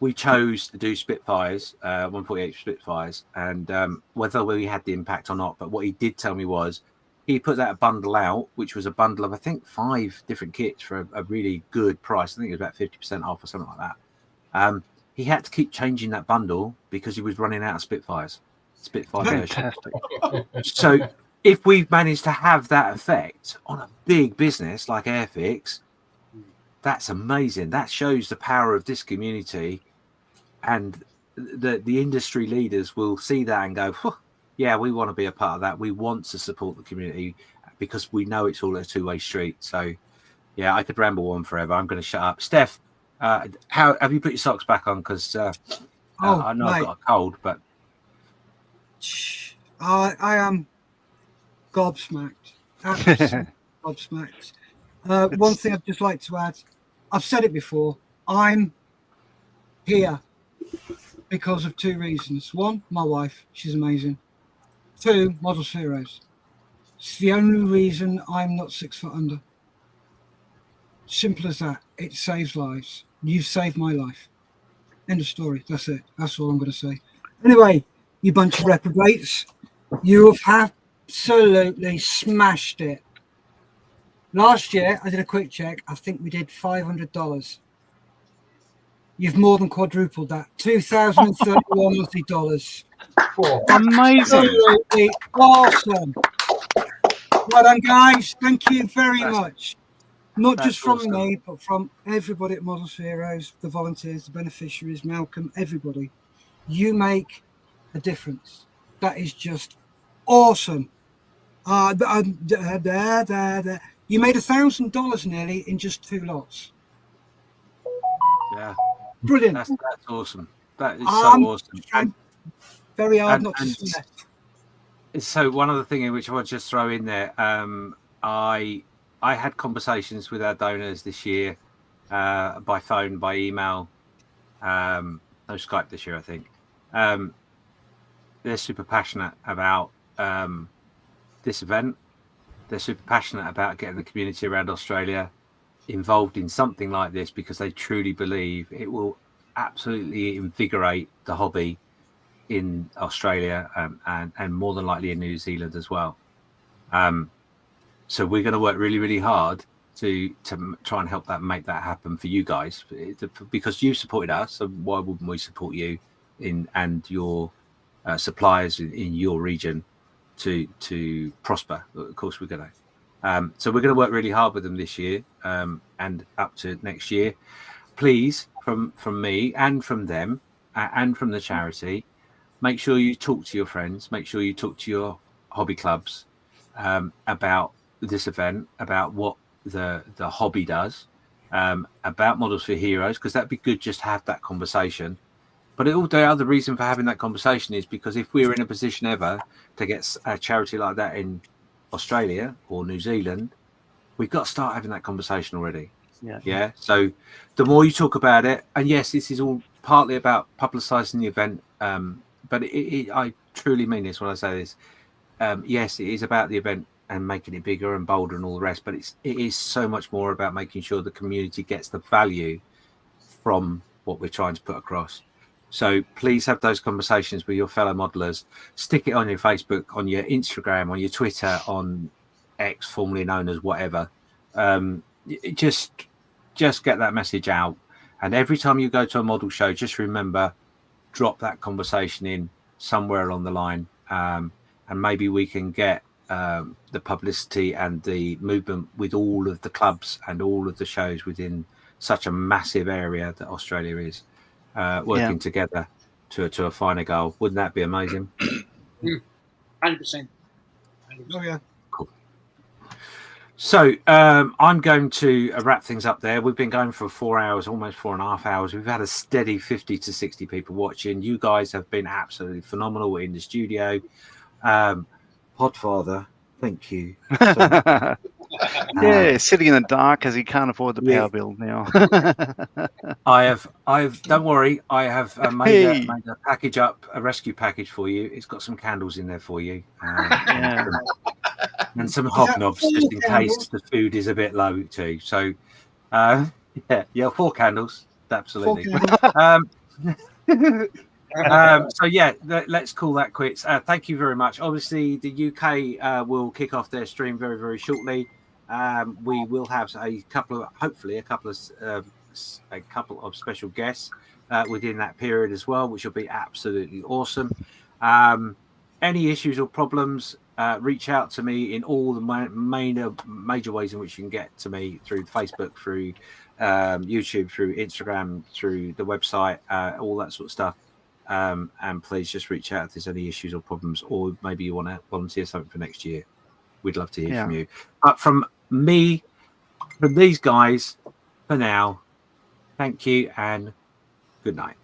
we chose to do Spitfires, 148 Spitfires, and whether we had the impact or not. But what he did tell me was he put that bundle out, which was a bundle of, I think, 5 different kits for a really good price. I think it was about 50% off or something like that. He had to keep changing that bundle because he was running out of Spitfires. Spitfire version. So if we've managed to have that effect on a big business like Airfix, that's amazing. That shows the power of this community. And the industry leaders will see that and go, yeah, we want to be a part of that. We want to support the community because we know it's all a two-way street. So, yeah, I could ramble on forever. I'm going to shut up. Steph, how have you put your socks back on? Because I know I've got a cold, but I am gobsmacked. Absolutely gobsmacked. One thing I'd just like to add, I've said it before, I'm here because of 2 reasons. 1, my wife, she's amazing. 2, Models for Heroes. It's the only reason I'm not 6 foot under. Simple as that. It saves lives. You've saved my life. End of story. That's it. That's all I'm going to say. Anyway, you bunch of reprobates, you have absolutely smashed it. Last year, I did a quick check. I think we did $500. You've more than quadrupled that. 2,031 Aussie dollars. Amazing. Absolutely awesome. Well done, guys. Thank you very much. Not That's just from awesome. me, but from everybody at Models for Heroes, the volunteers, the beneficiaries, Malcolm, everybody. You make a difference. That is just awesome. You made $1,000 nearly in just 2 lots. Yeah, brilliant. That's awesome. That is so awesome. And, very hard not to swear. So one other thing in which I want to just throw in there, I had conversations with our donors this year, by phone, by email, no Skype this year, I think. They're super passionate about this event. They're super passionate about getting the community around Australia involved in something like this because they truly believe it will absolutely invigorate the hobby in Australia, and more than likely in New Zealand as well. So we're going to work really, really hard to try and help make that happen for you guys, because you've supported us. So why wouldn't we support you and your suppliers in your region to prosper? Of course, we're going to. So we're going to work really hard with them this year, and up to next year. Please, from me and from them and from the charity, make sure you talk to your friends. Make sure you talk to your hobby clubs about this event, about what the hobby does, about Models for Heroes, because that'd be good just to have that conversation. But the other reason for having that conversation is because if we're in a position ever to get a charity like that in Australia or New Zealand, we've got to start having that conversation already. Yeah. So the more you talk about it, and yes, this is all partly about publicising the event, but I truly mean this when I say this. Yes, it is about the event and making it bigger and bolder and all the rest, but it is so much more about making sure the community gets the value from what we're trying to put across. So please have those conversations with your fellow modelers. Stick it on your Facebook, on your Instagram, on your Twitter, on X, formerly known as whatever. Just get that message out. And every time you go to a model show, just remember, drop that conversation in somewhere along the line, and maybe we can get the publicity and the movement with all of the clubs and all of the shows within such a massive area that Australia is, working together to a finer goal. Wouldn't that be amazing? 100%. Oh yeah. Cool. So I'm going to wrap things up there. We've been going for 4 hours, almost 4.5 hours. We've had a steady 50 to 60 people watching. You guys have been absolutely phenomenal in the studio. Podfather, thank you. Sitting in the dark as he can't afford the power bill now. I've don't worry, I have made a package up, a rescue package for you. It's got some candles in there for you, and some hobnobs just in case the food is a bit low too. So 4 candles, absolutely. 4 candles. So let's call that quits. Thank you very much. Obviously the UK will kick off their stream very, very shortly. We will have a couple of special guests within that period as well, which will be absolutely awesome. Any issues or problems, reach out to me in all the major ways in which you can get to me, through Facebook, through YouTube, through Instagram, through the website, all that sort of stuff. And please just reach out if there's any issues or problems, or maybe you want to volunteer something for next year. We'd love to hear from you. But from me, from these guys, for now, thank you and good night.